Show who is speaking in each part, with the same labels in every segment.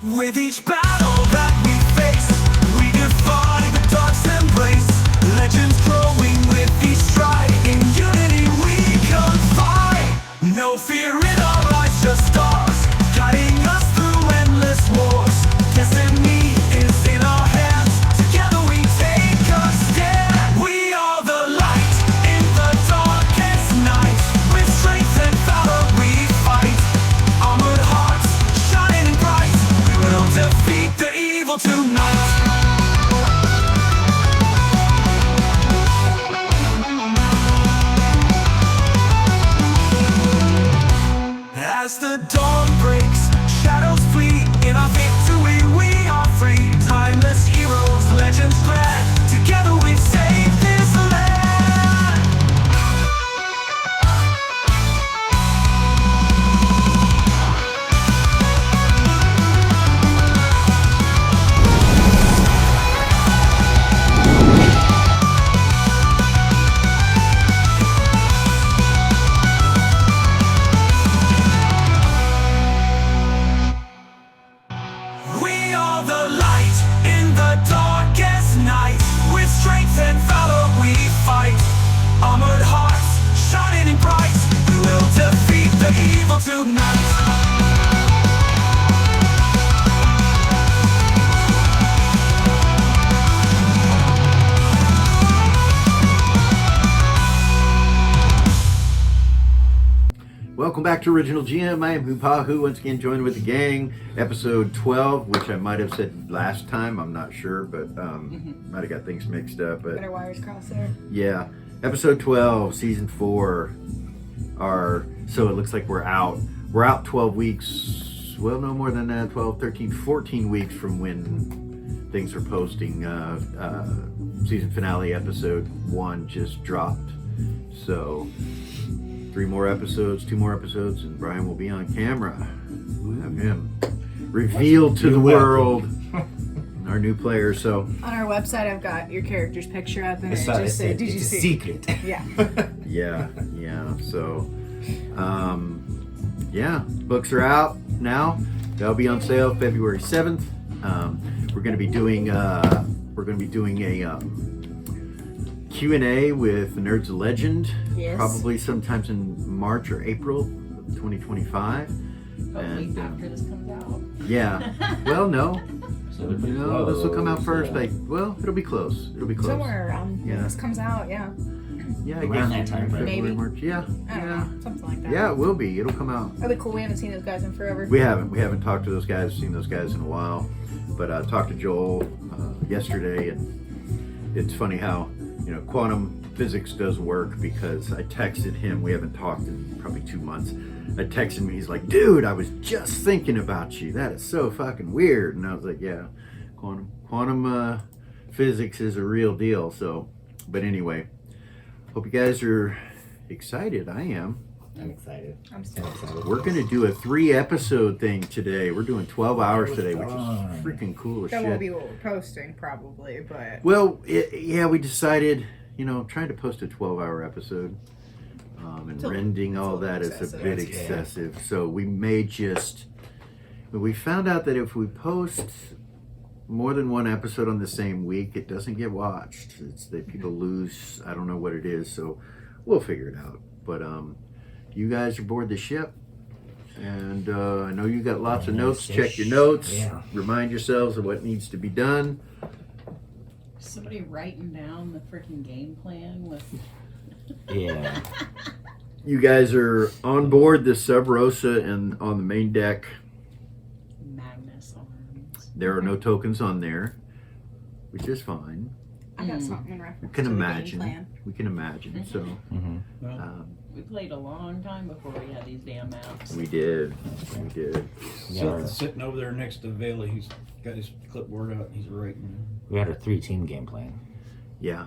Speaker 1: With each battle that we face, we defy the dark's embrace. Legends growing with each stride. In unity we confide. No fear in our eyes, just stars guiding us through endless wars. Destiny is in our hands. Together we take a stand. We are the light in the darkest night. With strength and valor we fight. Armored hearts shining bright. We will defeat the evil tonight. As the dawn breaks, shadows flee. In our victory we are free. Timeless heroes, legends grand. Together we save this land. We are the light in the darkest night. With strength and valor we fight. Armored hearts shining bright. We will defeat the evil tonight.
Speaker 2: Welcome back to Original GM. I am Hupahu, once again joined with the gang. Episode 12, which I might have said last time, I'm not sure, but might have got things mixed up. But
Speaker 3: Better wires crossed there.
Speaker 2: yeah, episode 12, season 4. So it looks like we're out 12 weeks, well, no more than that, 12, 13, 14 weeks from when things are posting. Season finale episode 1 just dropped. So 3 more episodes, 2 more episodes, and Brian will be on camera. We'll have him revealed to the world. Our new player. So
Speaker 3: On our website, I've got your character's picture up, and it
Speaker 4: That's what I
Speaker 3: just said,
Speaker 4: said.
Speaker 3: "Did you
Speaker 4: It's a
Speaker 3: see?"
Speaker 4: secret.
Speaker 3: Yeah.
Speaker 2: yeah. So books are out now. They'll be on sale February 7th. We're going to be doing a Q&A with Nerds of Legend,
Speaker 3: Yes.
Speaker 2: probably sometimes in March or April of 2025.
Speaker 5: Hopefully after this comes out.
Speaker 2: Yeah. Well, no.
Speaker 4: So it'll be
Speaker 2: No, this will come out first.
Speaker 4: yeah.
Speaker 2: It'll be close. It'll be close.
Speaker 3: Somewhere around when
Speaker 2: Yeah.
Speaker 3: this comes out, yeah.
Speaker 2: Yeah, I
Speaker 4: Around
Speaker 2: guess
Speaker 4: that time frame.
Speaker 2: February,
Speaker 3: Maybe.
Speaker 2: March. Yeah.
Speaker 3: I don't know, something like that.
Speaker 2: Yeah, it will be. It'll come out.
Speaker 3: That'd be cool. We haven't seen those guys in forever.
Speaker 2: We haven't talked to those guys, seen those guys in a while, but I talked to Joel yesterday, and it's funny how quantum physics does work, because I texted him. We haven't talked in probably 2 months. I texted him. He's like, "Dude, I was just thinking about you. That is so fucking weird." And I was like, "Yeah, quantum physics is a real deal." So, but anyway, hope you guys are excited. I am.
Speaker 4: I'm excited.
Speaker 3: I'm still
Speaker 4: excited.
Speaker 2: We're going to do a 3-episode thing today. We're doing 12 hours today, which is
Speaker 4: Fun.
Speaker 2: freaking cool as
Speaker 3: That won't
Speaker 2: shit.
Speaker 3: be what we're posting, probably, but
Speaker 2: Well, we decided, trying to post a 12-hour episode and
Speaker 3: It's a-
Speaker 2: rending all
Speaker 3: it's a
Speaker 2: that
Speaker 3: little
Speaker 2: is a
Speaker 3: excessive.
Speaker 2: bit
Speaker 4: Yeah.
Speaker 2: excessive. So we may we found out that if we post more than one episode on the same week, it doesn't get watched. It's that people lose, I don't know what it is, so we'll figure it out. But you guys are aboard the ship, and I know you got lots of notes. Check your notes.
Speaker 4: Yeah.
Speaker 2: Remind yourselves of what needs to be done.
Speaker 5: Somebody writing down the freaking game plan with.
Speaker 4: Yeah.
Speaker 2: You guys are on board the Sub Rosa and on the main deck.
Speaker 5: Magnus arms.
Speaker 2: There are no tokens on there, which is fine.
Speaker 3: I got something in reference
Speaker 2: We can
Speaker 3: to the game
Speaker 2: imagine.
Speaker 3: plan.
Speaker 2: We can imagine. So
Speaker 5: We played a long time before we had these damn maps.
Speaker 2: we did. We did.
Speaker 4: Yeah.
Speaker 6: Sitting over there next to Vela, he's got his clipboard out and he's writing.
Speaker 4: We had a 3-team game plan.
Speaker 2: Yeah.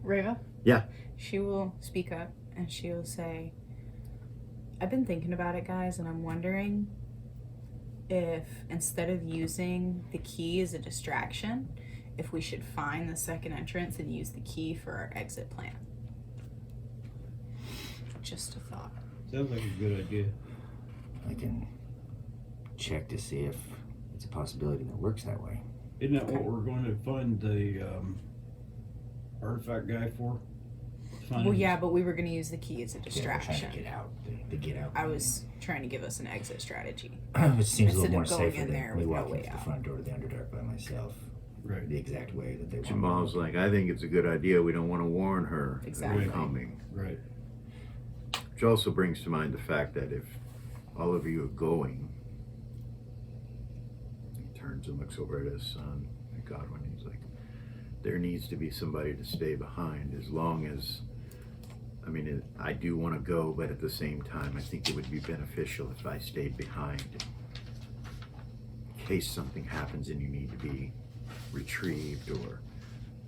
Speaker 3: Reva?
Speaker 2: Yeah.
Speaker 3: She will speak up and she will say, "I've been thinking about it, guys, and I'm wondering if instead of using the key as a distraction, if we should find the second entrance and use the key for our exit plan." Just a thought.
Speaker 6: Sounds like a good idea.
Speaker 4: I can check to see if it's a possibility that it works that way.
Speaker 6: Isn't that what we're going to find the artifact guy for?
Speaker 3: Well, yeah, but we were going to use the key as a
Speaker 4: Yeah, we're
Speaker 3: distraction.
Speaker 4: trying to get out. The get out.
Speaker 3: I was trying to give us an exit strategy.
Speaker 4: It seems a
Speaker 3: instead
Speaker 4: little more
Speaker 3: of going
Speaker 4: safer
Speaker 3: in there
Speaker 4: than me
Speaker 3: with no
Speaker 4: walking
Speaker 3: way
Speaker 4: to the
Speaker 3: out.
Speaker 4: front door to the Underdark by myself.
Speaker 6: Right.
Speaker 4: The exact way that they want.
Speaker 2: Jamal's like, I think it's a good idea. We don't want to warn her that
Speaker 3: Exactly.
Speaker 2: we're coming.
Speaker 6: Right.
Speaker 2: Which also brings to mind the fact that if all of you are going, he turns and looks over at his son, Godwin. He's like, there needs to be somebody to stay behind as long as, I mean, I do want to go, but at the same time, I think it would be beneficial if I stayed behind in case something happens and you need to be retrieved or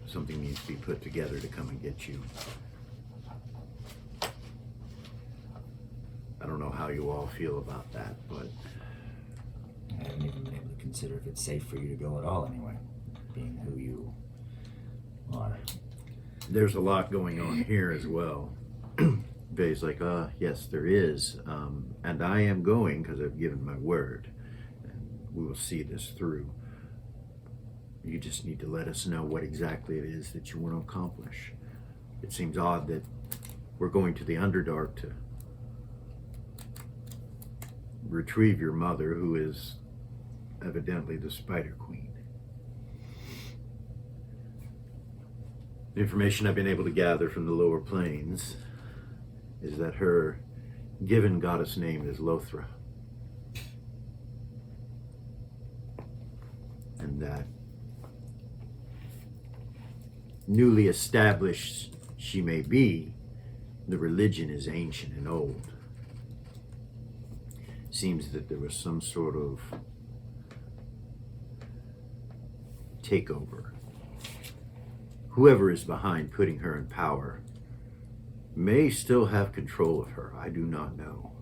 Speaker 2: something needs to be put together to come and get you. I don't know how you all feel about that, but
Speaker 4: I haven't even been able to consider if it's safe for you to go at all anyway, being who you are.
Speaker 2: there's a lot going on here as well. Vay's like, yes, there is. And I am going because I've given my word. And we will see this through. You just need to let us know what exactly it is that you want to accomplish. It seems odd that we're going to the Underdark to retrieve your mother, who is evidently the Spider Queen. The information I've been able to gather from the lower planes is that her given goddess name is Lothra. And that newly established she may be, the religion is ancient and old. Seems that there was some sort of takeover. Whoever is behind putting her in power may still have control of her. I do not know.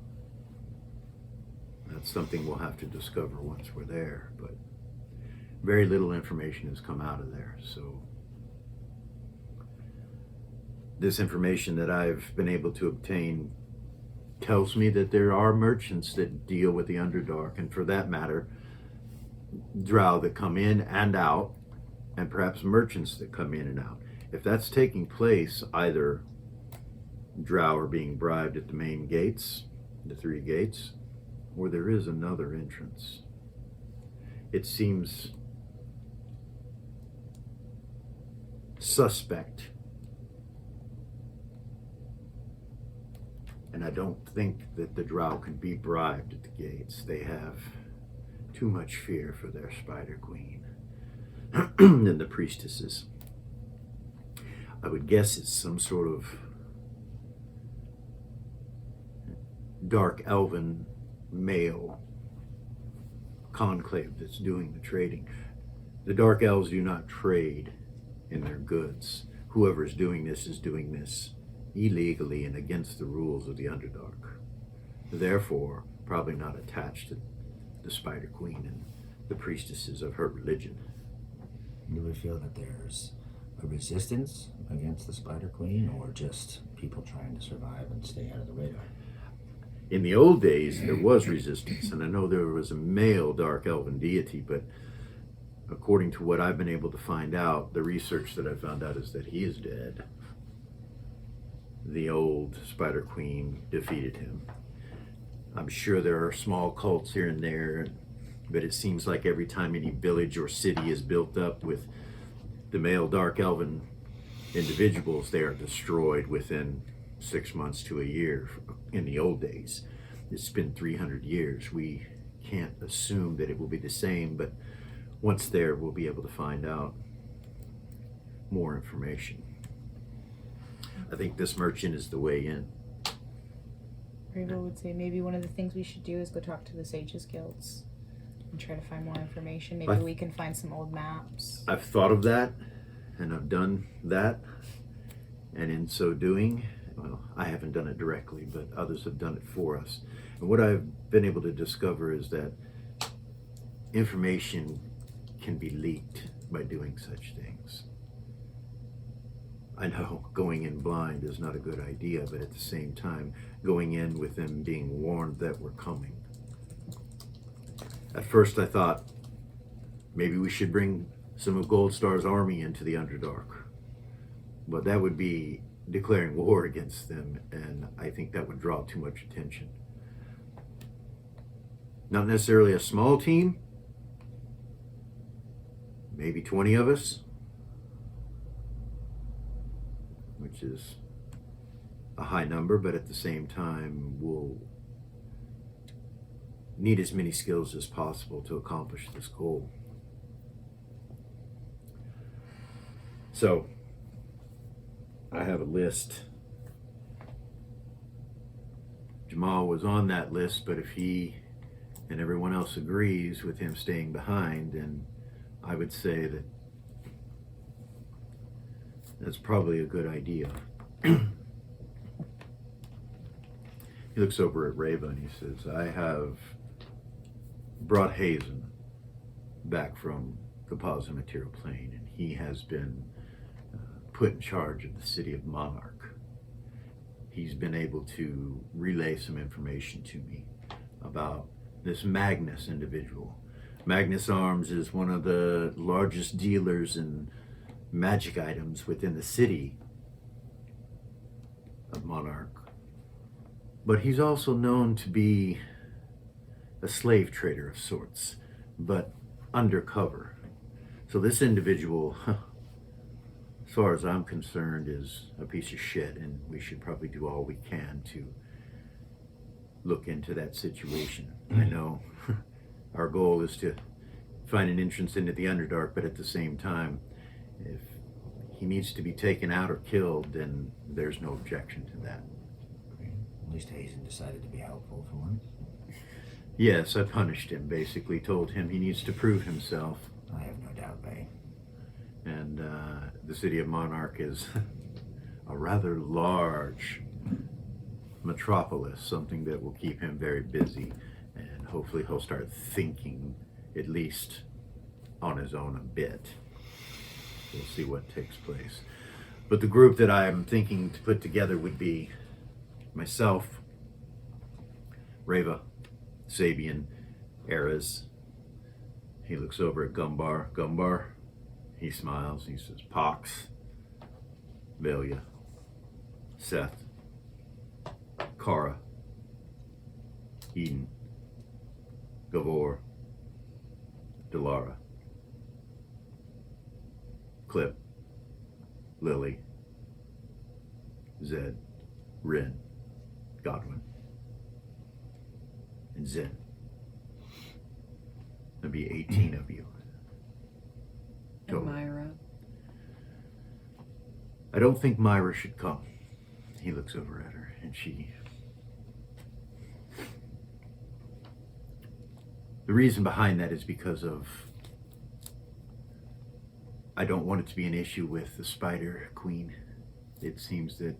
Speaker 2: That's something we'll have to discover once we're there, but very little information has come out of there. So this information that I've been able to obtain tells me that there are merchants that deal with the Underdark, and for that matter, drow that come in and out, and perhaps merchants that come in and out. If that's taking place, either drow are being bribed at the main gates, the 3 gates, or there is another entrance. It seems suspect. And I don't think that the drow can be bribed at the gates. They have too much fear for their Spider Queen and the priestesses. I would guess it's some sort of dark elven male conclave that's doing the trading. The dark elves do not trade in their goods. Whoever is doing this illegally and against the rules of the Underdark. Therefore, probably not attached to the Spider Queen and the priestesses of her religion.
Speaker 4: Do we feel that there's a resistance against the Spider Queen, or just people trying to survive and stay out of the radar?
Speaker 2: In the old days, there was resistance, and I know there was a male dark elven deity, but according to what I've been able to find out, the research that I found out is that he is dead. The old Spider Queen defeated him. I'm sure there are small cults here and there, but it seems like every time any village or city is built up with the male dark elven individuals, they are destroyed within 6 months to a year. In the old days, it's been 300 years. We can't assume that it will be the same, but once there, we'll be able to find out more information. I think this merchant is the way in.
Speaker 3: Rainbow would say maybe one of the things we should do is go talk to the Sages Guilds and try to find more information. Maybe we can find some old maps.
Speaker 2: I've thought of that, and I've done that, and in so doing, well, I haven't done it directly, but others have done it for us. And what I've been able to discover is that information can be leaked by doing such things. I know going in blind is not a good idea, but at the same time, going in with them being warned that we're coming. At first I thought maybe we should bring some of Goldstar's army into the Underdark. But that would be declaring war against them, and I think that would draw too much attention. Not necessarily a small team, maybe 20 of us, which is a high number, but at the same time we'll need as many skills as possible to accomplish this goal. So I have a list. Jamal was on that list, but if he and everyone else agrees with him staying behind, then I would say that that's probably a good idea. He looks over at Reva and he says, I have brought Hazen back from the positive material plane, and he has been put in charge of the city of Monarch. He's been able to relay some information to me about this Magnus individual. Magnus Arms is one of the largest dealers in magic items within the city of Monarch. But he's also known to be a slave trader of sorts, but undercover. So this individual, as far as I'm concerned, is a piece of shit, and we should probably do all we can to look into that situation. I know our goal is to find an entrance into the Underdark, but at the same time, if he needs to be taken out or killed, then there's no objection to that.
Speaker 4: At least Hazen decided to be helpful for once.
Speaker 2: Yes, I punished him, basically told him he needs to prove himself.
Speaker 4: I have no doubt, Bay.
Speaker 2: And the city of Monarch is a rather large metropolis, something that will keep him very busy, and hopefully he'll start thinking at least on his own a bit. We'll see what takes place. But the group that I'm thinking to put together would be myself, Reva, Sabian, Erez. He looks over at Gumbar. Gumbar, he smiles. He says, Pox, Velia, Seth, Kara, Eden, Gavor, Delara, Clip, Lily, Zed, Rin, Godwin, and Zen. There'll be 18 of you.
Speaker 5: And Myra.
Speaker 2: I don't think Myra should come. He looks over at her, and she... The reason behind that is because of... I don't want it to be an issue with the Spider Queen. It seems that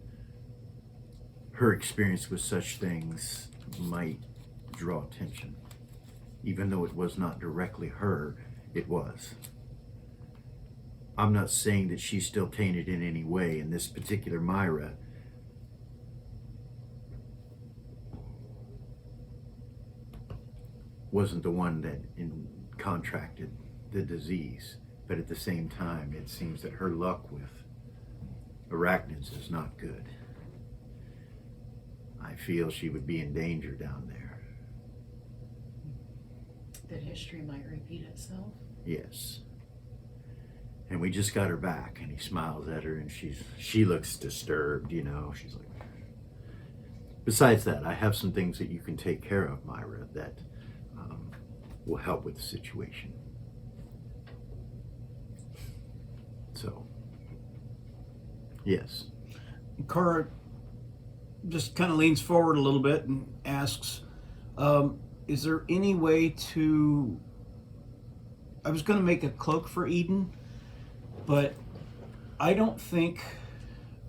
Speaker 2: her experience with such things might draw attention. Even though it was not directly her, it was. I'm not saying that she's still tainted in any way, and this particular Myra wasn't the one that contracted the disease, but at the same time, it seems that her luck with arachnids is not good. I feel she would be in danger down there.
Speaker 5: That history might repeat itself.
Speaker 2: Yes. And we just got her back, and he smiles at her, and she looks disturbed, you know. She's like, besides that, I have some things that you can take care of, Myra, that will help with the situation. So, yes.
Speaker 6: Kara just kind of leans forward a little bit and asks, is there any way to... I was going to make a cloak for Eden, but I don't think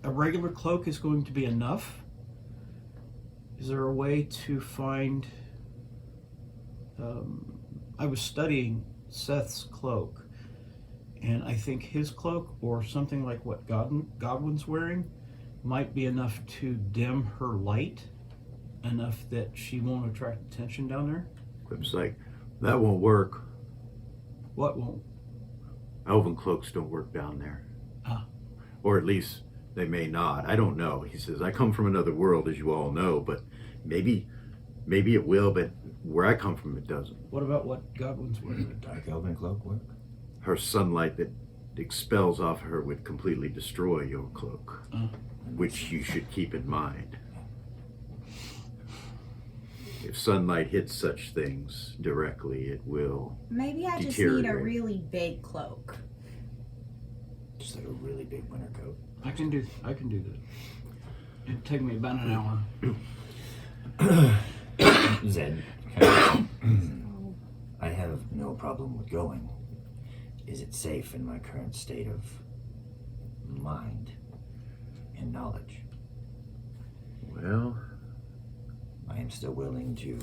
Speaker 6: a regular cloak is going to be enough. Is there a way to find... I was studying Seth's cloak, and I think his cloak, or something like what Godwin's wearing, might be enough to dim her light enough that she won't attract attention down there.
Speaker 2: Quip's like, That won't work.
Speaker 6: What won't?
Speaker 2: Elven cloaks don't work down there.
Speaker 6: Ah.
Speaker 2: Or at least they may not. I don't know. He says, I come from another world, as you all know, but maybe it will, but where I come from, it doesn't.
Speaker 6: What about what Godwin's
Speaker 4: Would
Speaker 6: wearing?
Speaker 4: a dark elven cloak work?
Speaker 2: Her sunlight that expels off her would completely destroy your cloak, which you should keep in mind. If sunlight hits such things directly, it will.
Speaker 3: Maybe I just need a
Speaker 2: Deteriorate.
Speaker 3: really big cloak.
Speaker 4: Just like a really big winter coat.
Speaker 6: I can do that. It'd take me about an hour.
Speaker 4: Zed, I have no problem with going. Is it safe in my current state of mind and knowledge?
Speaker 2: Well,
Speaker 4: I am still willing to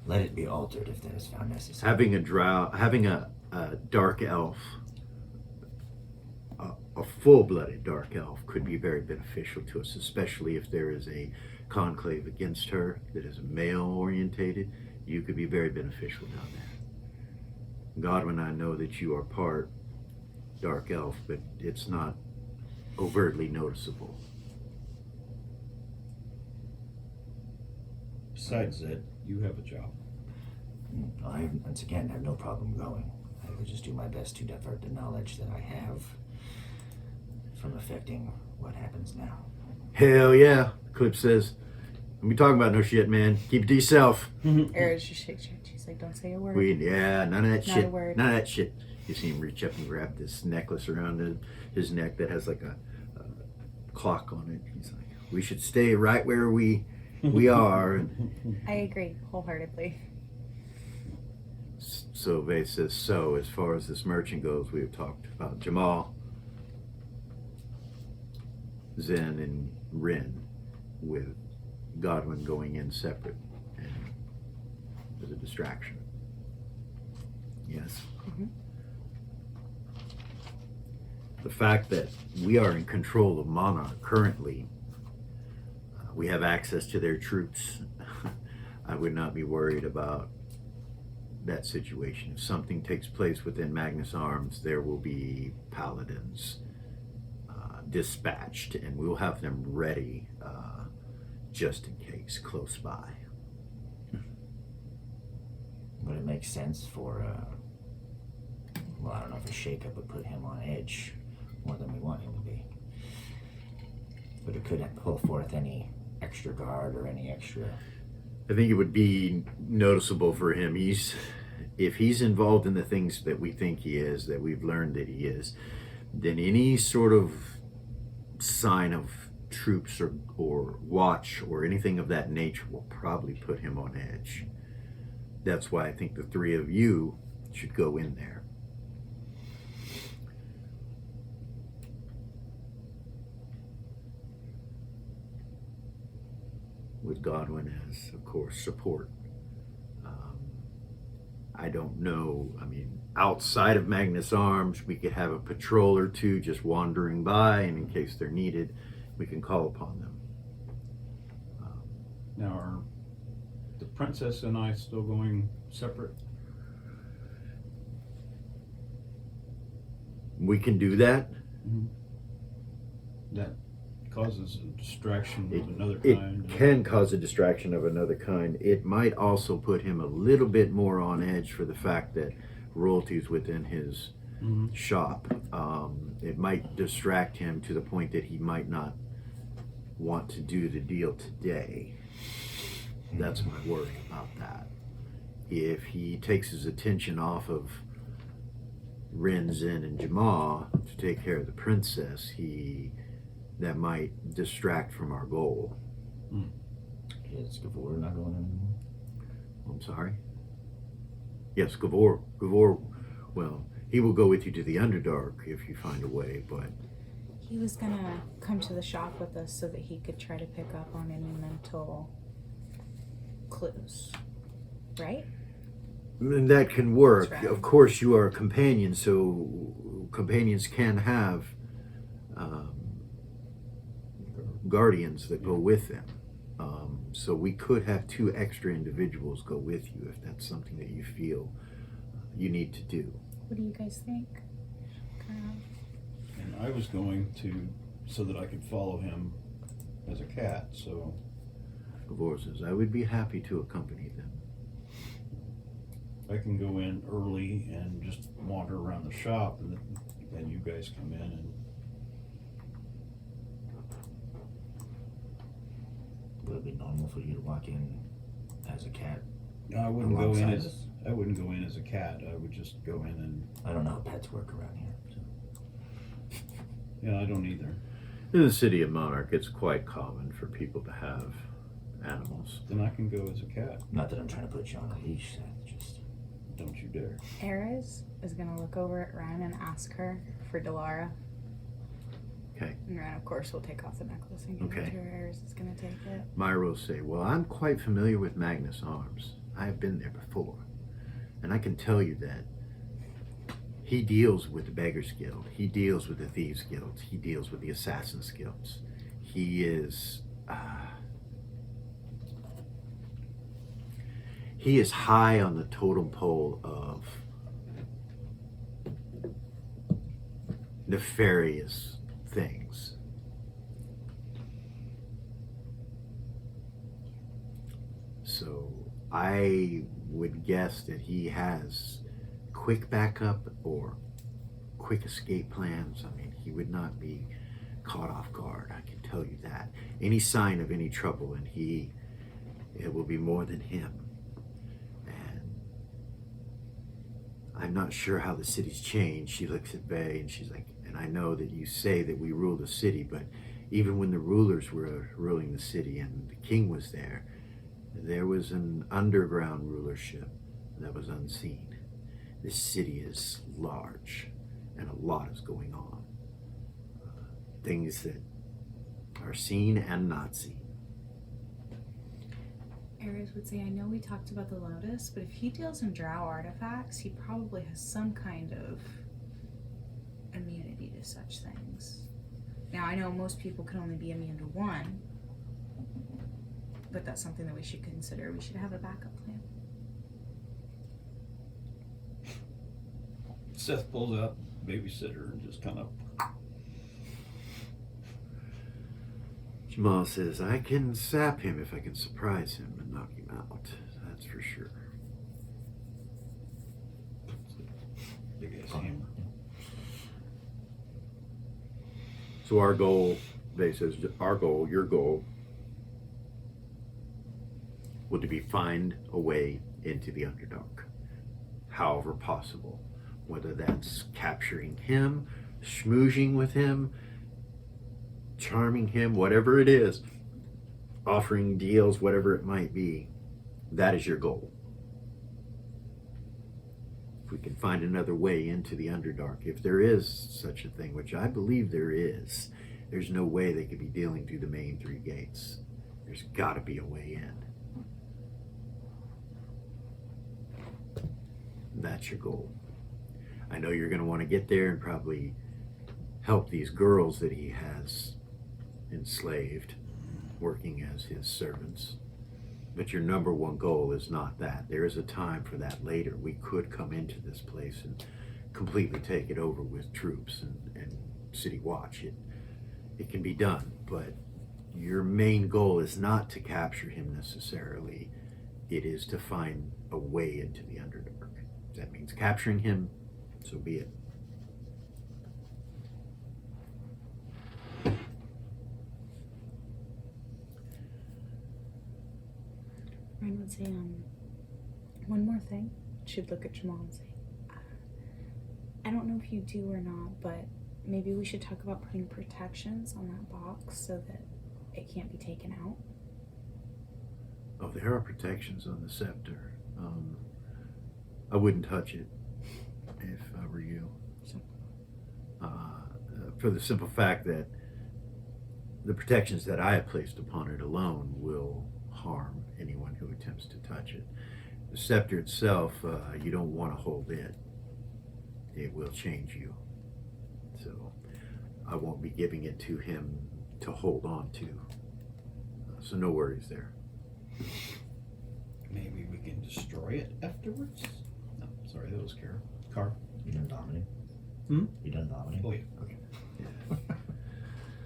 Speaker 4: let it be altered if that is found necessary.
Speaker 2: having a dark elf, a full-blooded dark elf, could be very beneficial to us, especially if there is a conclave against her that is male-orientated. You could be very beneficial down there. Godwin, I know that you are part dark elf, but it's not overtly noticeable.
Speaker 6: Besides that, you have a job.
Speaker 4: I, once again, have no problem going. I will just do my best to divert the knowledge that I have from affecting what happens now.
Speaker 2: Hell yeah, Clip says. Don't be talking about no shit, man. Keep it to yourself.
Speaker 3: Eris just shakes her head. She's like, don't say a word.
Speaker 2: None of that
Speaker 3: Not a
Speaker 2: shit.
Speaker 3: word.
Speaker 2: None of that shit. You see him reach up and grab this necklace around his neck that has like a clock on it. He's like, we should stay right where we are.
Speaker 3: I agree wholeheartedly.
Speaker 2: So Vay says, so as far as this merchant goes, we've talked about Jamal, Zen, and Rin, with Godwin going in separate and as a distraction. Yes.
Speaker 3: Mhm.
Speaker 2: The fact that we are in control of Monarch currently, we have access to their troops. I would not be worried about that situation. If something takes place within Magnus Arms, there will be paladins dispatched, and we'll have them ready just in case, close by.
Speaker 4: Would it make sense for, well, I don't know if a shakeup would put him on edge more than we want him to be. But it could pull forth any extra guard or any extra.
Speaker 2: I think it would be noticeable for him. If he's involved in the things that we think he is, that we've learned that he is, then any sort of sign of troops or watch or anything of that nature will probably put him on edge. That's why I think the three of you should go in there. With Godwin as, of course, support. I don't know. I mean, outside of Magnus Arms, we could have a patrol or two just wandering by, and in case they're needed, we can call upon them.
Speaker 6: Now, are the princess and I still going separate?
Speaker 2: We can do that.
Speaker 6: That causes a distraction of another
Speaker 2: It
Speaker 6: kind.
Speaker 2: can cause a distraction of another kind. It might also put him a little bit more on edge for the fact that royalty's within his shop. It might distract him to the point that he might not want to do the deal today. That's my worry about that. If he takes his attention off of Rin, Zen, and Jamal to take care of the princess, that might distract from our goal.
Speaker 4: Is Gavor not going anymore?
Speaker 2: I'm sorry? Yes, Gavor, well, he will go with you to the Underdark if you find a way, but
Speaker 3: He was gonna come to the shop with us so that he could try to pick up on any mental clues. Right?
Speaker 2: that can work.
Speaker 3: That's right.
Speaker 2: Of course, you are a companion, so companions can have guardians that go with them. So we could have 2 extra individuals go with you if that's something that you feel you need to do.
Speaker 3: What do you guys think?
Speaker 6: And I was going to, so that I could follow him as a cat, so
Speaker 2: Gavor says, I would be happy to accompany them.
Speaker 6: I can go in early and just wander around the shop, and then you guys come in and
Speaker 4: Would it be normal for you to walk in as a cat?
Speaker 6: I wouldn't go in
Speaker 4: alongside
Speaker 6: as
Speaker 4: us?
Speaker 6: I wouldn't go in as a cat. I would just go in and
Speaker 4: I don't know how pets work around here. So.
Speaker 6: yeah, I don't either.
Speaker 2: In the city of Monarch, it's quite common for people to have animals.
Speaker 6: Then I can go as a cat.
Speaker 4: Not that I'm trying to put you on a leash, Seth. Just
Speaker 6: Don't you dare.
Speaker 3: Ares is gonna look over at Ren and ask her for Delara.
Speaker 2: Okay.
Speaker 3: And Ren, of course, will take off the necklace and give
Speaker 2: Okay.
Speaker 3: it to her. Ares is gonna take it.
Speaker 2: Myra will say, well, I'm quite familiar with Magnus Arms. I have been there before. And I can tell you that he deals with the Beggars Guild. He deals with the Thieves Guilds. He deals with the Assassins Guilds. He is high on the totem pole of nefarious things. So I would guess that he has quick backup or quick escape plans. I mean, he would not be caught off guard. I can tell you that. Any sign of any trouble, and it will be more than him. And I'm not sure how the city's changed. She looks at Bay and she's like, and I know that you say that we rule the city, but even when the rulers were ruling the city and the king was there was an underground rulership that was unseen. This city is large and a lot is going on. Things that are seen and not seen.
Speaker 3: Ares would say, I know we talked about the Lotus, but if he deals in drow artifacts, he probably has some kind of immunity to such things. Now, I know most people can only be immune to one, but that's something that we should consider. We should have a backup plan.
Speaker 6: Seth pulls out babysitter and just kind of.
Speaker 2: Jamal says, I can sap him if I can surprise him and knock him out. That's for sure.
Speaker 6: Big ass hammer.
Speaker 2: So our goal, Bay says, our goal, your goal, would be find a way into the Underdark, however possible. Whether that's capturing him, schmoozing with him, charming him, whatever it is, offering deals, whatever it might be, that is your goal. If we can find another way into the Underdark, if there is such a thing, which I believe there is, there's no way they could be dealing through the main 3 gates. There's got to be a way in. That's your goal. I know you're going to want to get there and probably help these girls that he has enslaved, working as his servants. But your number one goal is not that. There is a time for that later. We could come into this place and completely take it over with troops and city watch. It can be done, but your main goal is not to capture him necessarily. It is to find a way into the Underdark. If that means capturing him, so be it.
Speaker 3: Ryan would say, one more thing. She'd look at Jamal and say, I don't know if you do or not, but maybe we should talk about putting protections on that box so that it can't be taken out.
Speaker 2: Oh, there are protections on the scepter. I wouldn't touch it if I were you. For the simple fact that the protections that I have placed upon it alone will harm anyone who attempts to touch it. The scepter itself, you don't want to hold it. It will change you. So I won't be giving it to him to hold on to. So no worries there.
Speaker 6: Maybe we can destroy it afterwards? No, sorry, that was Car.
Speaker 4: You done vomiting?
Speaker 6: Hmm?
Speaker 4: You done vomiting?
Speaker 6: Oh, yeah.
Speaker 4: Okay.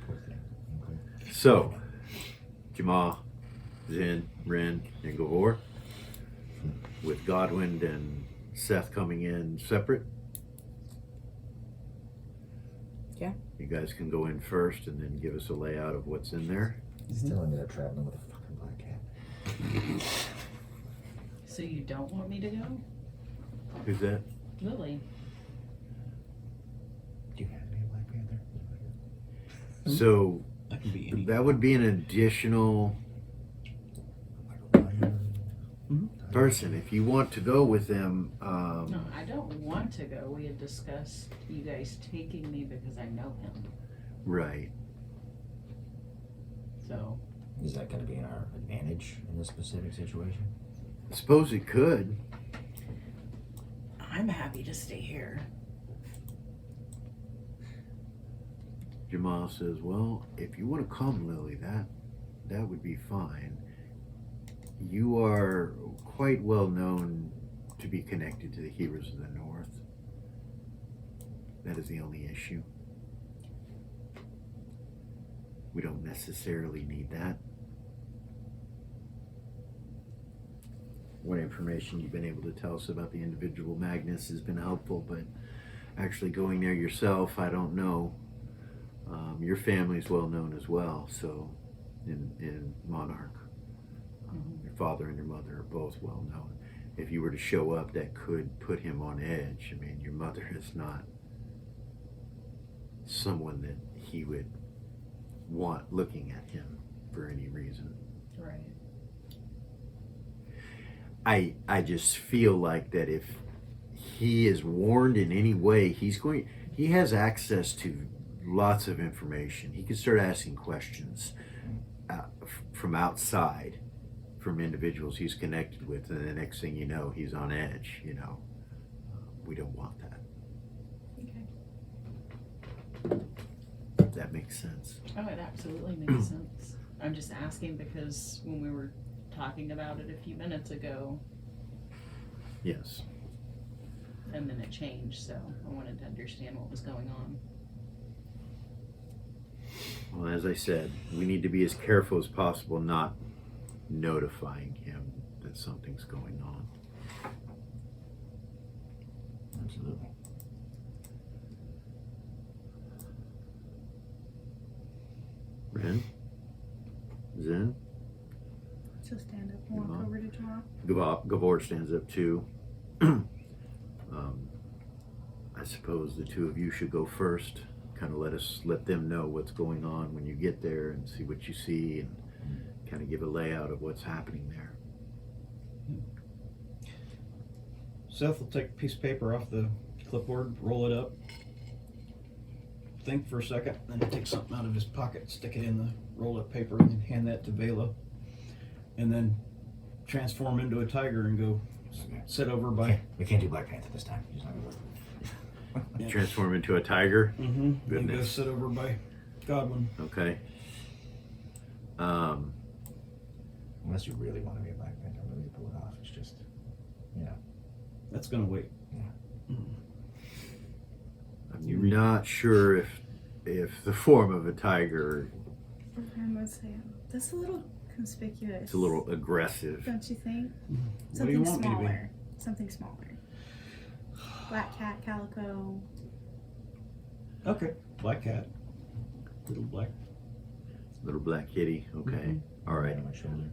Speaker 4: Poor thing. Okay.
Speaker 2: So, Jamal, Zen, Ren, and Gavor, with Godwin and Seth coming in separate.
Speaker 3: Yeah.
Speaker 2: You guys can go in first and then give us a layout of what's in there.
Speaker 4: Still ended up traveling with a fucking black cat.
Speaker 5: So you don't want me to go?
Speaker 2: Who's that?
Speaker 5: Lily.
Speaker 4: Do you have to be a Black Panther?
Speaker 2: So
Speaker 6: I can be any.
Speaker 2: that would be an additional person. If you want to go with them,
Speaker 5: No, I don't want to go. We had discussed you guys taking me because I know him.
Speaker 2: right.
Speaker 5: So
Speaker 4: Is that going to be in our advantage in this specific situation?
Speaker 2: I suppose it could.
Speaker 5: I'm happy to stay here.
Speaker 2: Jamal says, well, if you want to come, Lily, that would be fine. You are quite well known to be connected to the Heroes of the North. That is the only issue. We don't necessarily need that. What information you've been able to tell us about the individual Magnus has been helpful, but actually going there yourself, I don't know. Your family's well known as well, so in Monarch. Your father and your mother are both well known. If you were to show up, that could put him on edge. I mean, your mother is not someone that he would want looking at him for any reason.
Speaker 5: Right.
Speaker 2: I just feel like that if he is warned in any way, he has access to lots of information. He can start asking questions from outside, from individuals he's connected with, and the next thing you know, he's on edge. We don't want that.
Speaker 5: Okay.
Speaker 2: If that makes sense.
Speaker 5: Oh, it absolutely makes sense. I'm just asking because when we were talking about it a few minutes ago,
Speaker 2: Yes.
Speaker 5: and then it changed, so I wanted to understand what was going on.
Speaker 2: Well, as I said, we need to be as careful as possible not notifying him that something's going on.
Speaker 4: Absolutely.
Speaker 2: Ren? Zen?
Speaker 3: So stand up and walk
Speaker 2: Jamal?
Speaker 3: over to Jamal.
Speaker 2: Gavor stands up too. I suppose the two of you should go first. Kind of let them know what's going on when you get there and see what you see and kind of give a layout of what's happening there.
Speaker 6: Seth will take a piece of paper off the clipboard, roll it up, think for a second, then take something out of his pocket, stick it in the rolled up paper, and then hand that to Vela. And then transform into a tiger and go sit over by.
Speaker 4: We can't do Black Panther this time. He's not gonna work.
Speaker 6: Yeah.
Speaker 2: Transform into a tiger.
Speaker 6: And go
Speaker 2: Goodness.
Speaker 6: sit over by Godwin.
Speaker 2: Okay.
Speaker 4: Unless you really want to be a Black Panther, really pull it off. It's just,
Speaker 6: That's gonna wait.
Speaker 2: I'm not sure if the form of a tiger
Speaker 3: I must say, that's a little conspicuous.
Speaker 2: is a little aggressive.
Speaker 3: Don't you think?
Speaker 6: What do you
Speaker 3: Something
Speaker 6: want me to be?
Speaker 3: smaller. Something smaller. Black cat, calico.
Speaker 6: Okay. Black cat.
Speaker 2: Little black kitty. Okay. All right.
Speaker 4: On my shoulder.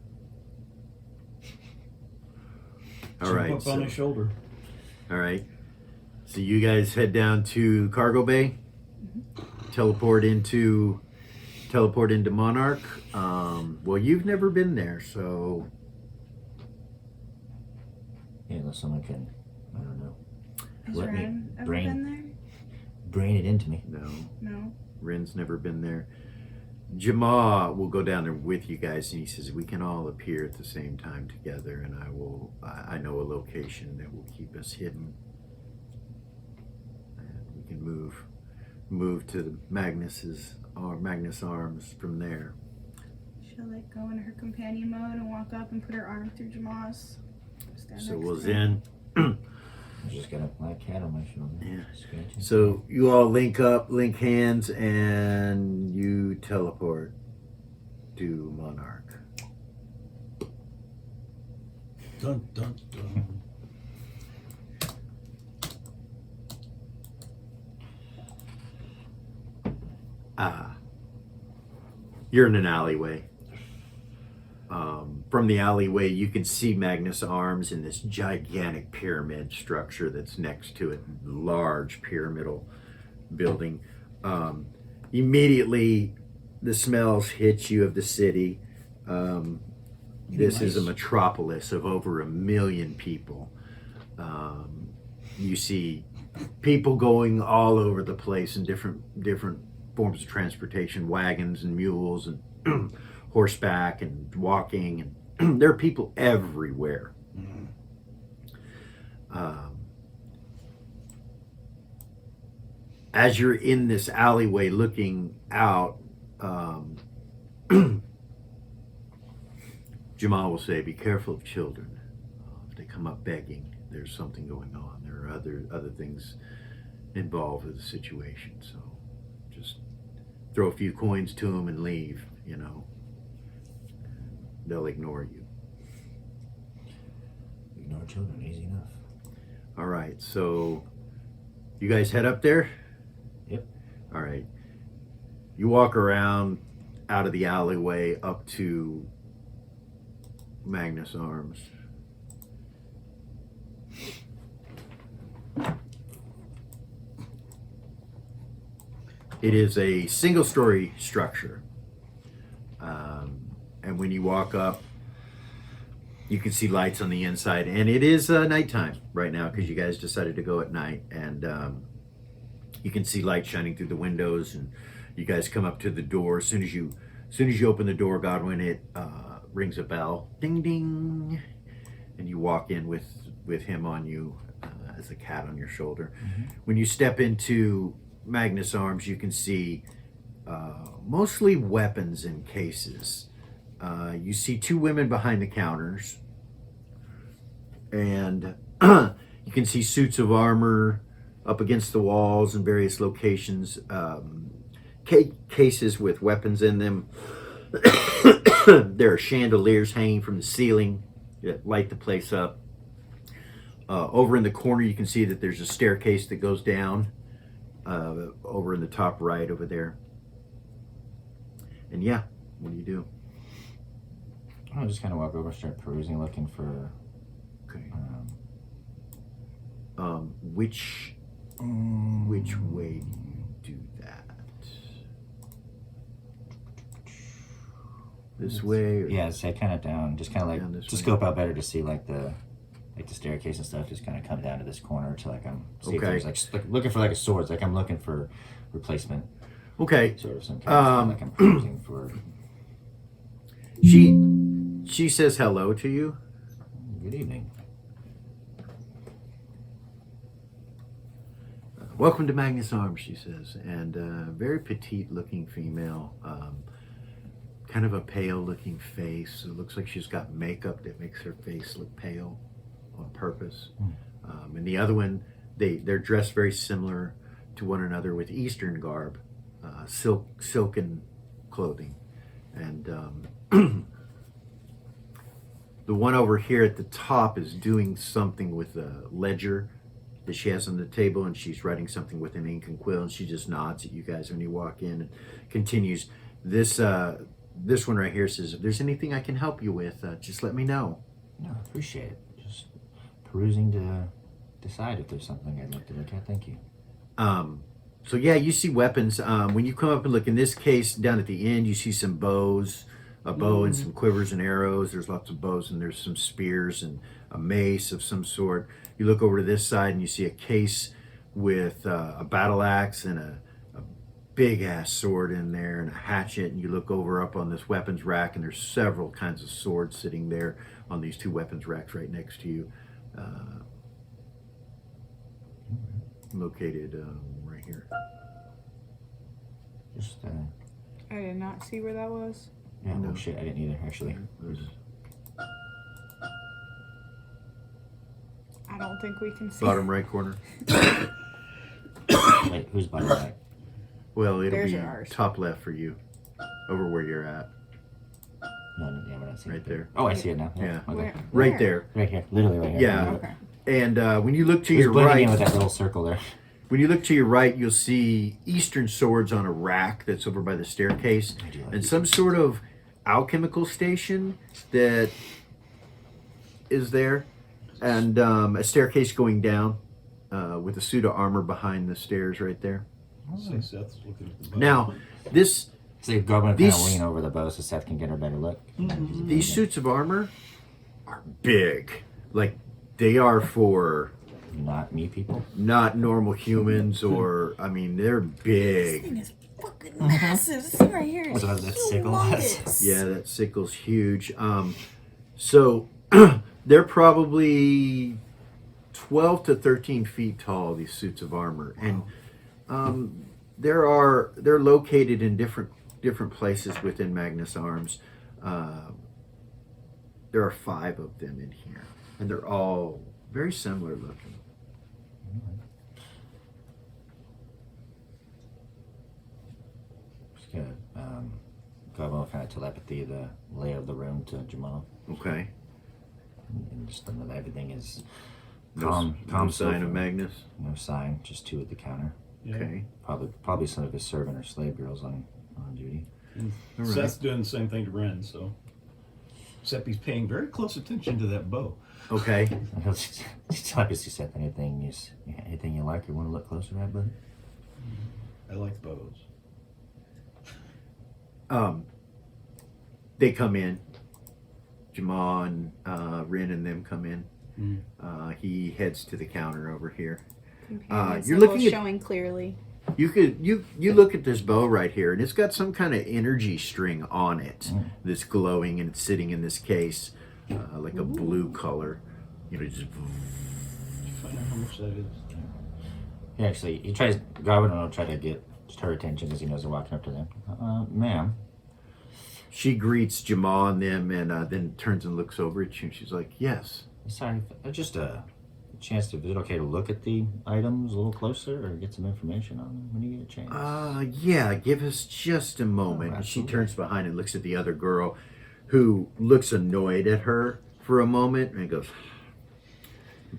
Speaker 2: All right.
Speaker 6: Jump up on his shoulder.
Speaker 2: All right. So you guys head down to cargo bay, teleport into Monarch. Well, you've never been there, so
Speaker 4: Yeah, unless someone can, I don't know,
Speaker 3: Has
Speaker 4: Let me
Speaker 3: Ren ever
Speaker 4: brain-
Speaker 3: been
Speaker 4: brain it into me.
Speaker 2: no,
Speaker 3: there? No.
Speaker 2: Ren's never been there. Jamal will go down there with you guys, and he says we can all appear at the same time together, and I know a location that will keep us hidden, and we can move to the Magnus Arms from there.
Speaker 3: She'll like go into her companion mode and walk up and put her arm through Jamal's. Stand
Speaker 2: So
Speaker 3: next
Speaker 2: we'll
Speaker 3: to him.
Speaker 2: Zen.
Speaker 4: I just got a black cat on my shoulder.
Speaker 2: Yeah.
Speaker 4: Scratching.
Speaker 2: So you all link up, link hands, and you teleport to Monarch.
Speaker 6: Dun, dun, dun.
Speaker 2: You're in an alleyway. From the alleyway, you can see Magnus Arms in this gigantic pyramid structure that's next to it, large pyramidal building. Immediately, the smells hit you of the city. This is a
Speaker 6: Nice.
Speaker 2: metropolis of over 1 million people. You see people going all over the place in different forms of transportation, wagons and mules and horseback and walking, and there are people everywhere. As you're in this alleyway looking out, Jamal will say, "Be careful of children. If they come up begging, there's something going on. There are other things involved with the situation. So just throw a few coins to them and leave. You know, they'll ignore you."
Speaker 4: Ignore children, easy enough.
Speaker 2: All right. So you guys head up there.
Speaker 4: Yep.
Speaker 2: All right. You walk around out of the alleyway up to Magnus Arms. It is a single-story structure. And when you walk up, you can see lights on the inside. And it is nighttime right now because you guys decided to go at night. And you can see light shining through the windows. And you guys come up to the door. As soon as you open the door, Godwin, it rings a bell. Ding, ding. And you walk in with him on you as a cat on your shoulder. When you step into Magnus Arms, you can see mostly weapons in cases. You see two women behind the counters, and you can see suits of armor up against the walls in various locations, cases with weapons in them. There are chandeliers hanging from the ceiling that light the place up. Over in the corner, you can see that there's a staircase that goes down over in the top right over there. And yeah, what do you do?
Speaker 4: I'll just kind of walk over, start perusing, looking for.
Speaker 2: Okay. Which way do you do that? This way? Or
Speaker 4: Yeah, so kind of down, just kind of
Speaker 2: Down
Speaker 4: like
Speaker 2: this
Speaker 4: to
Speaker 2: way?
Speaker 4: scope out better to see like the staircase and stuff. Just kind of come down to this corner to like see if
Speaker 2: Okay.
Speaker 4: there's like looking for like a sword. Like I'm looking for replacement
Speaker 2: Okay.
Speaker 4: sort of some kind. Like I'm perusing for.
Speaker 2: She says hello to you.
Speaker 4: Good evening.
Speaker 2: Welcome to Magnus Arms, she says, and very petite-looking female, kind of a pale-looking face. It looks like she's got makeup that makes her face look pale on purpose. And the other one, they're dressed very similar to one another with Eastern garb, silken clothing, and the one over here at the top is doing something with a ledger that she has on the table, and she's writing something with an ink and quill, and she just nods at you guys when you walk in and continues. This one right here says, "If there's anything I can help you with, just let me know."
Speaker 4: No, I appreciate it. Just perusing to decide if there's something I'd like to look at. Thank you.
Speaker 2: So yeah, you see weapons. When you come up and look in this case, down at the end, you see some bows, a bow and some quivers and arrows. There's lots of bows, and there's some spears and a mace of some sort. You look over to this side and you see a case with a battle axe and a big ass sword in there and a hatchet. And you look over up on this weapons rack, and there's several kinds of swords sitting there on these two weapons racks right next to you, located right here.
Speaker 4: Just
Speaker 3: I did not see where that was.
Speaker 4: Yeah,
Speaker 2: No.
Speaker 4: oh shit, I didn't either, actually.
Speaker 3: I don't think we can see.
Speaker 2: Bottom right corner.
Speaker 4: Wait, who's bottom right?
Speaker 2: Well, it'll
Speaker 3: There's
Speaker 2: be
Speaker 3: ours.
Speaker 2: top left for you, over where you're at,
Speaker 4: No, yeah, we're not seeing
Speaker 2: right
Speaker 4: it.
Speaker 2: there.
Speaker 4: Oh, I see it now.
Speaker 2: Yeah.
Speaker 4: Okay.
Speaker 3: Where?
Speaker 2: Right
Speaker 3: Where?
Speaker 2: there.
Speaker 4: Right here, literally right here.
Speaker 2: Yeah.
Speaker 3: Okay.
Speaker 2: And when you look to
Speaker 4: Who's
Speaker 2: your
Speaker 4: blending in
Speaker 2: right,
Speaker 4: with that little circle there?
Speaker 2: when you look to your right, you'll see Eastern swords on a rack that's over by the staircase,
Speaker 4: I do like
Speaker 2: and
Speaker 4: these.
Speaker 2: some sort of alchemical station that is there, and a staircase going down with a suit of armor behind the stairs right there.
Speaker 6: Say Seth's looking at the bow.
Speaker 2: Now, this
Speaker 4: So you're going to kind
Speaker 2: These-
Speaker 4: of lean over the bow so Seth can get a better look.
Speaker 2: these suits of armor are big, like they are for
Speaker 4: Not me, people.
Speaker 2: not normal humans, or I mean, they're big.
Speaker 3: It's fucking massive. This thing right here is
Speaker 4: What's that sickle?
Speaker 3: humongous.
Speaker 2: Yeah, that sickle's huge. So they're probably 12 to 13 feet tall. These suits of armor, and they're located in different places within Magnus Arms. There are 5 of them in here, and they're all very similar looking.
Speaker 4: Just gonna go over kind of telepathy the lay of the room to Jamal,
Speaker 2: Okay.
Speaker 4: and just let him know that everything is
Speaker 2: No,
Speaker 4: calm.
Speaker 2: no
Speaker 4: calm
Speaker 2: sign
Speaker 4: sofa.
Speaker 2: of Magnus.
Speaker 4: No sign, just 2 at the counter.
Speaker 6: Yeah.
Speaker 2: Okay.
Speaker 4: Probably some of his servant or slave girls on duty.
Speaker 6: And
Speaker 2: All right.
Speaker 6: Seth's doing the same thing to Ren, so. Except he's paying very close attention to that bow.
Speaker 2: Okay.
Speaker 4: Obviously, Seth, anything you like or want to look closer at, bud?
Speaker 6: I like bows.
Speaker 2: They come in. Jamal and Rin and them come in. He heads to the counter over here.
Speaker 3: Companion
Speaker 2: You're
Speaker 3: symbol
Speaker 2: looking at-
Speaker 3: showing clearly.
Speaker 2: You look at this bow right here, and it's got some kind of energy string on it that's glowing, and it's sitting in this case, like a blue color. You know, just
Speaker 6: Find out how much that is.
Speaker 4: He tries, God, I don't know, try to get just her attention as he knows they're walking up to them. Ma'am.
Speaker 2: she greets Jamal and them, and then turns and looks over at you, and she's like, "Yes."
Speaker 4: Sorry, just a chance to, is it okay to look at the items a little closer or get some information on them when you get a chance?
Speaker 2: Yeah, give us just a moment.
Speaker 4: Oh,
Speaker 2: And she
Speaker 4: absolutely.
Speaker 2: turns behind and looks at the other girl, who looks annoyed at her for a moment, and goes,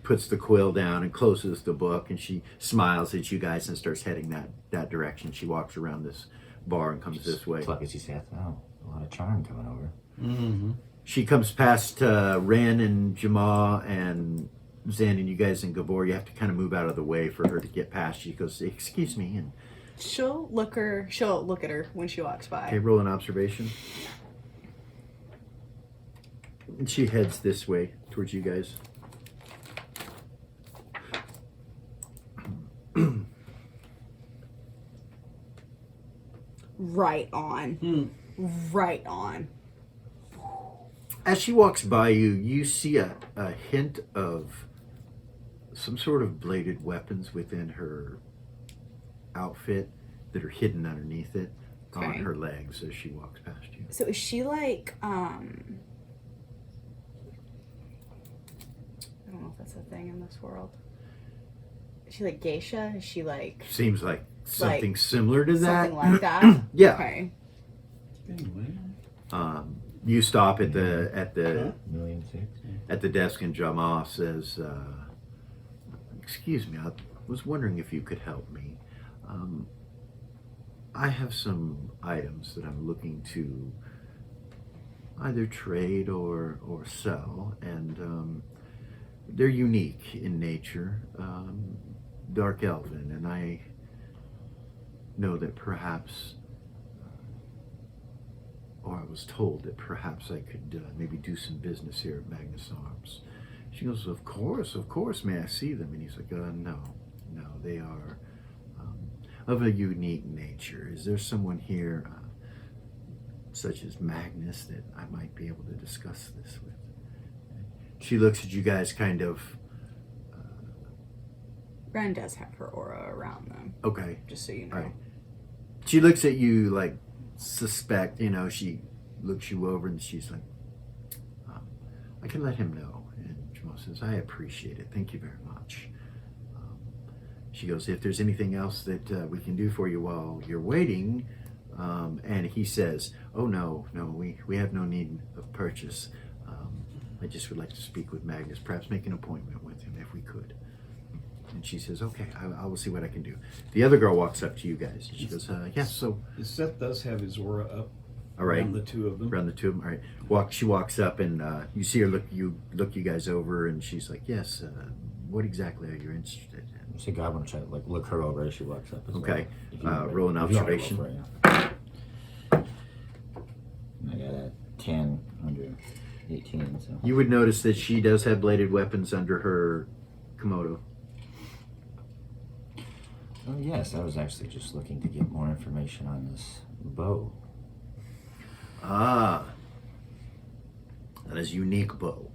Speaker 2: puts the quill down and closes the book, and she smiles at you guys and starts heading that direction. She walks around this bar and comes this way.
Speaker 4: It's like as he said, oh, a lot of charm coming over.
Speaker 6: Mm-hmm.
Speaker 2: She comes past Ren and Jamal and Zen and you guys and Gabor. You have to kind of move out of the way for her to get past. She goes, "Excuse me," and
Speaker 3: She'll look at her when she walks by.
Speaker 2: okay, roll an observation. And she heads this way towards you guys.
Speaker 3: Right on. Right on.
Speaker 2: As she walks by you, you see a hint of some sort of bladed weapons within her outfit that are hidden underneath it on
Speaker 3: Okay.
Speaker 2: her legs as she walks past you.
Speaker 3: So is she like I don't know if that's a thing in this world. Is she like geisha? Is she like
Speaker 2: Seems like something similar to that.
Speaker 3: something like that?
Speaker 2: Yeah.
Speaker 3: Okay.
Speaker 6: Anyway.
Speaker 2: You stop at the
Speaker 4: $1,600,000.
Speaker 2: at the desk, and Jamal says, "Excuse me, I was wondering if you could help me. I have some items that I'm looking to either trade or sell, and they're unique in nature, dark elven, and I know that perhaps, or I was told that perhaps I could maybe do some business here at Magnus Arms." She goes, of course, may I see them?" And he's like, no, they are of a unique nature. Is there someone here, such as Magnus, that I might be able to discuss this with? She looks at you guys kind of,
Speaker 3: Ren does have her aura around them,
Speaker 2: okay.
Speaker 3: just so you know.
Speaker 2: All right. She looks at you like suspect, she looks you over and she's like, I can let him know. And Jamal says, I appreciate it. Thank you very much. She goes, if there's anything else that we can do for you while you're waiting. And he says, oh, no, we have no need of purchase. I just would like to speak with Magnus, perhaps make an appointment with him if we could. And she says, okay, I will see what I can do. The other girl walks up to you guys. She goes, yes, so.
Speaker 6: Seth does have his aura up.
Speaker 2: All right.
Speaker 6: Around the two of them.
Speaker 2: Around the two of them. All right. She walks up and you see her look you guys over, and she's like, yes, what exactly are you interested in?
Speaker 4: So God, I'm gonna try to look her over as she walks up. As
Speaker 2: Okay.
Speaker 4: well.
Speaker 2: Roll an
Speaker 4: If you want to
Speaker 2: observation.
Speaker 4: roll for it, yeah. I got a 10 under 18. So
Speaker 2: You would notice that she does have bladed weapons under her komodo.
Speaker 4: oh yes, I was actually just looking to get more information on this bow.
Speaker 2: Ah, that is a unique bow.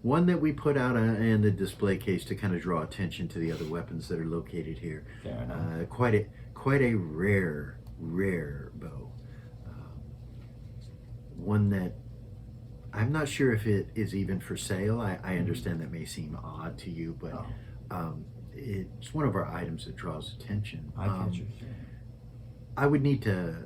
Speaker 2: One that we put out in the display case to kind of draw attention to the other weapons that are located here.
Speaker 4: Fair enough.
Speaker 2: Quite a rare bow. One that I'm not sure if it is even for sale. I understand that may seem odd to you, but it's one of our items that draws attention.
Speaker 4: I get you.
Speaker 2: I would need to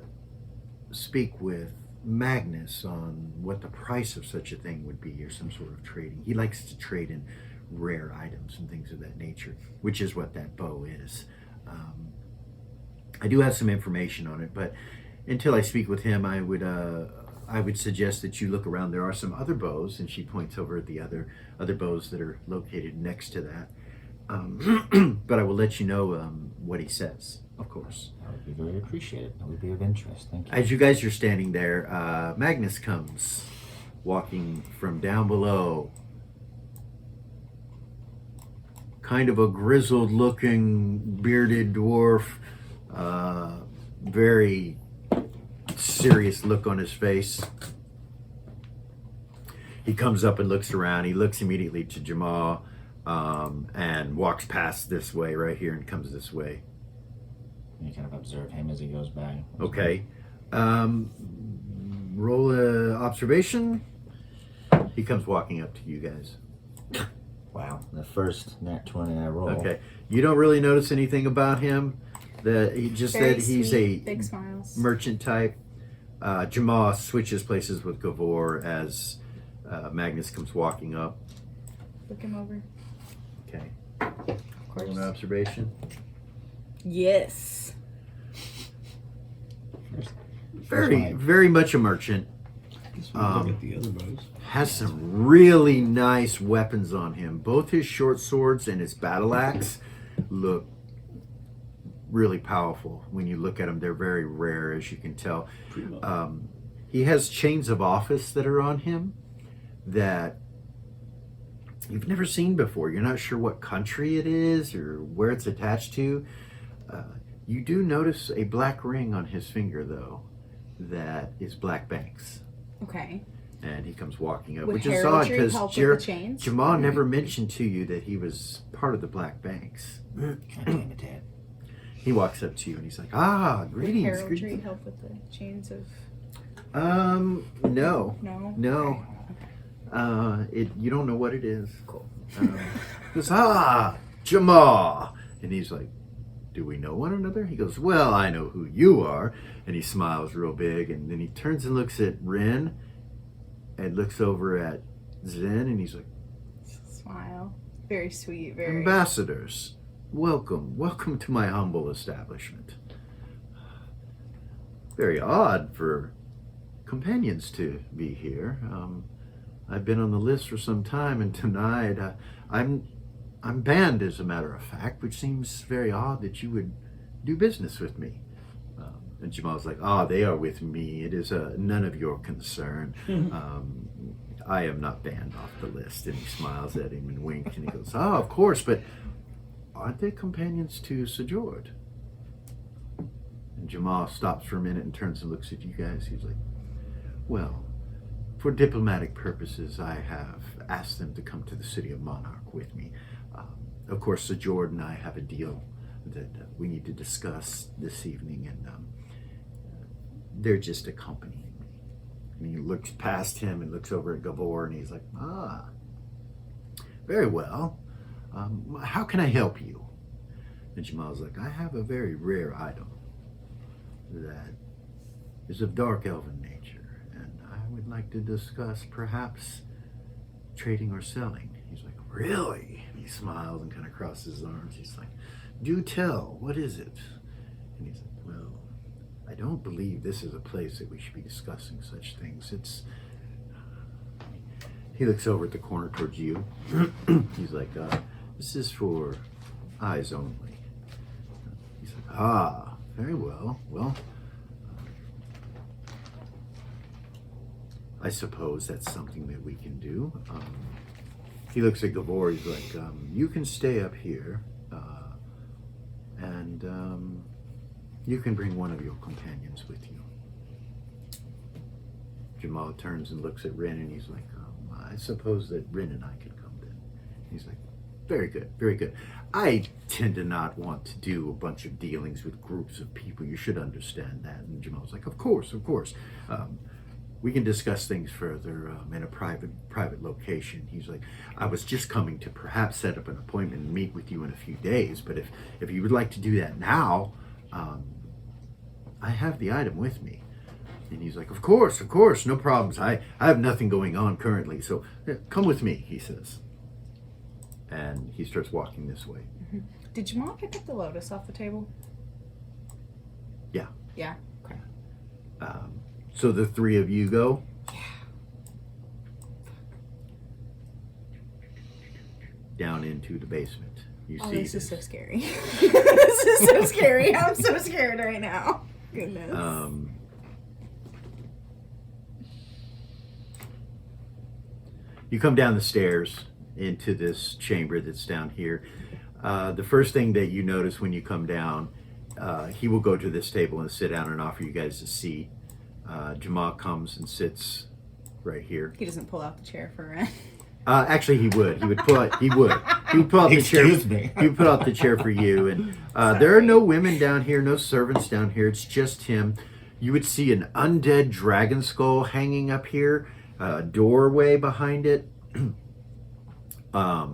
Speaker 2: speak with Magnus on what the price of such a thing would be, or some sort of trading. He likes to trade in rare items and things of that nature, which is what that bow is. I do have some information on it, but until I speak with him, I would suggest that you look around. There are some other bows, and she points over at the other bows that are located next to that. But I will let you know what he says, of course.
Speaker 4: That would be very appreciated. That would be of interest. Thank you.
Speaker 2: As you guys are standing there, Magnus comes walking from down below. Kind of a grizzled looking bearded dwarf, very serious look on his face. He comes up and looks around. He looks immediately to Jamal and walks past this way right here and comes this way.
Speaker 4: You kind of observe him as he goes by.
Speaker 2: Okay. Roll a observation. He comes walking up to you guys.
Speaker 4: Wow, the first nat 20 I roll.
Speaker 2: Okay. You don't really notice anything about him. That he's a
Speaker 3: big smiles.
Speaker 2: merchant type. Jamal switches places with Gavor as Magnus comes walking up.
Speaker 3: Look him over.
Speaker 2: Okay.
Speaker 3: Of
Speaker 2: Roll an
Speaker 3: course.
Speaker 2: observation.
Speaker 3: Yes.
Speaker 2: Very much a merchant.
Speaker 6: Guess we look at the other bows.
Speaker 2: Has some really nice weapons on him. Both his short swords and his battle axe look really powerful. When you look at them, they're very rare, as you can tell. He has chains of office that are on him that you've never seen before. You're not sure what country it is or where it's attached to. You do notice a black ring on his finger, though, that is Black Banks.
Speaker 3: Okay.
Speaker 2: And he comes walking up,
Speaker 3: Would
Speaker 2: which is odd
Speaker 3: heraldry
Speaker 2: because
Speaker 3: help with the chains?
Speaker 2: Jamal never mentioned to you that he was part of the Black Banks.
Speaker 4: Kind of imitate.
Speaker 2: He walks up to you and he's like,
Speaker 3: Would
Speaker 2: greetings.
Speaker 3: heraldry
Speaker 2: greetings."
Speaker 3: help with the chains of?
Speaker 2: No.
Speaker 3: No.
Speaker 2: You don't know what it is.
Speaker 3: Cool.
Speaker 2: He goes, Jamal. And he's like, do we know one another? He goes, well, I know who you are. And he smiles real big. And then he turns and looks at Ren and looks over at Zen. And he's like,
Speaker 3: Smile. Very sweet. Very.
Speaker 2: ambassadors, welcome to my humble establishment. Very odd for companions to be here. I've been on the list for some time, and tonight I'm banned, as a matter of fact, which seems very odd that you would do business with me. And Jamal's like, they are with me. It is none of your concern. I am not banned off the list. And he smiles at him and winks, and he goes, of course, but aren't they companions to Sejord? And Jamal stops for a minute and turns and looks at you guys. He's like, well, for diplomatic purposes, I have asked them to come to the city of Monarch with me. Of course, Sejord and I have a deal that we need to discuss this evening, and they're just accompanying me. And he looks past him and looks over at Gabor, and he's like, very well. How can I help you? And Jamal's like, I have a very rare item that is of dark elven nature, and I would like to discuss perhaps trading or selling. He's like, really? And he smiles and kind of crosses his arms. He's like, do tell, what is it? And he's like, well, I don't believe this is a place that we should be discussing such things. He looks over at the corner towards you. He's like, this is for eyes only. He's like, very well. Well, I suppose that's something that we can do. He looks at Gabor. He's like, you can stay up here, and you can bring one of your companions with you. Jamal turns and looks at Rin, and he's like, I suppose that Rin and I could come then. He's like, very good, very good. I tend to not want to do a bunch of dealings with groups of people. You should understand that. And Jamal's like, of course, of course. We can discuss things further in a private location. He's like, I was just coming to perhaps set up an appointment and meet with you in a few days, but if you would like to do that now, I have the item with me. And he's like, of course, no problems. I have nothing going on currently, so come with me, he says. And he starts walking this way.
Speaker 3: Mm-hmm. Did Jamal pick up the lotus off the table?
Speaker 2: Yeah.
Speaker 3: Yeah? Okay.
Speaker 2: So the three of you go?
Speaker 3: Yeah.
Speaker 2: Down into the basement. You see
Speaker 3: this is so scary. This is so scary. I'm so scared right now. Goodness.
Speaker 2: You come down the stairs into this chamber that's down here. The first thing that you notice when you come down, he will go to this table and sit down and offer you guys a seat. Jamal comes and sits right here.
Speaker 3: He doesn't pull out the chair for Ren.
Speaker 2: Actually, he would. He would pull out the chair.
Speaker 4: Excuse me.
Speaker 2: He would pull out the chair for you. And there are no women down here, no servants down here. It's just him. You would see an undead dragon skull hanging up here, a doorway behind it, a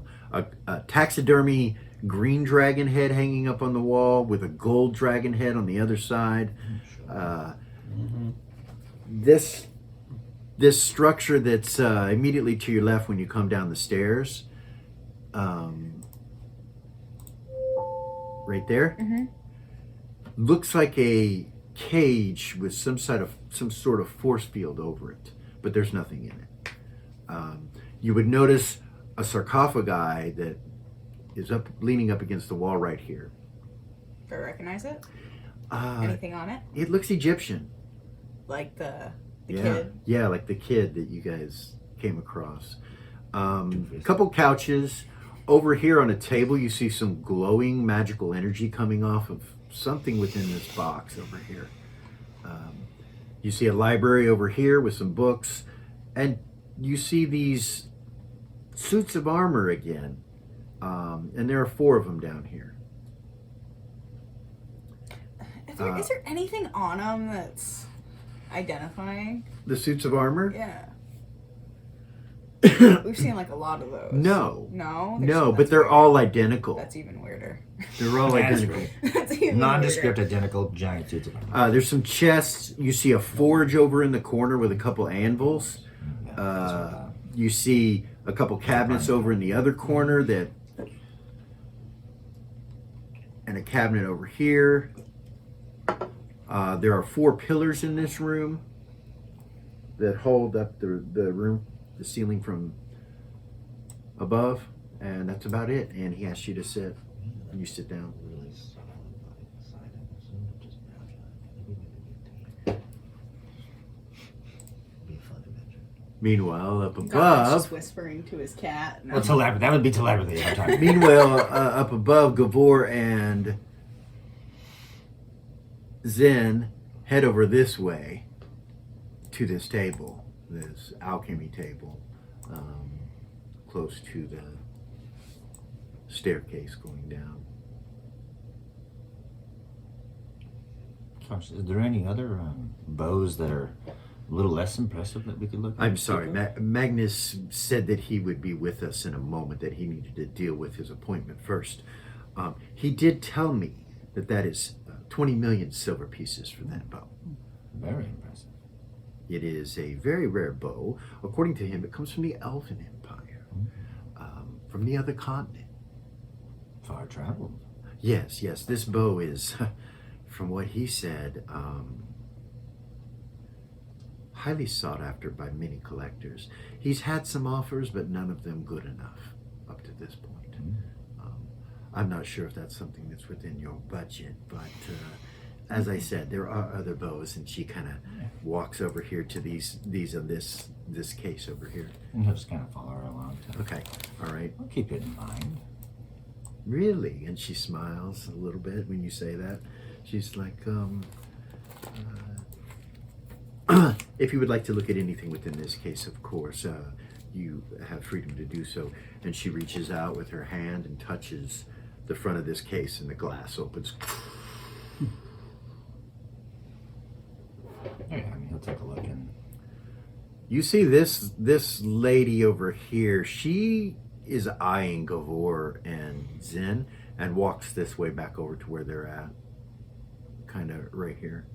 Speaker 2: taxidermy green dragon head hanging up on the wall with a gold dragon head on the other side. This structure that's immediately to your left when you come down the stairs, right there, looks like a cage with some sort of force field over it, but there's nothing in it. You would notice a sarcophagi that is leaning up against the wall right here.
Speaker 3: Do I recognize it? Anything on it?
Speaker 2: It looks Egyptian.
Speaker 3: Like the
Speaker 2: Yeah.
Speaker 3: kid?
Speaker 2: Yeah, like the kid that you guys came across. A couple couches. Over here on a table, you see some glowing magical energy coming off of something within this box over here. You see a library over here with some books. And you see these suits of armor again. And there are 4 of them down here.
Speaker 3: Is there anything on them that's identifying?
Speaker 2: The suits of armor?
Speaker 3: Yeah. We've seen like a lot of those.
Speaker 2: No.
Speaker 3: No?
Speaker 2: No, but they're all identical.
Speaker 3: That's even weirder.
Speaker 2: They're all identical.
Speaker 3: That's even
Speaker 4: Nondescript,
Speaker 3: weirder.
Speaker 4: identical, giant suits of armor.
Speaker 2: There's some chests. You see a forge over in the corner with a couple anvils.
Speaker 4: Yeah, that's what,
Speaker 2: You see a couple cabinets over in the other corner and a cabinet over here. There are 4 pillars in this room that hold up the room, the ceiling from above, and that's about it. And he asks you to sit, and you sit down.
Speaker 4: really solid body inside. I assume it just be a fun adventure.
Speaker 2: Meanwhile, up
Speaker 3: God's
Speaker 2: above,
Speaker 3: just whispering to his cat.
Speaker 4: Well, telepathy. That would be telepathy every time.
Speaker 2: meanwhile, up above, Gabor and Zen head over this way to this table, this alchemy table, close to the staircase going down.
Speaker 4: Gosh, is there any other bows that are A little less impressive that we could look at?
Speaker 2: I'm sorry, Magnus said that he would be with us in a moment, that he needed to deal with his appointment first. He did tell me that is 20 million silver pieces for that bow.
Speaker 4: Very impressive.
Speaker 2: It is a very rare bow. According to him, it comes from the Elven Empire, from the other continent.
Speaker 4: Far traveled.
Speaker 2: Yes, this bow is, from what he said, highly sought after by many collectors. He's had some offers, but none of them good enough up to this point. I'm not sure if that's something that's within your budget, but as I said, there are other bows, and she kind of walks over here to these of this case over here.
Speaker 4: And he'll just kind of follow her along.
Speaker 2: Okay, all right.
Speaker 4: I'll keep it in mind.
Speaker 2: Really? And she smiles a little bit when you say that. She's like, if you would like to look at anything within this case, of course, you have freedom to do so. And she reaches out with her hand and touches the front of this case, and the glass opens.
Speaker 4: Yeah, I mean, he'll take a look and...
Speaker 2: You see this lady over here, she is eyeing Gavor and Zen and walks this way back over to where they're at. Kind of right here.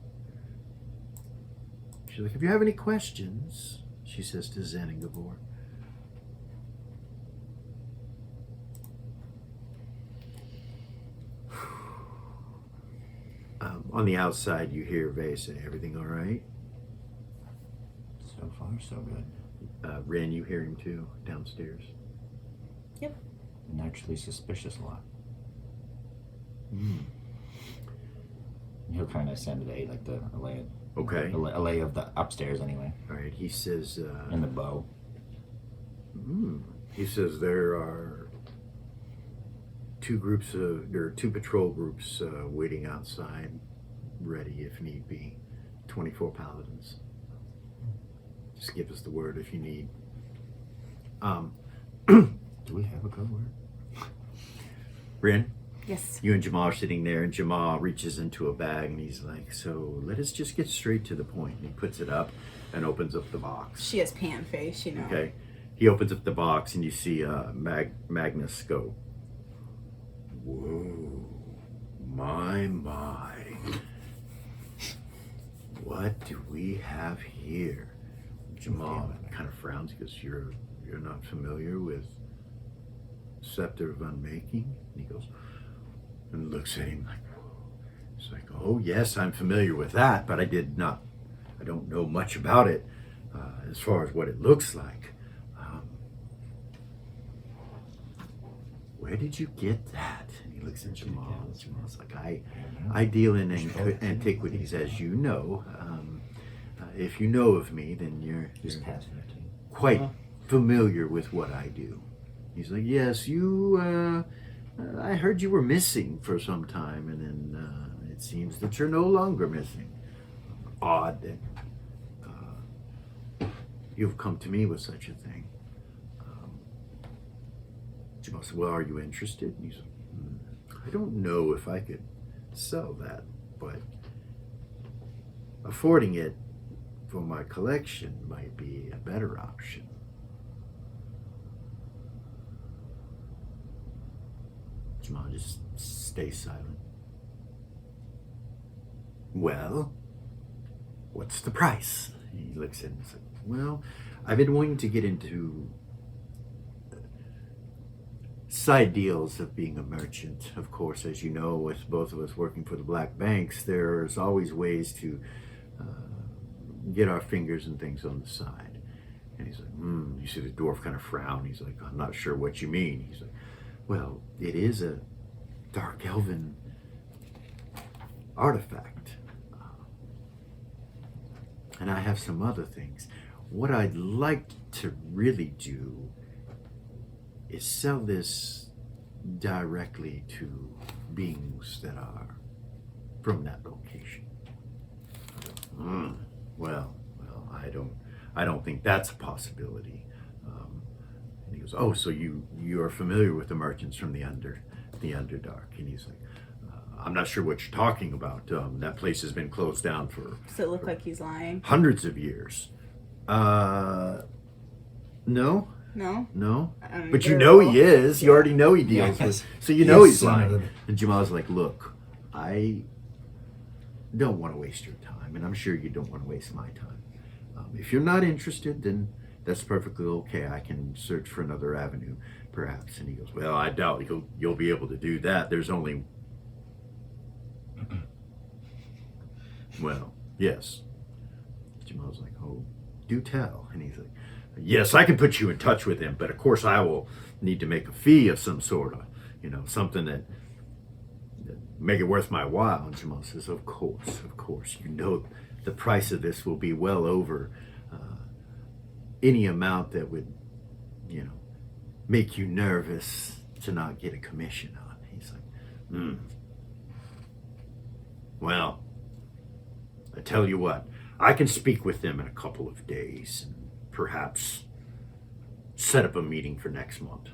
Speaker 2: She's like, if you have any questions, she says to Zen and Gavor. On the outside, you hear Vay say, everything all right?
Speaker 4: So far, so good.
Speaker 2: Ren, you hear him too, downstairs.
Speaker 3: Yep.
Speaker 4: Naturally suspicious a lot.
Speaker 2: Mm.
Speaker 4: He'll kind of send a like the lay.
Speaker 2: Okay.
Speaker 4: A lay of the upstairs anyway.
Speaker 2: All right, he says...
Speaker 4: and the bow.
Speaker 2: He says there are two patrol groups waiting outside, ready if need be. 24 paladins. Just give us the word if you need.
Speaker 4: Do we have a code word?
Speaker 2: Rin,
Speaker 3: Yes.
Speaker 2: you and Jamal are sitting there, and Jamal reaches into a bag, and he's like, so let us just get straight to the point. And he puts it up and opens up the box.
Speaker 3: She has pan face, you know.
Speaker 2: Okay. He opens up the box, and you see Magnus go, whoa, my. What do we have here? Jamal kind of frowns because you're not familiar with Scepter of Unmaking? And he goes and looks at him like, whoa. It's like, oh yes, I'm familiar with that, but I don't know much about it as far as what it looks like. Where did you get that? And he looks at Jamal. Jamal's like, I deal in antiquities, as you know. If you know of me, then you're quite familiar with what I do. He's like, yes, you, I heard you were missing for some time, and then it seems that you're no longer missing. Odd that you've come to me with such a thing. Jamal said, well, are you interested? And he's like, I don't know if I could sell that, but affording it for my collection might be a better option. Jamal just stays silent. Well, what's the price? He looks at him and says, well, I've been wanting to get into side deals of being a merchant. Of course, as you know, with both of us working for the Black Banks, there's always ways to get our fingers and things on the side. And he's like, you see the dwarf kind of frown. He's like, I'm not sure what you mean. He's like, well, it is a dark elven artifact. And I have some other things. What I'd like to really do is sell this directly to beings that are from that location. Well, I don't think that's a possibility. And he goes, oh, so you are familiar with the merchants from the Underdark? And he's like, I'm not sure what you're talking about. That place has been closed down for
Speaker 3: Does it look like he's lying?
Speaker 2: hundreds of years. No,
Speaker 3: No?
Speaker 2: no.
Speaker 3: I don't
Speaker 2: But
Speaker 3: get
Speaker 2: you
Speaker 3: a
Speaker 2: know
Speaker 3: roll.
Speaker 2: he is. You already know he deals
Speaker 4: Yeah.
Speaker 2: with. So you know
Speaker 4: You
Speaker 2: he's
Speaker 4: son of
Speaker 2: lying.
Speaker 4: a-
Speaker 2: And Jamal's like, look, I don't want to waste your time, and I'm sure you don't want to waste my time. If you're not interested, then that's perfectly okay. I can search for another avenue, perhaps. And he goes, well, I doubt you'll be able to do that. There's only... Well, yes. Jamal's like, oh, do tell. And he's like, yes, I can put you in touch with him, but of course I will need to make a fee of some sort of, something that make it worth my while. And Jamal says, of course, you know the price of this will be well over any amount that would, make you nervous to not get a commission on. He's like, well, I tell you what, I can speak with them in a couple of days and perhaps set up a meeting for next month.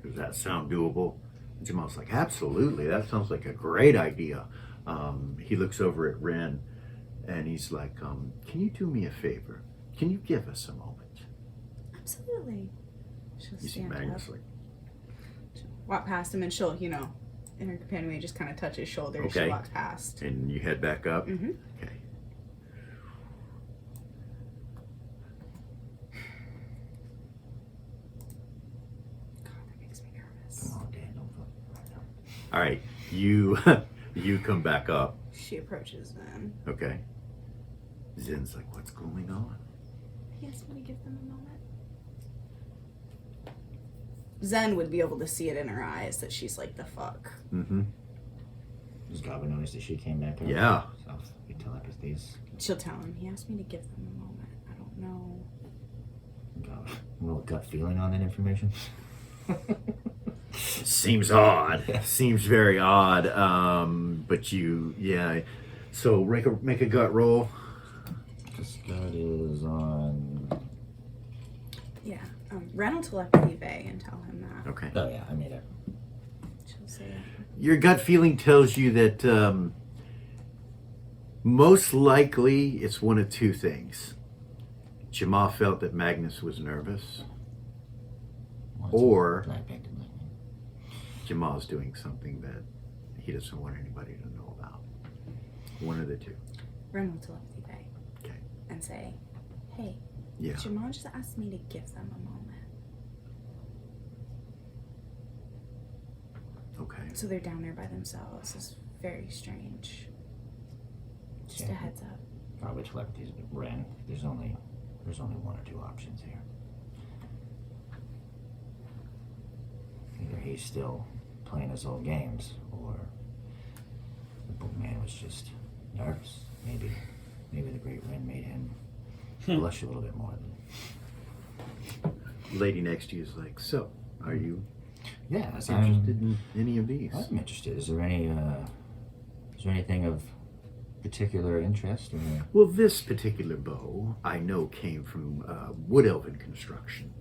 Speaker 2: Does that sound doable? And Jamal's like, absolutely, that sounds like a great idea. He looks over at Ren and he's like, can you do me a favor? Can you give us a moment?
Speaker 3: Absolutely. She'll
Speaker 2: You see
Speaker 3: stand
Speaker 2: Magnus
Speaker 3: up,
Speaker 2: like,
Speaker 3: walk past him, and she'll, in her companion way, just kind of touch his shoulder as
Speaker 2: Okay.
Speaker 3: she walks past.
Speaker 2: and you head back up?
Speaker 3: Mm-hmm.
Speaker 2: Okay.
Speaker 3: God, that makes me nervous.
Speaker 4: Come on, Dan, don't fuck right now.
Speaker 2: All right, you you come back up.
Speaker 3: She approaches Zen.
Speaker 2: Okay. Zen's like, what's going on?
Speaker 3: He asked me to give them a moment. Zen would be able to see it in her eyes that she's like, the fuck.
Speaker 2: Mm-hmm.
Speaker 4: Does Gaba notice that she came back up?
Speaker 2: Yeah.
Speaker 4: So we telepathies.
Speaker 3: She'll tell him. He asked me to give them a moment. I don't know.
Speaker 4: Got a little gut feeling on that information.
Speaker 2: Seems odd. Seems very odd. But yeah. So make a gut roll.
Speaker 4: This gut is on.
Speaker 3: Yeah. Ren will telepathy Vay and tell him that.
Speaker 2: Okay.
Speaker 4: Oh yeah, I made it.
Speaker 3: She'll say it.
Speaker 2: Your gut feeling tells you that most likely it's one of two things. Jamal felt that Magnus was nervous, or
Speaker 4: Black back to black.
Speaker 2: Jamal's doing something that he doesn't want anybody to know about. One of the two.
Speaker 3: Ren will telepathy Vay.
Speaker 2: Okay.
Speaker 3: And say, hey,
Speaker 2: Yeah.
Speaker 3: Jamal just asked me to give them a moment.
Speaker 2: Okay.
Speaker 3: So they're down there by themselves. It's very strange. Just a heads up.
Speaker 4: Probably telepathies, but Ren. There's only one or two options here. Either he's still playing his old games, or the bookman was just nervous. Maybe the great Ren made him blush a little bit more.
Speaker 2: Lady next to you is like, so, are you
Speaker 4: Yeah,
Speaker 2: interested in any of these?
Speaker 4: I'm interested. Is there anything of particular interest? Or...
Speaker 2: Well, this particular bow I know came from wood elven construction.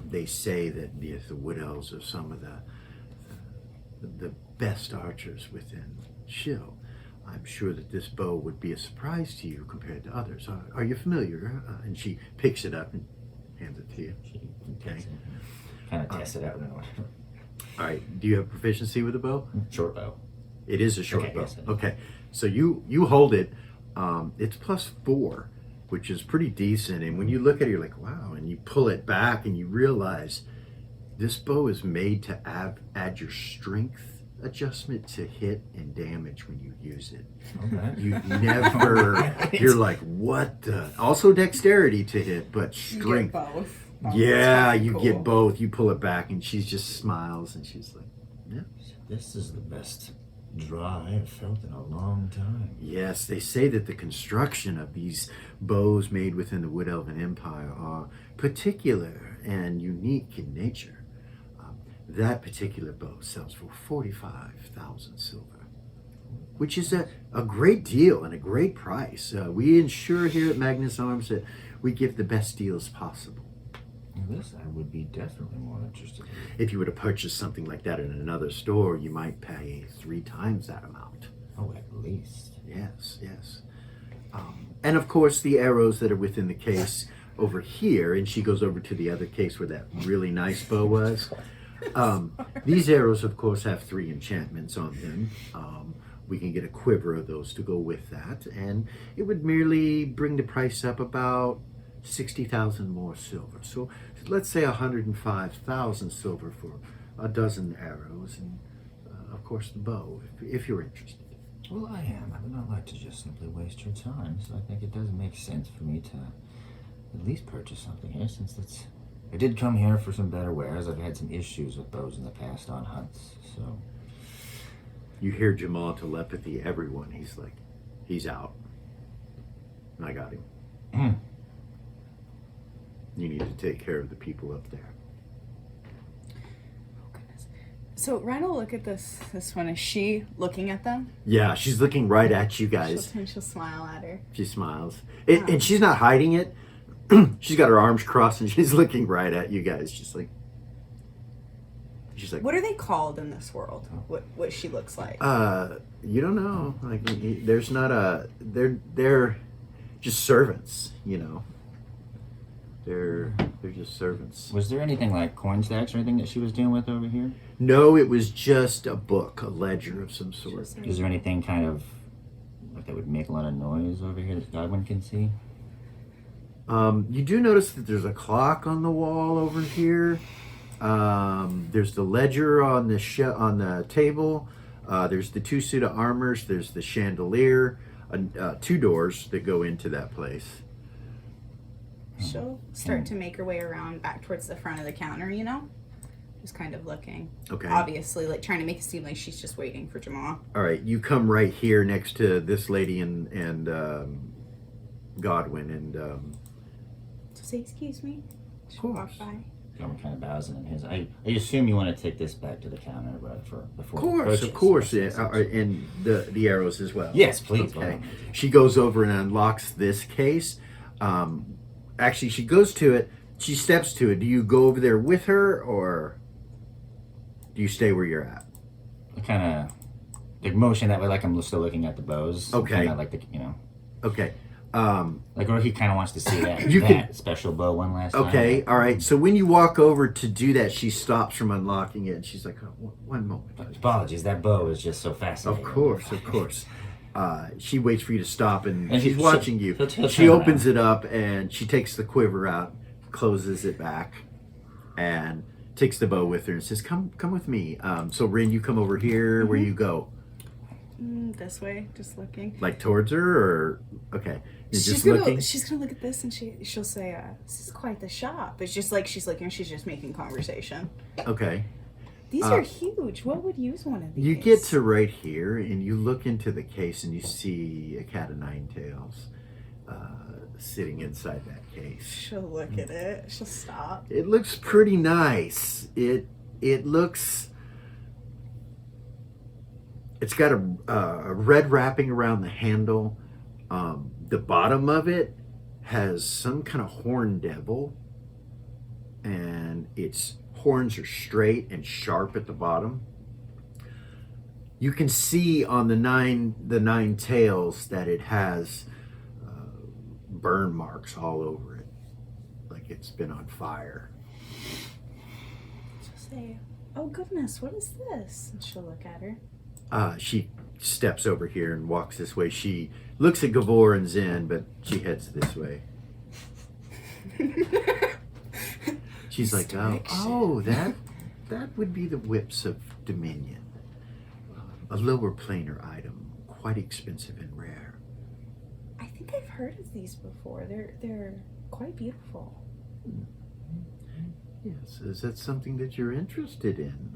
Speaker 2: They say that the wood elves are some of the best archers within Shill. I'm sure that this bow would be a surprise to you compared to others. Are you familiar? And she picks it up and hands it to you. Okay.
Speaker 4: Kind of test it out.
Speaker 2: All right. Do you have proficiency with the bow?
Speaker 4: Short bow.
Speaker 2: It is a short
Speaker 4: Okay,
Speaker 2: bow.
Speaker 4: yes, it is.
Speaker 2: Okay. So you hold it. It's +4, which is pretty decent. And when you look at it, you're like, wow. And you pull it back and you realize this bow is made to add your strength adjustment to hit and damage when you use it.
Speaker 4: Okay.
Speaker 2: You never, you're like, what the? Also dexterity to hit, but strength.
Speaker 3: both.
Speaker 2: Yeah, you get both. You pull it back and she just smiles and she's like, yeah.
Speaker 4: This is the best draw I have felt in a long time.
Speaker 2: Yes, they say that the construction of these bows made within the Wood Elven Empire are particular and unique in nature. That particular bow sells for 45,000 silver, which is a great deal and a great price. We ensure here at Magnus Arms that we give the best deals possible.
Speaker 4: This I would be definitely more interested in.
Speaker 2: If you were to purchase something like that in another store, you might pay 3 times that amount.
Speaker 4: Oh, at least.
Speaker 2: Yes, yes. And of course, the arrows that are within the case over here, and she goes over to the other case where that really nice bow was. These arrows, of course, have 3 enchantments on them. We can get a quiver of those to go with that, and it would merely bring the price up about 60,000 more silver. So let's say 105,000 silver for a dozen arrows, and of course the bow, if you're interested.
Speaker 4: Well, I am. I would not like to just simply waste your time, so I think it does make sense for me to at least purchase something here, since I did come here for some better wares. I've had some issues with bows in the past on hunts, so.
Speaker 2: You hear Jamal telepathy everyone. He's out. I got him. You need to take care of the people up there.
Speaker 3: Oh goodness. So Rhino, look at this one. Is she looking at them?
Speaker 2: Yeah, she's looking right at you guys.
Speaker 3: She'll smile at her.
Speaker 2: She smiles. And she's not hiding it. She's got her arms crossed and she's looking right at you guys. She's like,
Speaker 3: What are they called in this world? What she looks like?
Speaker 2: you don't know. Like, there's not a. They're just servants. You know. They're just servants.
Speaker 4: Was there anything like coin stacks or anything that she was dealing with over here?
Speaker 2: No, it was just a book, a ledger of some sort.
Speaker 4: Is there anything kind of like that would make a lot of noise over here that Godwin can see?
Speaker 2: You do notice that there's a clock on the wall over here. There's the ledger on the table. There's the 2 suit of armors. There's the chandelier. 2 doors that go into that place.
Speaker 3: She'll start to make her way around back towards the front of the counter, you know? Just kind of looking.
Speaker 2: Okay.
Speaker 3: Obviously, like trying to make it seem like she's just waiting for Jamal.
Speaker 2: All right, you come right here next to this lady and Godwin and.
Speaker 3: So say, excuse me. She'll
Speaker 2: course.
Speaker 3: walk by.
Speaker 4: Godwin kind of bows in his. I assume you want to take this back to the counter, right? Before.
Speaker 2: Of course, and the arrows as well.
Speaker 4: Yes, please.
Speaker 2: Okay. She goes over and unlocks this case. Actually, she goes to it. She steps to it. Do you go over there with her, or do you stay where you're at?
Speaker 4: I kind of motion that way, like I'm still looking at the bows.
Speaker 2: Okay.
Speaker 4: Kind of like
Speaker 2: Okay.
Speaker 4: Like, or he kind of wants to see that
Speaker 2: You
Speaker 4: that special bow one last time.
Speaker 2: Okay. All right. So when you walk over to do that, she stops from unlocking it, and she's like, oh, "One moment."
Speaker 4: Apologies, that bow is just so fascinating.
Speaker 2: Of course. She waits for you to stop, and
Speaker 4: And
Speaker 2: she's watching you.
Speaker 4: he'll
Speaker 2: She
Speaker 4: turn
Speaker 2: opens it up, and she takes the quiver out, closes it back, and takes the bow with her and says, "Come with me." So Rin, you come over here. Where you go?
Speaker 3: This way, just looking.
Speaker 2: Like towards her, or okay? You're
Speaker 3: She's
Speaker 2: just
Speaker 3: gonna
Speaker 2: looking.
Speaker 3: she's gonna look at this and she'll say, "This is quite the shop." It's just like she's looking. She's just making conversation.
Speaker 2: Okay.
Speaker 3: These are huge. What would use one of these?
Speaker 2: You get to right here, and you look into the case, and you see a cat of 9 tails sitting inside that case.
Speaker 3: She'll look at it. She'll stop.
Speaker 2: It looks pretty nice. It looks. It's got a red wrapping around the handle. The bottom of it has some kind of horn devil, and its horns are straight and sharp at the bottom. You can see on the nine tails that it has burn marks all over it, like it's been on fire.
Speaker 3: She'll say, "Oh goodness, what is this?" And she'll look at her.
Speaker 2: She steps over here and walks this way. She looks at Gavor and Zen, but she heads this way. She's like, oh, that would be the whips of Dominion. A lower planar item, quite expensive and rare.
Speaker 3: I think I've heard of these before. They're quite beautiful.
Speaker 2: Yes, is that something that you're interested in?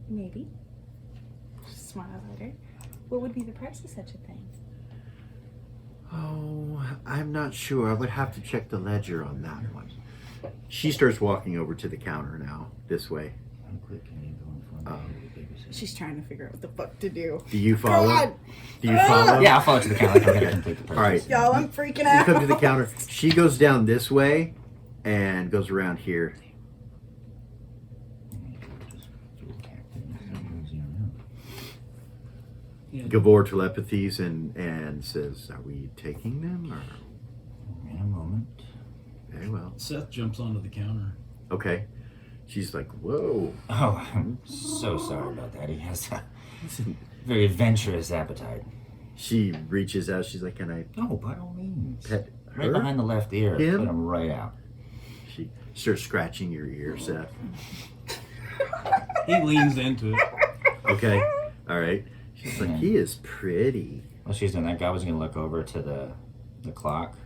Speaker 3: Maybe. Smile at her. What would be the price of such a thing?
Speaker 2: Oh, I'm not sure. I would have to check the ledger on that one. She starts walking over to the counter now, this way.
Speaker 4: How quick can you go in front of
Speaker 3: She's trying to figure out what the fuck to do.
Speaker 2: Do you follow?
Speaker 3: God!
Speaker 2: Do you follow?
Speaker 4: Yeah, I'll follow to the counter. I'm gonna complete the purchase.
Speaker 2: All right.
Speaker 3: Y'all, I'm freaking
Speaker 2: You
Speaker 3: out.
Speaker 2: come to the counter. She goes down this way and goes around here.
Speaker 6: Yeah.
Speaker 2: Gavor telepathies and says, "Are we taking them?" Or
Speaker 4: In a moment.
Speaker 2: very well.
Speaker 6: Seth jumps onto the counter.
Speaker 2: Okay. She's like, "Whoa."
Speaker 4: Oh, I'm so sorry about that. He has a very adventurous appetite.
Speaker 2: She reaches out. She's like, "Can I
Speaker 4: Oh, by all means.
Speaker 2: pet
Speaker 4: Right
Speaker 2: her?"
Speaker 4: behind the left ear.
Speaker 2: Him?
Speaker 4: Put him right out.
Speaker 2: She starts scratching your ear, Seth.
Speaker 6: He leans into it.
Speaker 2: Okay. All right. She's like, "He is pretty."
Speaker 4: While she's doing that, guy was going to look over to the clock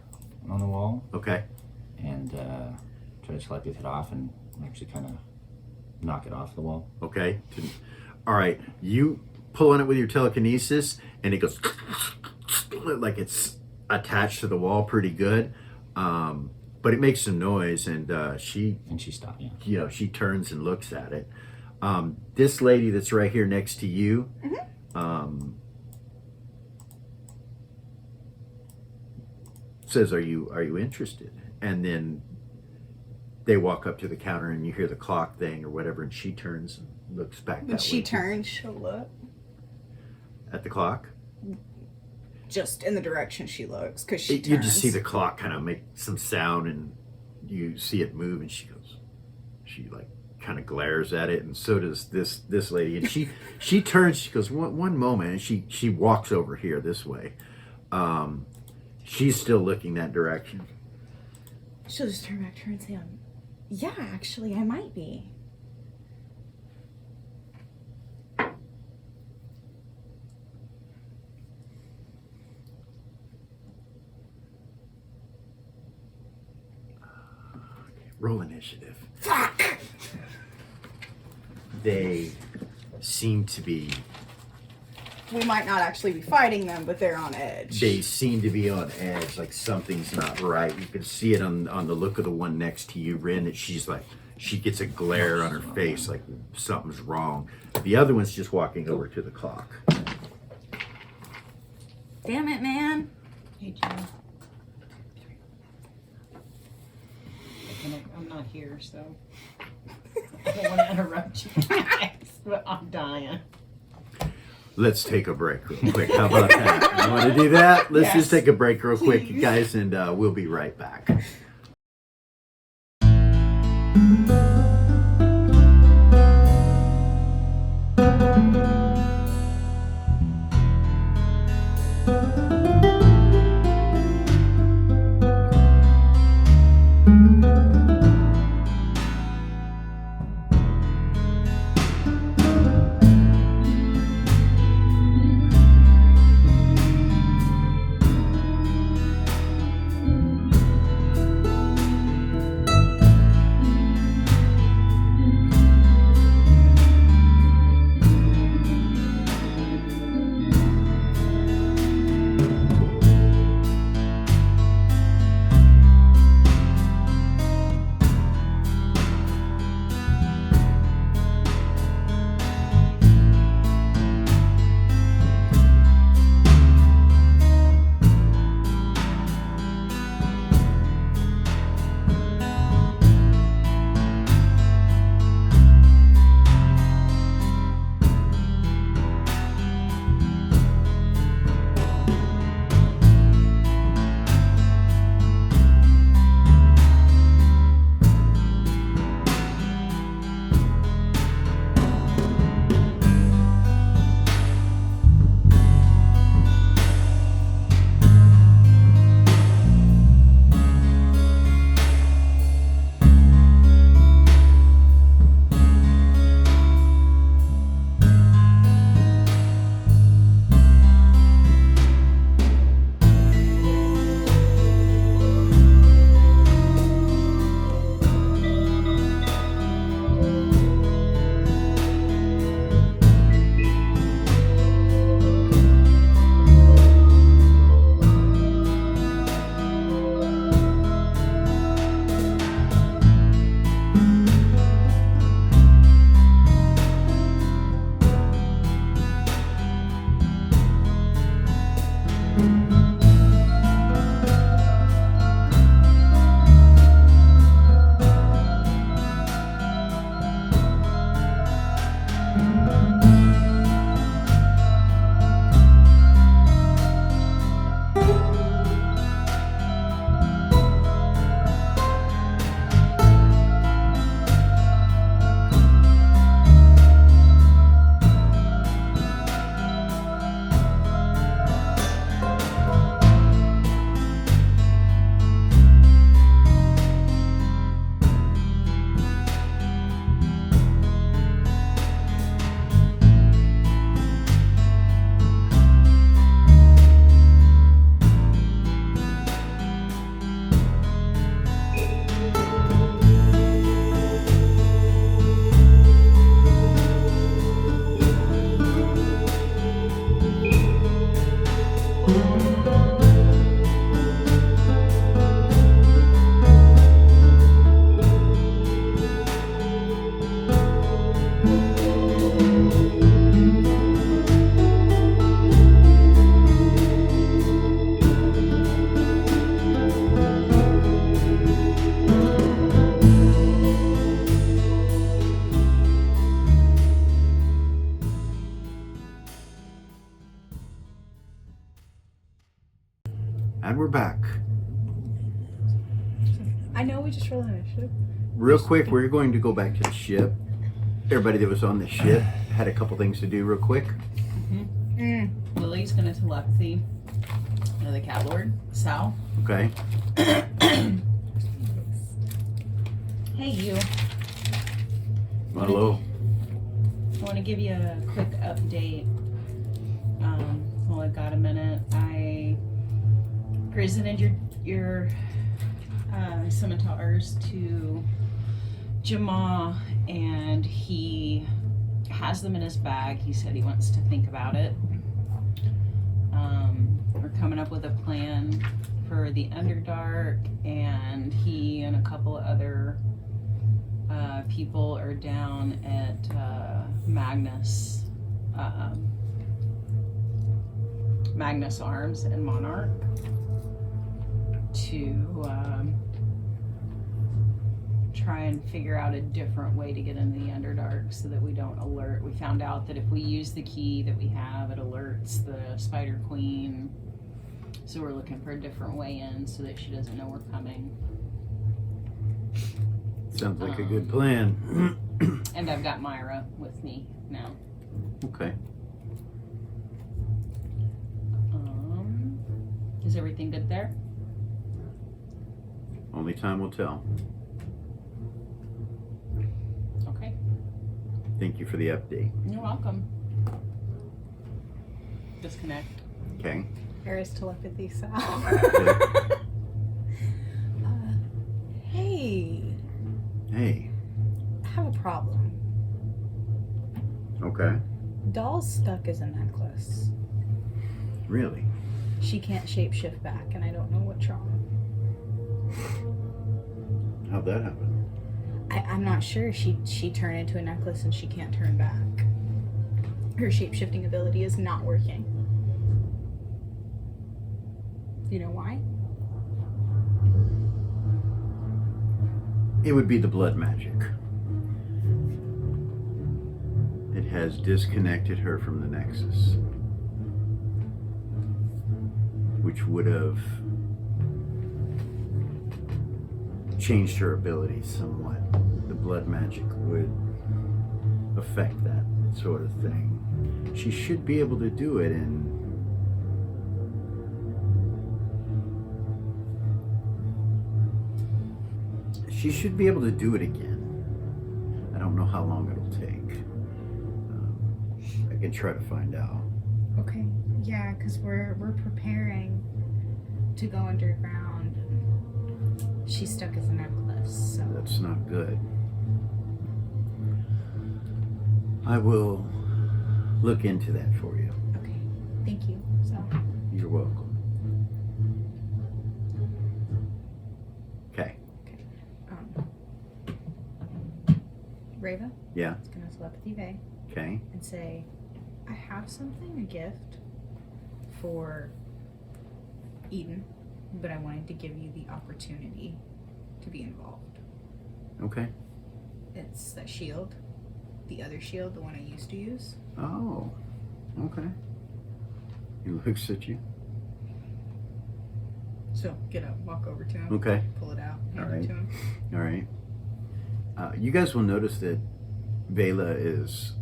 Speaker 4: on the wall
Speaker 2: Okay.
Speaker 4: and try to telepathy it off and actually kind of knock it off the wall.
Speaker 2: Okay. All right. You pull on it with your telekinesis, and it goes like it's attached to the wall pretty good. But it makes some noise, and she
Speaker 4: stopped, yeah.
Speaker 2: she turns and looks at it. This lady that's right here next to you, says, "Are you interested?" And then they walk up to the counter, and you hear the clock thing or whatever, and she turns and looks back.
Speaker 3: When
Speaker 2: that
Speaker 3: she
Speaker 2: way
Speaker 3: turns, she'll look
Speaker 2: at the clock.
Speaker 3: just in the direction she looks, because she turns.
Speaker 2: You just see the clock kind of make some sound, and you see it move, and she like kind of glares at it, and so does this lady, and she turns. She goes, one moment, and she walks over here this way. She's still looking that direction.
Speaker 3: She'll just turn back to her and say, yeah, actually, I might be.
Speaker 2: Roll initiative.
Speaker 3: Fuck!
Speaker 2: They seem to be.
Speaker 3: We might not actually be fighting them, but they're on edge.
Speaker 2: They seem to be on edge, like something's not right. You can see it on the look of the one next to you, Rin, that she's like, she gets a glare on her face, like something's wrong. The other one's just walking over to the clock.
Speaker 3: Damn it, man.
Speaker 5: Hey, Joe. I'm not here, so I don't want to interrupt you guys, but I'm dying.
Speaker 2: Let's take a break real quick. How about that? You want to do that? Let's just take a break real quick, guys, and we'll be right back. And we're back.
Speaker 3: I know we just rolled initiative.
Speaker 2: Real quick, we're going to go back to the ship. Everybody that was on the ship had a couple things to do real quick.
Speaker 5: Lily's gonna telepathy the cat lord, Sal.
Speaker 2: Okay.
Speaker 5: Hey, you.
Speaker 2: Hello.
Speaker 5: I want to give you a quick update. While I got a minute, I presented your scimitars to Jamal, and he has them in his bag. He said he wants to think about it. We're coming up with a plan for the Underdark, and he and a couple other people are down at Magnus Arms and Monarch to try and figure out a different way to get into the Underdark so that we don't alert. We found out that if we use the key that we have, it alerts the Spider Queen. So we're looking for a different way in so that she doesn't know we're coming.
Speaker 2: Sounds like a good plan.
Speaker 5: And I've got Myra with me now.
Speaker 2: Okay.
Speaker 5: Is everything good there?
Speaker 2: Only time will tell.
Speaker 5: Okay.
Speaker 2: Thank you for the update.
Speaker 5: You're welcome. Disconnect.
Speaker 2: Okay.
Speaker 3: Where is telepathy, Sal?
Speaker 2: Okay.
Speaker 3: Hey,
Speaker 2: Hey.
Speaker 3: I have a problem.
Speaker 2: Okay.
Speaker 3: Doll's stuck as a necklace.
Speaker 2: Really?
Speaker 3: She can't shapeshift back, and I don't know what's wrong.
Speaker 2: How'd that happen?
Speaker 3: I'm not sure. She turned into a necklace and she can't turn back. Her shapeshifting ability is not working. Do you know why?
Speaker 2: It would be the blood magic. It has disconnected her from the Nexus, which would have changed her abilities somewhat. The blood magic would affect that sort of thing. She should be able to do it in she should be able to do it again. I don't know how long it'll take. I can try to find out.
Speaker 3: Okay. Yeah, because we're preparing to go underground. She's stuck as a necklace, so
Speaker 2: That's not good. I will look into that for you.
Speaker 3: okay. Thank you. So
Speaker 2: You're welcome. Okay.
Speaker 3: Rava
Speaker 2: Yeah.
Speaker 3: is gonna telepathy Vay
Speaker 2: Okay.
Speaker 3: and say, I have something, a gift for Eden, but I wanted to give you the opportunity to be involved.
Speaker 2: Okay.
Speaker 3: It's that shield, the other shield, the one I used to use.
Speaker 2: Oh. Okay. He looks at you.
Speaker 3: So get up, walk over to him,
Speaker 2: Okay.
Speaker 3: pull it out, hand
Speaker 2: Alright.
Speaker 3: it to him.
Speaker 2: All right. You guys will notice that Vela is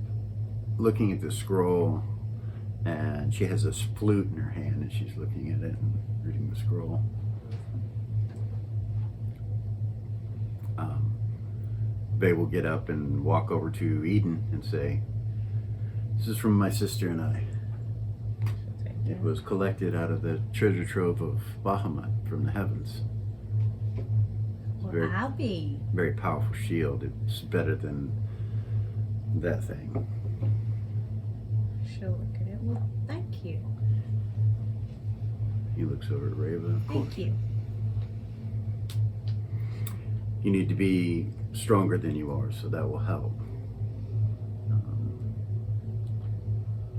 Speaker 2: looking at the scroll, and she has a flute in her hand, and she's looking at it and reading the scroll. Vay will get up and walk over to Eden and say, "This is from my sister and I. It was collected out of the treasure trove of Bahamut from the heavens.
Speaker 3: Well,
Speaker 2: very-
Speaker 3: I'll be.
Speaker 2: Very powerful shield. It's better than that thing."
Speaker 3: She'll look at it. Well, thank you.
Speaker 2: He looks over at Raven. Of course.
Speaker 3: Thank you.
Speaker 2: You need to be stronger than you are, so that will help.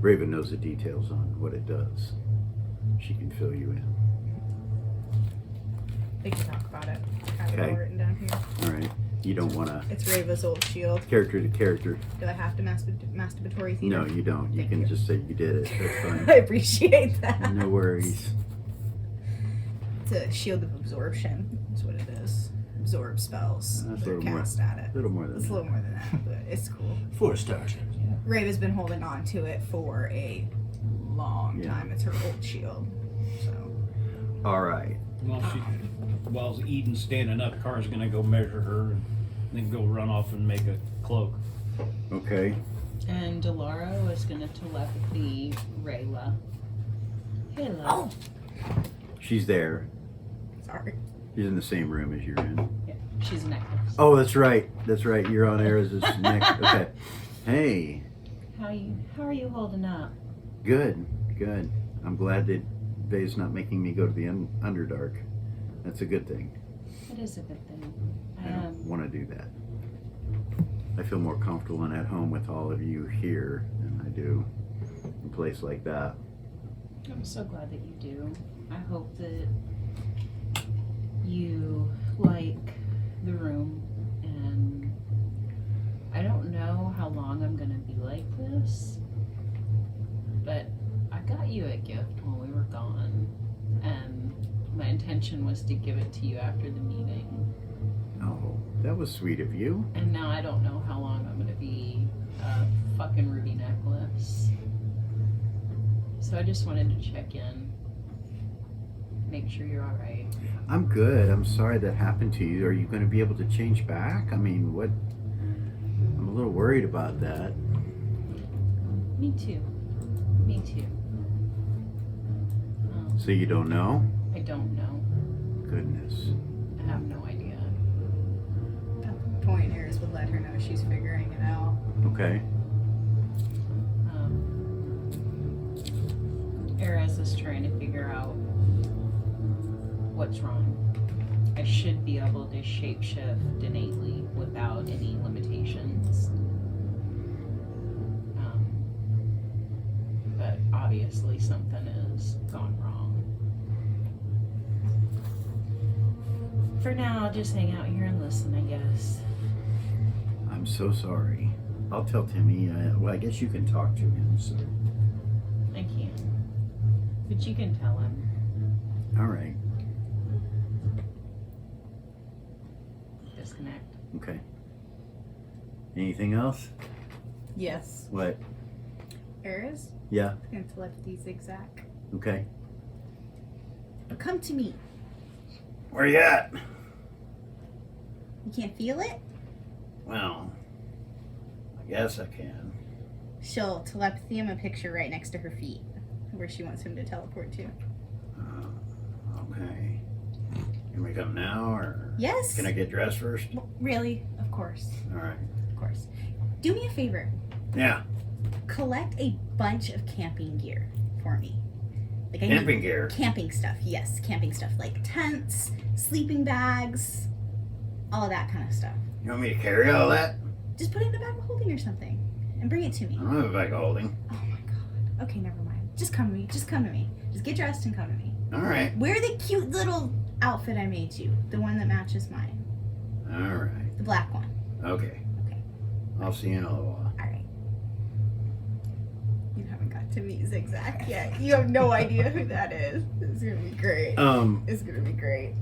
Speaker 2: Raven knows the details on what it does. She can fill you in.
Speaker 3: We can talk about it. I have it
Speaker 2: Okay.
Speaker 3: all written down here.
Speaker 2: All right. You don't want to
Speaker 3: It's Rava's old shield.
Speaker 2: character to character.
Speaker 3: Do I have to masturbatory theater?
Speaker 2: No, you don't. You
Speaker 3: Thank
Speaker 2: can
Speaker 3: you.
Speaker 2: just say you did it. That's
Speaker 3: I
Speaker 2: fine.
Speaker 3: appreciate that.
Speaker 2: No worries.
Speaker 3: It's a shield of absorption. That's what it is. Absorb spells.
Speaker 2: That's a
Speaker 3: They're
Speaker 2: little more-
Speaker 3: cast at it.
Speaker 2: A little more than
Speaker 3: It's a
Speaker 2: that.
Speaker 3: little more than that, but it's cool.
Speaker 4: For starters, yeah.
Speaker 3: Rave has been holding on to it for a long
Speaker 2: Yeah.
Speaker 3: time. It's her old shield. So
Speaker 2: All right.
Speaker 6: While Eden's standing up, Car's gonna go measure her and then go run off and make a cloak.
Speaker 2: Okay.
Speaker 5: And Delara is going to telepathy Rayla. Hey, love.
Speaker 2: She's there.
Speaker 3: sorry.
Speaker 2: She's in the same room as you're in.
Speaker 5: Yeah, she's a necklace.
Speaker 2: Oh, that's right. That's right. You're on Ariz's neck. Okay. Hey.
Speaker 5: How are you holding up?
Speaker 2: Good. Good. I'm glad that Vay's not making me go to the Underdark. That's a good thing.
Speaker 5: It is a good thing.
Speaker 2: I don't want to do that. I feel more comfortable and at home with all of you here than I do in a place like that.
Speaker 5: I'm so glad that you do. I hope that you like the room, and I don't know how long I'm gonna be like this, but I got you a gift when we were gone, and my intention was to give it to you after the meeting.
Speaker 2: Oh, that was sweet of you.
Speaker 5: And now I don't know how long I'm gonna be a fucking ruby necklace. So I just wanted to check in, make sure you're alright.
Speaker 2: I'm good. I'm sorry that happened to you. Are you going to be able to change back? I mean, what? I'm a little worried about that.
Speaker 5: Me too. Me too.
Speaker 2: So you don't know?
Speaker 5: I don't know.
Speaker 2: Goodness.
Speaker 5: I have no idea.
Speaker 3: Pointers would let her know she's figuring it out.
Speaker 2: Okay.
Speaker 5: Erez is trying to figure out what's wrong. I should be able to shapeshift innately without any limitations. But obviously something has gone wrong. For now, I'll just hang out here and listen, I guess.
Speaker 2: I'm so sorry. I'll tell Timmy. Well, I guess you can talk to him, so.
Speaker 5: I can. But you can tell him.
Speaker 2: All right.
Speaker 5: Disconnect.
Speaker 2: Okay. Anything else?
Speaker 3: Yes.
Speaker 2: What?
Speaker 3: Eris?
Speaker 2: Yeah.
Speaker 3: I'm going to telepathy zigzag.
Speaker 2: Okay.
Speaker 3: Come to me.
Speaker 2: Where you at?
Speaker 3: You can't feel it?
Speaker 2: Well, I guess I can.
Speaker 3: She'll telepathy him a picture right next to her feet, where she wants him to teleport to.
Speaker 2: Okay. Can we come now, or
Speaker 3: Yes.
Speaker 2: can I get dressed first?
Speaker 3: Well, really? Of course.
Speaker 2: All right.
Speaker 3: Of course. Do me a favor.
Speaker 2: Yeah.
Speaker 3: Collect a bunch of camping gear for me. Like I
Speaker 2: Camping
Speaker 3: need
Speaker 2: gear.
Speaker 3: camping stuff. Yes, camping stuff like tents, sleeping bags, all of that kind of stuff.
Speaker 2: You want me to carry all that?
Speaker 3: Just put it in a bag of holding or something, and bring it to me.
Speaker 2: I don't have a bag of holding.
Speaker 3: Oh my god. Okay, never mind. Just come to me. Just come to me. Just get dressed and come to me.
Speaker 2: All right.
Speaker 3: Wear the cute little outfit I made you. The one that matches mine.
Speaker 2: All right.
Speaker 3: The black one.
Speaker 2: Okay.
Speaker 3: Okay.
Speaker 2: I'll see you in a little while.
Speaker 3: Alright. You haven't got to meet Zigzag yet. You have no idea who that is. It's gonna be great. It's gonna be great.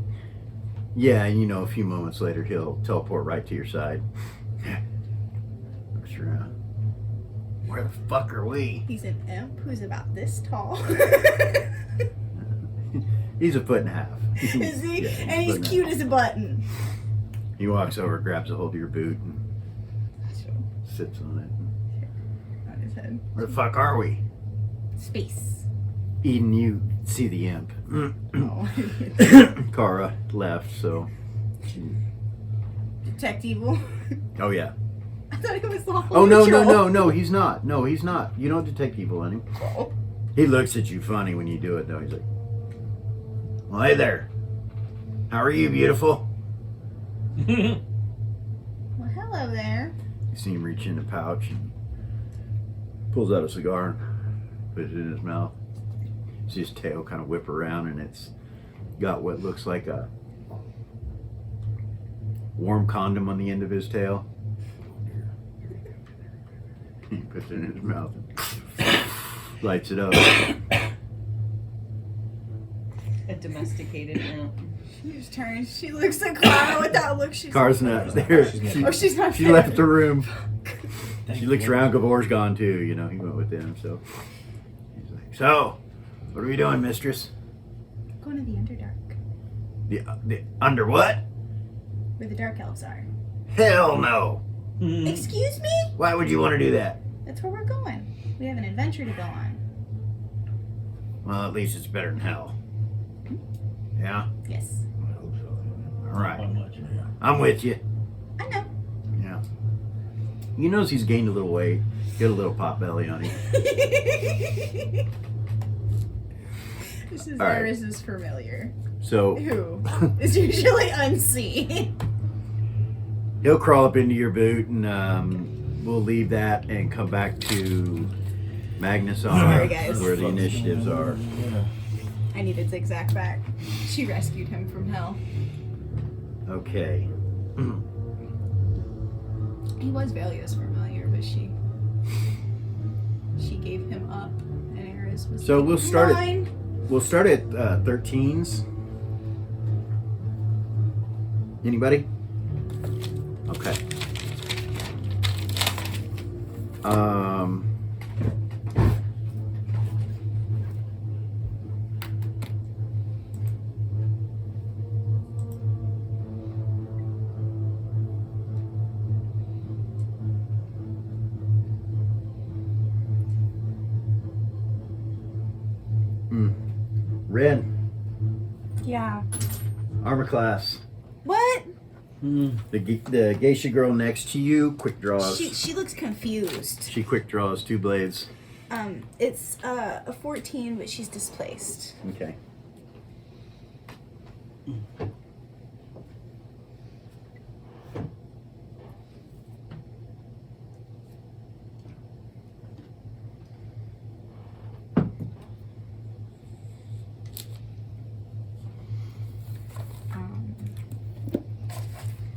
Speaker 2: Yeah, you know, a few moments later, he'll teleport right to your side. Looks around. Where the fuck are we?
Speaker 3: He's an imp who's about this tall.
Speaker 2: He's a foot and a half.
Speaker 3: Is he?
Speaker 2: Yeah,
Speaker 3: And he's
Speaker 2: foot and a
Speaker 3: cute as a button.
Speaker 2: half. He walks over, grabs a hold of your boot, and sits on
Speaker 3: On his head.
Speaker 2: it. Where the fuck are we?
Speaker 3: Space.
Speaker 2: Eden, you see the imp.
Speaker 3: Oh.
Speaker 2: Kara left, so.
Speaker 3: Detect evil.
Speaker 2: Oh, yeah.
Speaker 3: I thought it was the whole
Speaker 2: Oh, no,
Speaker 3: troll.
Speaker 2: no, he's not. No, he's not. You don't detect evil in him.
Speaker 3: Oh.
Speaker 2: He looks at you funny when you do it, though. He's like, well, hey there. How are you, beautiful?
Speaker 3: Well, hello there.
Speaker 2: You see him reach in the pouch and pulls out a cigar and puts it in his mouth. See his tail kind of whip around, and it's got what looks like a warm condom on the end of his tail. He puts it in his mouth and lights it up.
Speaker 5: A domesticated imp.
Speaker 3: She just turns. She looks at Clara with that look. She's
Speaker 2: Car's not there.
Speaker 3: Oh, she's not
Speaker 2: She
Speaker 3: there.
Speaker 2: left the room.
Speaker 4: Thank
Speaker 2: She looks
Speaker 4: you.
Speaker 2: around. Gavor's gone too. You know, he went with them. So he's like, "So, what are we doing, mistress?
Speaker 3: Going to the Underdark,
Speaker 2: The under what?
Speaker 3: where the Dark Elves are.
Speaker 2: Hell no!
Speaker 3: Excuse me?
Speaker 2: Why would you want to do that?
Speaker 3: That's where we're going. We have an adventure to go on.
Speaker 2: Well, at least it's better than hell. Yeah.
Speaker 3: Yes.
Speaker 4: I hope so.
Speaker 2: All right.
Speaker 4: Not much, yeah.
Speaker 2: I'm with you.
Speaker 3: I know.
Speaker 2: Yeah. You notice he's gained a little weight. Got a little pot belly on him.
Speaker 3: This is
Speaker 2: All right.
Speaker 3: Iris is familiar.
Speaker 2: So
Speaker 3: Who is usually unseen.
Speaker 2: he'll crawl up into your boot, and we'll leave that and come back to Magnus on
Speaker 3: Sorry, guys.
Speaker 2: where the initiatives are.
Speaker 4: Yeah.
Speaker 3: I needed Zigzag back. She rescued him from hell.
Speaker 2: Okay.
Speaker 3: He was Valia's familiar, but she gave him up, and Eris was
Speaker 2: So
Speaker 3: like,
Speaker 2: we'll start at-
Speaker 3: "Mine."
Speaker 2: We'll start at 13s. Anybody? Okay. Ren,
Speaker 3: Yeah.
Speaker 2: armor class.
Speaker 3: What?
Speaker 2: The geisha girl next to you, quick draws.
Speaker 3: She looks confused.
Speaker 2: She quick draws 2 blades.
Speaker 3: It's a 14, but she's displaced.
Speaker 2: Okay.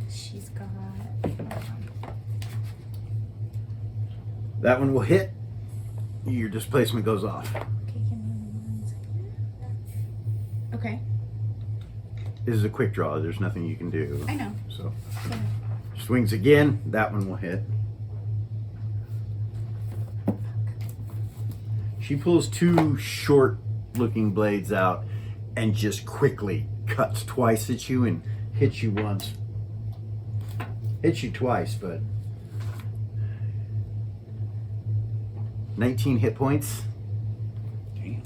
Speaker 3: She's got.
Speaker 2: That one will hit. Your displacement goes off.
Speaker 3: Okay, give me 1 second. Okay,
Speaker 2: This is a quick draw. There's nothing you can do.
Speaker 3: I know.
Speaker 2: So swings again. That one will hit. She pulls 2 short-looking blades out and just quickly cuts twice at you and hits you once. Hits you twice, but 19 hit points
Speaker 6: Okay.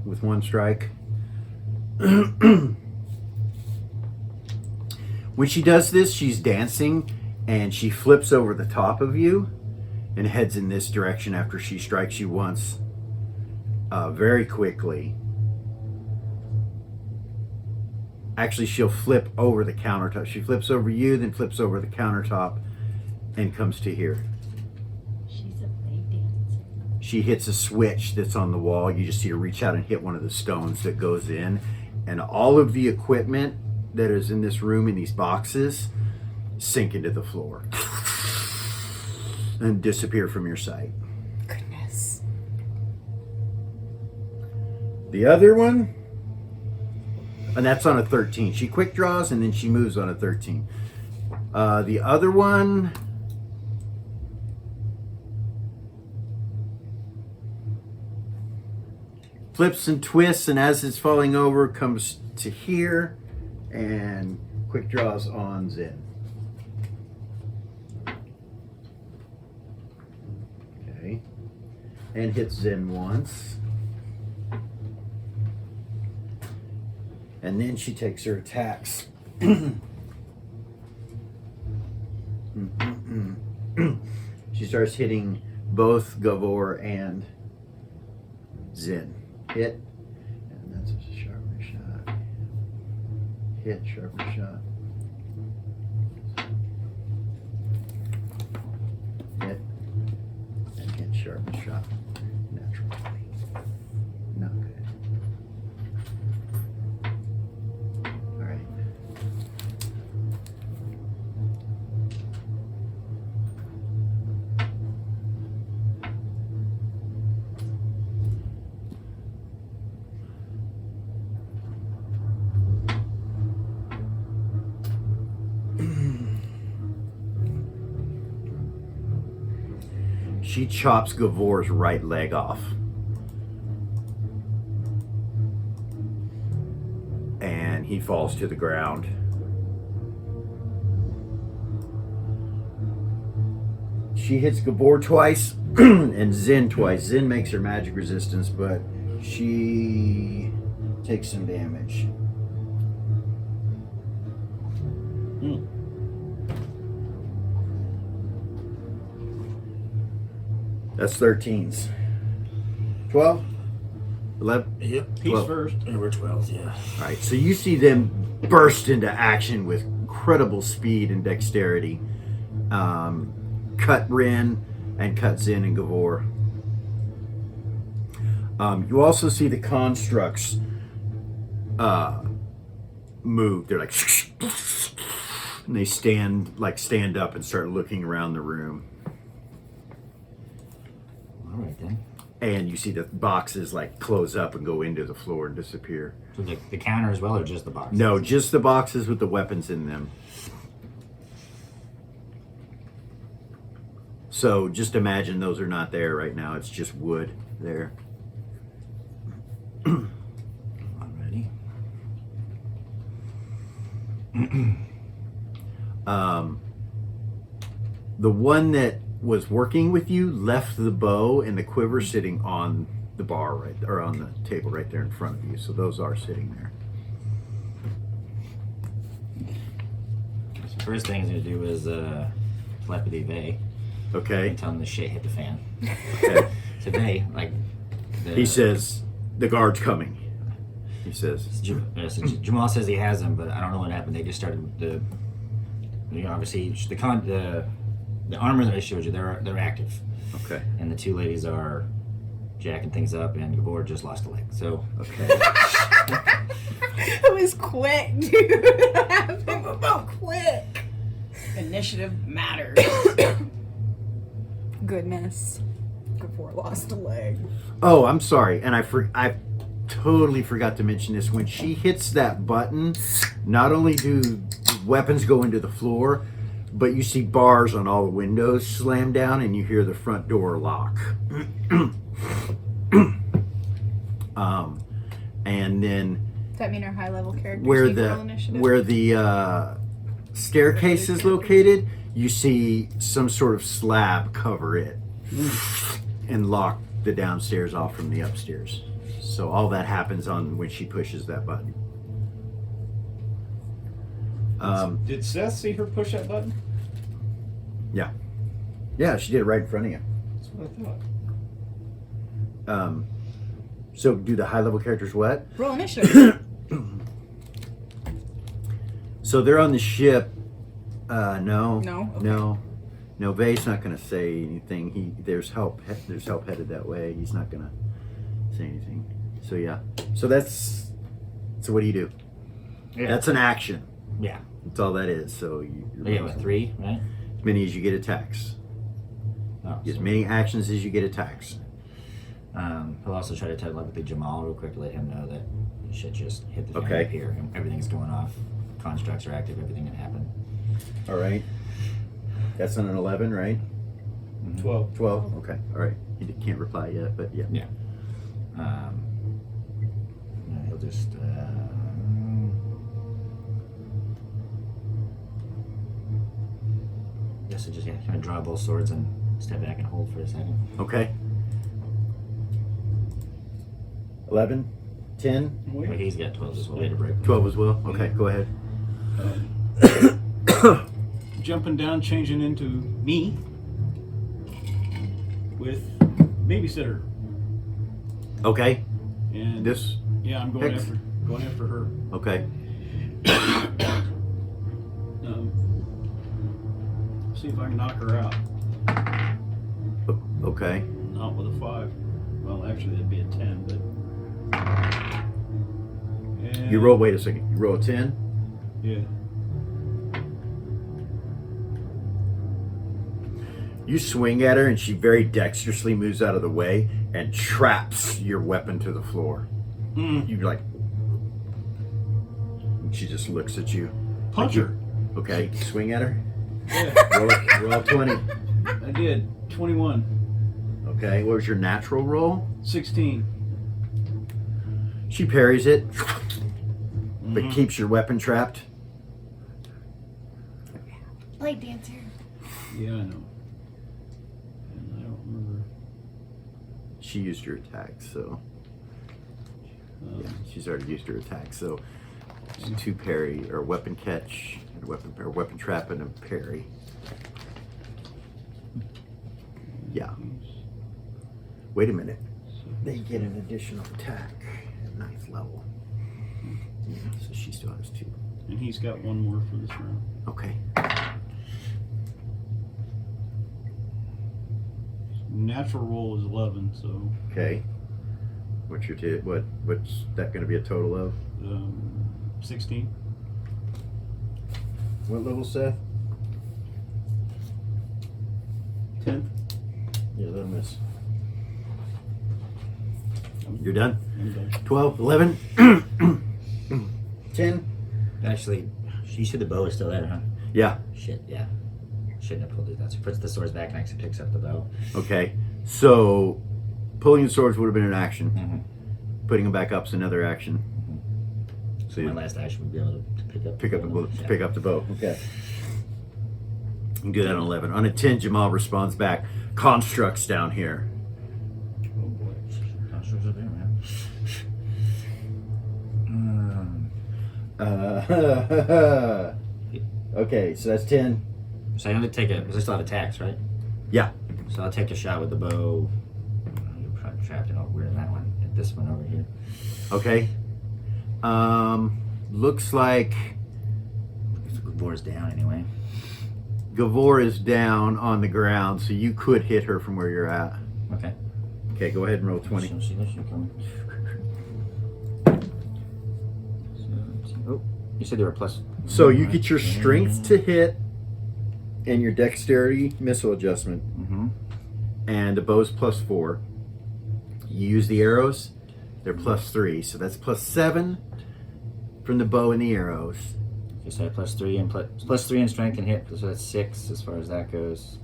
Speaker 2: with 1 strike. When she does this, she's dancing and she flips over the top of you and heads in this direction after she strikes you once very quickly. Actually, she'll flip over the countertop. She flips over you, then flips over the countertop and comes to here.
Speaker 5: She's a blade dancer.
Speaker 2: She hits a switch that's on the wall. You just see her reach out and hit one of the stones that goes in. And all of the equipment that is in this room in these boxes sink into the floor and disappear from your sight.
Speaker 3: Goodness.
Speaker 2: The other one, and that's on a 13. She quick draws and then she moves on a 13. The other one, flips and twists, and as it's falling over, comes to here and quick draws on Zen. Okay. And hits Zen once. And then she takes her attacks. She starts hitting both Gavor and Zen. Hit. And that's a sharper shot. Hit, sharper shot. Hit. And hit, sharper shot. Natural 20. Not good. Alright. She chops Gavor's right leg off. And he falls to the ground. She hits Gavor twice and Zin twice. Zin makes her magic resistance, but she takes some damage. That's 13s. 12? 11?
Speaker 4: Yep.
Speaker 6: He's
Speaker 2: 12.
Speaker 6: first.
Speaker 4: And we're 12, yeah.
Speaker 2: All right, so you see them burst into action with incredible speed and dexterity. Cut Rin and cut Zin and Gavor. You also see the constructs move. They're like, and they stand up and start looking around the room.
Speaker 4: All right, then.
Speaker 2: And you see the boxes like close up and go into the floor and disappear.
Speaker 4: So the counter as well, or just the box?
Speaker 2: No, just the boxes with the weapons in them. So just imagine those are not there right now. It's just wood there.
Speaker 4: I'm ready.
Speaker 2: The one that was working with you left the bow and the quiver sitting on the bar right, or on the table right there in front of you. So those are sitting there.
Speaker 4: So first thing he's gonna do is telepathy Vey.
Speaker 2: Okay.
Speaker 4: And tell him the shit hit the fan.
Speaker 2: Okay.
Speaker 4: So Vey,
Speaker 2: He says, "The guard's coming." He says,
Speaker 4: so Jamal says he has them, but I don't know what happened. They just started obviously the armor that I showed you. They're active,
Speaker 2: "Okay,
Speaker 4: and the two ladies are jacking things up, and Gabor just lost a leg. So
Speaker 2: okay."
Speaker 3: It was quick, dude. It happened quick.
Speaker 5: Initiative matters.
Speaker 3: Goodness. Before lost a leg.
Speaker 2: Oh, I'm sorry, and I totally forgot to mention this. When she hits that button, not only do weapons go into the floor, but you see bars on all the windows slam down, and you hear the front door lock. And then
Speaker 3: Does that mean our high level characters
Speaker 2: where
Speaker 3: need
Speaker 2: the
Speaker 3: roll initiative?
Speaker 2: where the staircase is located, you see some sort of slab cover it and lock the downstairs off from the upstairs. So all that happens on when she pushes that button.
Speaker 6: Did Seth see her push that button?
Speaker 2: Yeah, she did it right in front of you.
Speaker 6: That's what I thought.
Speaker 2: So do the high level characters what?
Speaker 3: Roll initiative.
Speaker 2: So they're on the ship. No.
Speaker 3: No? Okay.
Speaker 2: No, Vey's not going to say anything. There's help headed that way. He's not going to say anything. So yeah. So what do you do?
Speaker 4: yeah,
Speaker 2: That's an action.
Speaker 4: yeah.
Speaker 2: That's all that is. So
Speaker 4: With 3, right?
Speaker 2: as many as you get attacks.
Speaker 4: Oh,
Speaker 2: As
Speaker 4: so,
Speaker 2: many actions as you get attacks.
Speaker 4: he'll also try to telepathy Jamal real quick to let him know that shit just hit the fan
Speaker 2: Okay.
Speaker 4: up here. And everything's going off. Constructs are active. Everything that happened.
Speaker 2: All right. That's on an 11, right?
Speaker 6: 12.
Speaker 2: 12. Okay. All right. He can't reply yet, but yeah.
Speaker 4: Yeah. Yeah, he'll just. Guess he'll just kind of draw both swords and step back and hold for a second.
Speaker 2: Okay. 11, 10,
Speaker 4: Well, he's got 12 as well. Way to break.
Speaker 2: 12 as well. Okay, go ahead.
Speaker 6: Jumping down, changing into me with babysitter.
Speaker 2: Okay.
Speaker 6: And
Speaker 2: This.
Speaker 6: yeah, I'm going
Speaker 2: Hex.
Speaker 6: after her.
Speaker 2: Okay.
Speaker 6: See if I can knock her out.
Speaker 2: Okay.
Speaker 6: Not with a 5. Well, actually, that'd be a 10, but. And
Speaker 2: You roll. Wait a second. You roll a 10.
Speaker 6: Yeah.
Speaker 2: You swing at her, and she very dexterously moves out of the way and traps your weapon to the floor. You like. She just looks at you.
Speaker 6: Punch her.
Speaker 2: Okay. Swing at her.
Speaker 6: Yeah,
Speaker 2: Roll 20.
Speaker 6: I did. 21.
Speaker 2: Okay, what was your natural roll?
Speaker 6: 16.
Speaker 2: She parries it,
Speaker 6: Mm-hmm.
Speaker 2: but keeps your weapon trapped.
Speaker 3: Light dancer.
Speaker 6: Yeah, I know. And I don't remember.
Speaker 2: She used your attack, so yeah, she's already used her attack. So it's 2 parry or weapon catch, and weapon trap, and a parry. Yeah. Wait a minute. They get an additional attack at 9th level. Yeah, so she still has 2.
Speaker 6: And he's got one more for this round.
Speaker 2: Okay.
Speaker 6: Natural roll is 11, so
Speaker 2: Okay. What's your what's that going to be a total of?
Speaker 6: 16.
Speaker 2: What level, Seth?
Speaker 6: 10th.
Speaker 2: Yeah, that'll miss. You're done?
Speaker 6: I'm done.
Speaker 2: 12, 11, 10?
Speaker 4: Actually, you said the bow is still there, huh?
Speaker 2: Yeah.
Speaker 4: Shit, yeah. Shouldn't have pulled it. That's puts the swords back and actually picks up the bow.
Speaker 2: Okay. So, pulling the swords would have been an action.
Speaker 4: Mm-hmm.
Speaker 2: Putting them back up is another action. So
Speaker 4: My
Speaker 2: you
Speaker 4: last action would be able to pick up
Speaker 2: pick up the bow. Okay. You can do that on 11. On a 10, Jamal responds back. Constructs down here.
Speaker 6: Oh boy.
Speaker 4: Constructs are there, man.
Speaker 2: Okay, so that's 10.
Speaker 4: So I only take a. Because I still have attacks, right?
Speaker 2: Yeah.
Speaker 4: So I'll take a shot with the bow. You're probably trapped in we're in that one. At this one over here.
Speaker 2: Okay. Looks like
Speaker 4: Gavor's down anyway.
Speaker 2: Gavor is down on the ground, so you could hit her from where you're at.
Speaker 4: Okay.
Speaker 2: Okay, go ahead and roll 20.
Speaker 4: She'll see that shit coming. Oh, you said they were plus.
Speaker 2: So you get your strength to hit and your dexterity missile adjustment,
Speaker 4: Mm-hmm.
Speaker 2: and the bow's +4. You use the arrows, they're +3, so that's +7 from the bow and the arrows.
Speaker 4: You said +3 and plus 3 in strength and hit, so that's 6 as far as that goes.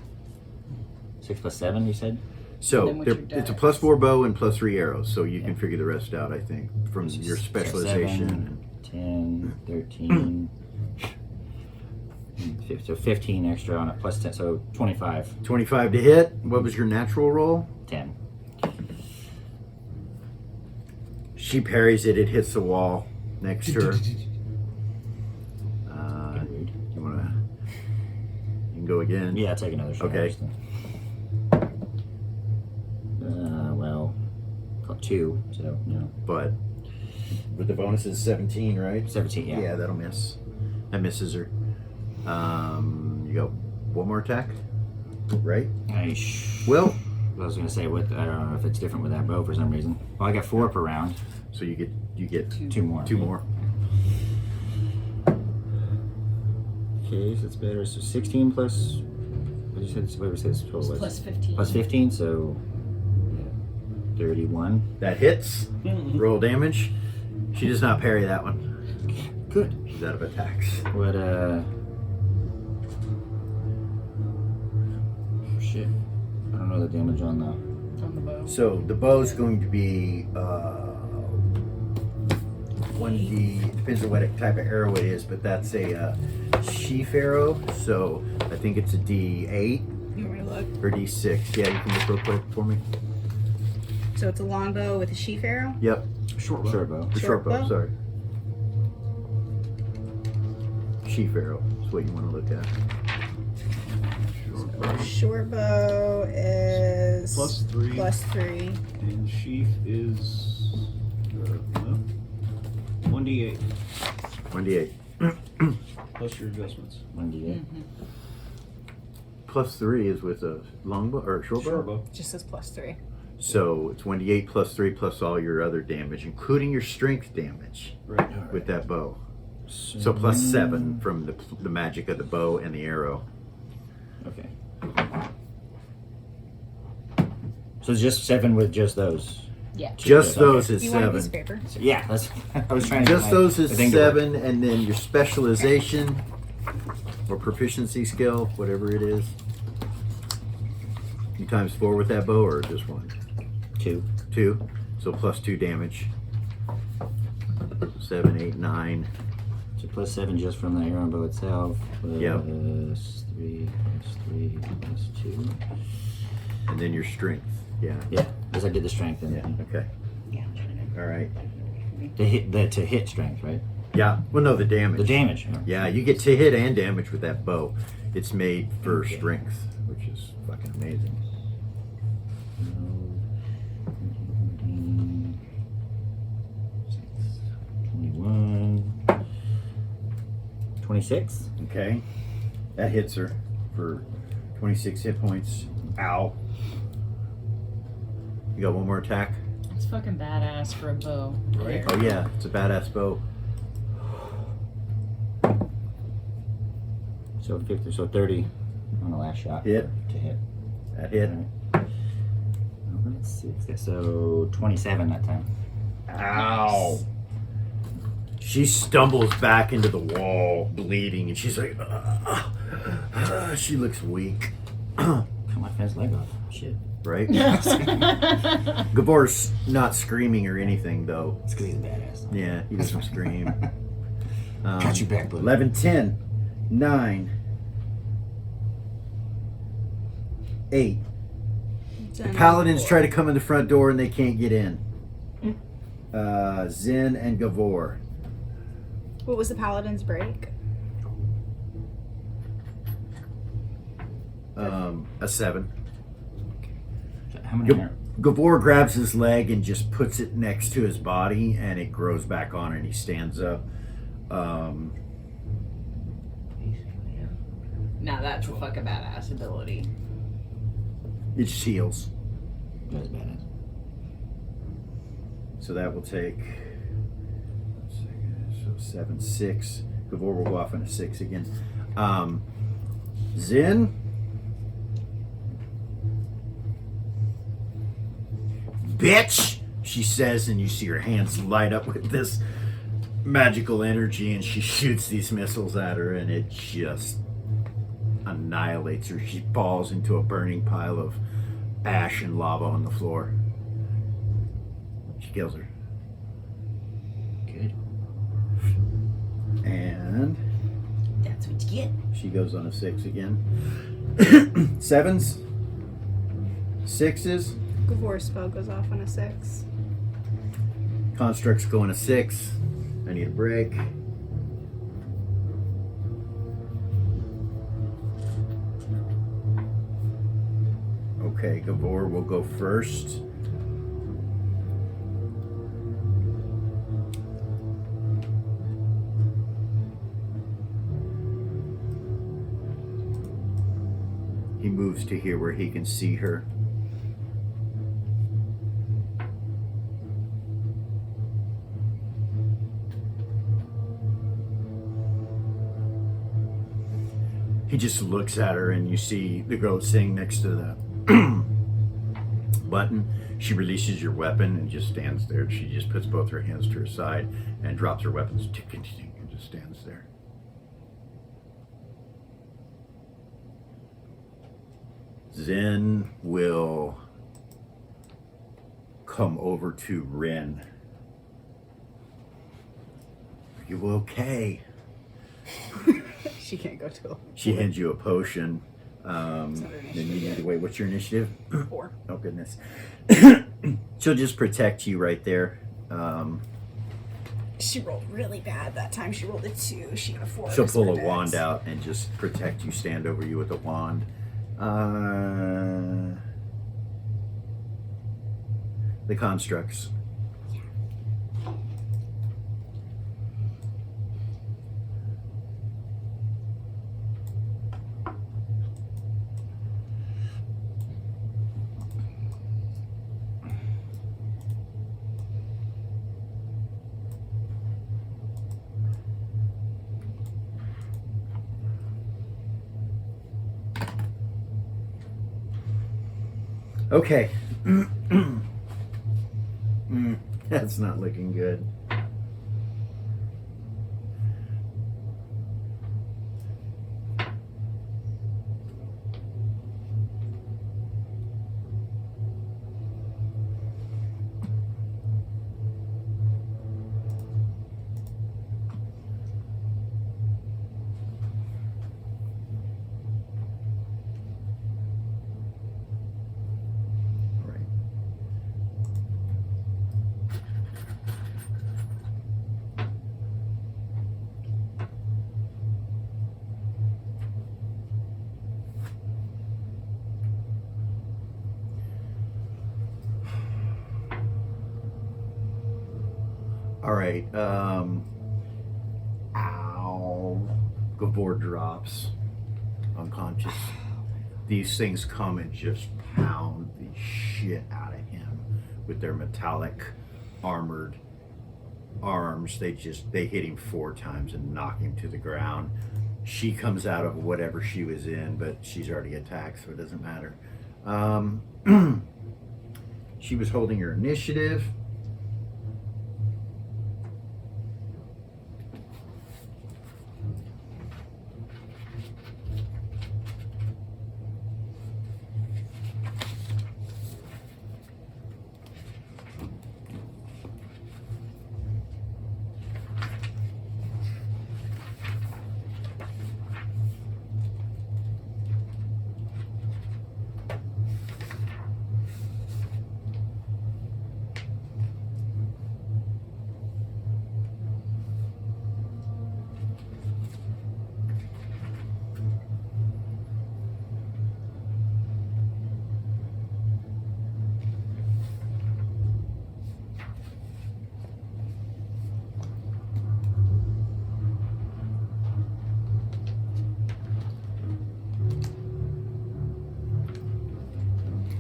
Speaker 4: 6 plus 7, you said?
Speaker 2: So
Speaker 5: then what's your
Speaker 2: it's a
Speaker 5: dex?
Speaker 2: +4 bow and +3 arrows, so you can figure the rest out, I think, from your
Speaker 4: So
Speaker 2: specialization.
Speaker 4: 7, 10, 13, 15, so 15 extra on it, plus 10, so 25,
Speaker 2: 25 to hit. What was your natural roll?
Speaker 4: 10.
Speaker 2: She parries it, it hits the wall next to her. You wanna? You can go again.
Speaker 4: Yeah, I'll take another shot.
Speaker 2: Okay.
Speaker 4: Well, 2, so, no.
Speaker 2: But with the bonus is 17, right?
Speaker 4: 17, yeah.
Speaker 2: Yeah, that'll miss. That misses her. You go one more attack, right? Well,
Speaker 4: I was gonna say, I don't know if it's different with that bow for some reason. Well, I got 4 per round.
Speaker 2: so you get
Speaker 4: 2 more.
Speaker 2: 2 more.
Speaker 4: Okay, so it's better. So 16 plus. What did you say? What was this total?
Speaker 5: Plus 15.
Speaker 4: Plus 15, so 31.
Speaker 2: That hits. Roll damage. She does not parry that one.
Speaker 4: Good.
Speaker 2: She's out of attacks.
Speaker 4: What? Shit. I don't know the damage on the.
Speaker 5: On the bow.
Speaker 2: So the bow's going to be 1d. Depends on what type of arrow it is, but that's a sheaf arrow. So I think it's a D8
Speaker 3: You want me to look?
Speaker 2: or D6. Yeah, you can look real quick for me.
Speaker 3: So it's a longbow with a sheaf arrow.
Speaker 2: Yep,
Speaker 6: Short bow.
Speaker 4: Short bow.
Speaker 2: the short
Speaker 3: Short
Speaker 2: bow.
Speaker 3: bow?
Speaker 2: Sorry, sheaf arrow is what you want to look at.
Speaker 3: Short bow is
Speaker 6: +3.
Speaker 3: +3.
Speaker 6: And sheath is 1d8
Speaker 2: 1d8
Speaker 6: plus your adjustments.
Speaker 4: 1d8.
Speaker 2: +3 is with a longbow or short bow.
Speaker 6: Short bow.
Speaker 3: Just says +3.
Speaker 2: So it's 1d8 +3 plus all your other damage, including your strength damage
Speaker 6: Right.
Speaker 2: with that bow. So +7 from the magic of the bow and the arrow.
Speaker 4: Okay. So it's just 7 with just those.
Speaker 5: Yeah.
Speaker 2: Just
Speaker 4: Okay.
Speaker 2: those is
Speaker 3: You want a piece of
Speaker 2: 7.
Speaker 3: paper?
Speaker 4: So, yeah, that's. I was trying to.
Speaker 2: Just
Speaker 4: get my-
Speaker 2: those is
Speaker 4: the thing to work.
Speaker 2: 7, and then your specialization or proficiency skill, whatever it is. You times 4 with that bow or just 1?
Speaker 4: 2.
Speaker 2: 2. So plus 2 damage. 7, 8, 9.
Speaker 4: So plus 7 just from the arrow bow itself.
Speaker 2: Yep.
Speaker 4: Plus 3, plus 2.
Speaker 2: And then your strength. Yeah.
Speaker 4: Yeah, as I did the strength. And
Speaker 2: Yeah. Okay.
Speaker 5: Yeah.
Speaker 2: All right.
Speaker 4: to hit strength, right?
Speaker 2: Yeah. Well, no, the damage.
Speaker 4: The damage.
Speaker 2: Yeah, you get to hit and damage with that bow. It's made for
Speaker 4: Okay.
Speaker 2: strength, which is fucking amazing.
Speaker 4: 21. 26.
Speaker 2: Okay. That hits her for 26 hit points. Ow. You got one more attack?
Speaker 5: It's fucking badass for a bow.
Speaker 6: Right.
Speaker 2: Oh, yeah. It's a badass bow.
Speaker 4: So 50, so 30 on the last shot.
Speaker 2: Hit.
Speaker 4: To hit.
Speaker 2: That hit.
Speaker 4: Let's see. So 27 that time.
Speaker 2: Ow. She stumbles back into the wall, bleeding, and she's like, she looks weak.
Speaker 4: Cut my friend's leg off. Shit.
Speaker 2: Right? Gavor's not screaming or anything, though.
Speaker 4: It's because he's a badass.
Speaker 2: Yeah, he doesn't scream.
Speaker 4: Got you back, bud.
Speaker 2: 11, 10, 9, 8. The paladins try to come in the front door and they can't get in. Zen and Gavor.
Speaker 3: What was the paladin's break?
Speaker 2: A 7.
Speaker 4: How many are?
Speaker 2: Gavor grabs his leg and just puts it next to his body, and it grows back on, and he stands up.
Speaker 5: Now that's a fucking badass ability.
Speaker 2: It just heals.
Speaker 4: That's badass.
Speaker 2: So that will take 7, 6. Gavor will go off on a 6 again. Zen. Bitch, she says, and you see her hands light up with this magical energy, and she shoots these missiles at her, and it just annihilates her. She falls into a burning pile of ash and lava on the floor. She kills her.
Speaker 4: Good.
Speaker 2: And
Speaker 5: That's what you get.
Speaker 2: she goes on a 6 again. 7s, 6s.
Speaker 3: Gavor's spell goes off on a 6.
Speaker 2: Constructs go on a 6. I need a break. Okay, Gavor will go first. He moves to here where he can see her. He just looks at her, and you see the girl sitting next to the button. She releases your weapon and just stands there. She just puts both her hands to her side and drops her weapons and just stands there. Zen will come over to Ren. Are you okay?
Speaker 3: She can't go to
Speaker 2: She hands you a potion. Then you need to wait. What's your initiative?
Speaker 3: 4.
Speaker 2: Oh, goodness. She'll just protect you right there.
Speaker 3: She rolled really bad that time. She rolled a 2. She got a 4.
Speaker 2: She'll pull a wand out and just protect you, stand over you with a wand. The constructs. Okay. That's not looking good. All right. Ow. Gavor drops unconscious. These things come and just pound the shit out of him with their metallic armored arms. They hit him 4 times and knock him to the ground. She comes out of whatever she was in, but she's already attacked, so it doesn't matter. She was holding her initiative.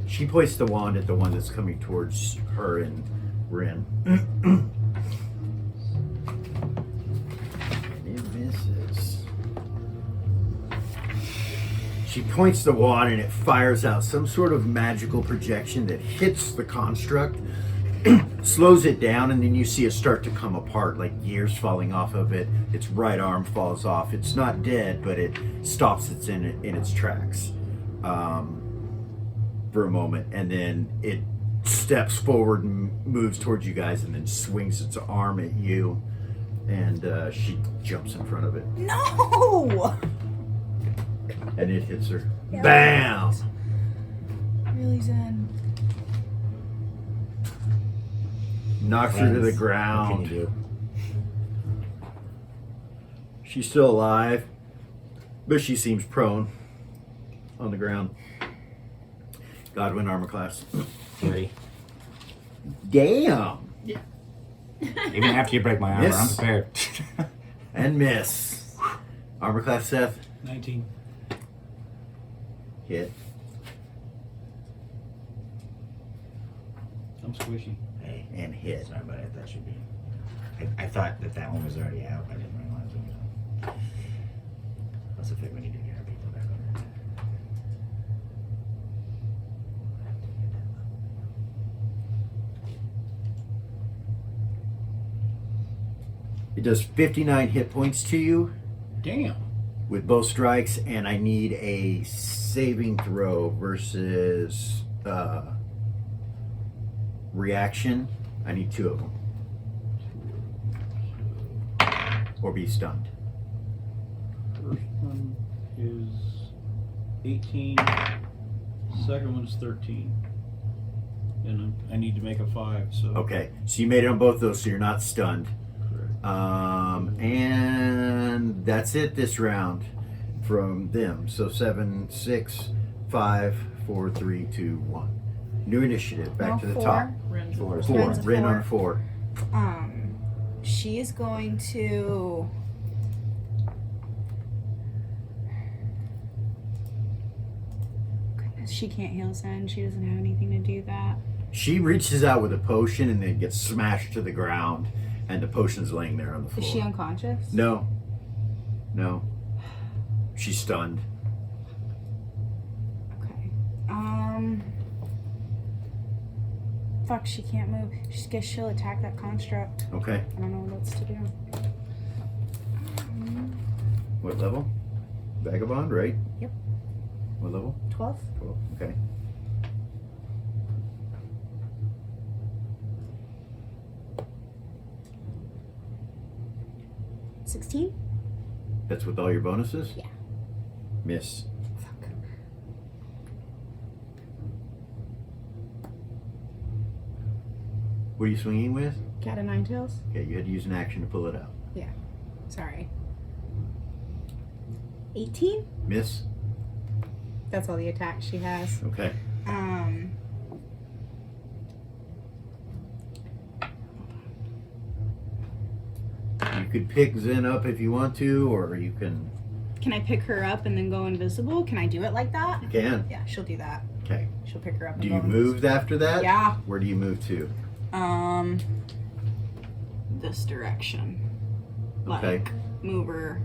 Speaker 2: She points the wand at the one that's coming towards her and Rin. It misses. She points the wand and it fires out some sort of magical projection that hits the construct, slows it down, and then you see it start to come apart, like gears falling off of it. Its right arm falls off. It's not dead, but it stops in its tracks. For a moment, and then it steps forward and moves towards you guys, and then swings its arm at you, and she jumps in front of it,
Speaker 3: No!
Speaker 2: and it hits her.
Speaker 3: Yeah.
Speaker 2: Bam!
Speaker 3: Really zen.
Speaker 2: Knocks her to the
Speaker 4: What can
Speaker 2: ground.
Speaker 4: you do?
Speaker 2: She's still alive, but she seems prone on the ground. Godwin armor class.
Speaker 4: 30.
Speaker 2: Damn!
Speaker 4: Even after you break my armor,
Speaker 2: Miss.
Speaker 4: I'm prepared.
Speaker 2: And miss. Armor class Seth.
Speaker 6: 19.
Speaker 2: Hit.
Speaker 6: I'm squishy.
Speaker 4: Hey,
Speaker 2: And hit.
Speaker 4: sorry, but I thought you'd be. I thought that one was already out. I didn't realize it was. That's a fig we need to get our people back on there.
Speaker 2: It does 59 hit points to you
Speaker 6: Damn.
Speaker 2: with both strikes, and I need a saving throw versus reaction. I need 2 of them. Or be stunned.
Speaker 6: First one is 18. Second one's 13. And I need to make a 5, so.
Speaker 2: Okay, so you made it on both those, so you're not stunned.
Speaker 6: Correct.
Speaker 2: And that's it this round from them. So 7, 6, 5, 4, 3, 2, 1. New initiative. Back
Speaker 3: No,
Speaker 2: to the
Speaker 3: 4.
Speaker 2: top.
Speaker 5: Rin's
Speaker 4: Four is
Speaker 2: 4.
Speaker 3: Rin's a
Speaker 2: Rin on
Speaker 3: 4.
Speaker 2: 4.
Speaker 3: She's going to. Goodness, she can't heal send. She doesn't have anything to do that.
Speaker 2: She reaches out with a potion and then gets smashed to the ground, and the potion's laying there on the floor.
Speaker 3: Is she unconscious?
Speaker 2: No. No. She's stunned.
Speaker 3: Okay. Fuck, she can't move. She guess she'll attack that construct.
Speaker 2: Okay.
Speaker 3: I don't know what else to do.
Speaker 2: What level? Vagabond, right?
Speaker 3: Yep.
Speaker 2: What level?
Speaker 3: 12?
Speaker 2: 12. Okay.
Speaker 3: $16?
Speaker 2: That's with all your bonuses?
Speaker 3: Yeah.
Speaker 2: Miss.
Speaker 3: Fuck.
Speaker 2: What are you swinging with?
Speaker 3: Cat of nine tails?
Speaker 2: Okay, you had to use an action to pull it out.
Speaker 3: Sorry. 18?
Speaker 2: Miss.
Speaker 3: That's all the attacks she has.
Speaker 2: Okay. could pick Zen up if you want to, or you can.
Speaker 3: Can I pick her up and then go invisible? Can I do it like that?
Speaker 2: You can.
Speaker 3: Yeah, she'll do that.
Speaker 2: Okay.
Speaker 3: She'll pick her up and
Speaker 2: Do
Speaker 3: go
Speaker 2: you move after that?
Speaker 3: Yeah.
Speaker 2: Where do you move to?
Speaker 3: This direction.
Speaker 2: Okay.
Speaker 3: Like, move her.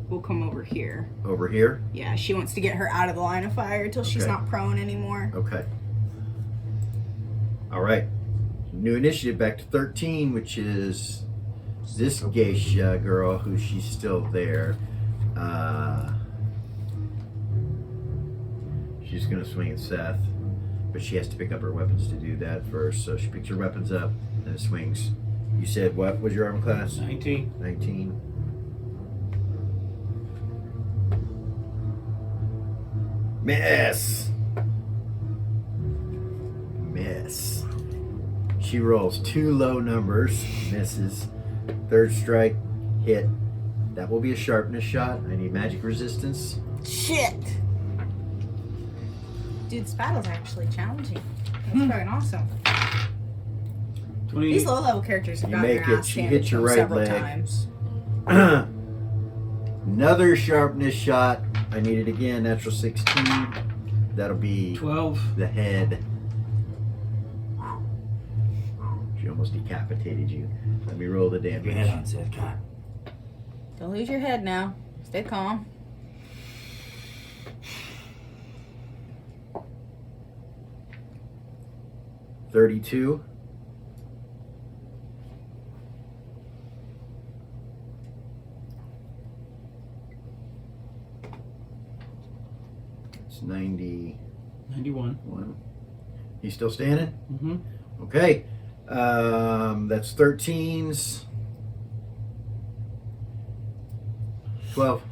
Speaker 3: We'll come over here.
Speaker 2: Over here?
Speaker 3: Yeah, she wants to get her out of the line of fire until she's
Speaker 2: Okay.
Speaker 3: not prone anymore.
Speaker 2: Okay. All right. New initiative back to 13, which is this geisha girl who she's still there. She's going to swing at Seth, but she has to pick up her weapons to do that first. So she picks her weapons up and it swings. You said what was your armor class?
Speaker 6: 19.
Speaker 2: 19. Miss. Miss. She rolls 2 low numbers, misses. Third strike, hit. That will be a sharpness shot. I need magic resistance.
Speaker 3: Shit! Dude, this battle's actually challenging. That's fucking awesome.
Speaker 6: 20.
Speaker 3: These low-level characters have
Speaker 2: You
Speaker 3: gotten
Speaker 2: make
Speaker 3: their
Speaker 2: it,
Speaker 3: ass
Speaker 2: she
Speaker 3: handed
Speaker 2: hits
Speaker 3: to
Speaker 2: your
Speaker 3: them
Speaker 2: right
Speaker 3: several
Speaker 2: leg.
Speaker 3: times.
Speaker 2: Another sharpness shot. I need it again. Natural 16. That'll be
Speaker 6: 12.
Speaker 2: the head. She almost decapitated you. Let me roll the
Speaker 4: Keep your head
Speaker 2: damage.
Speaker 4: on, Seth. God.
Speaker 3: Don't lose your head now. Stay calm.
Speaker 2: $32. It's 91.
Speaker 6: 91.
Speaker 2: You still standing?
Speaker 6: Mm-hmm.
Speaker 2: Okay. That's 13s. 12.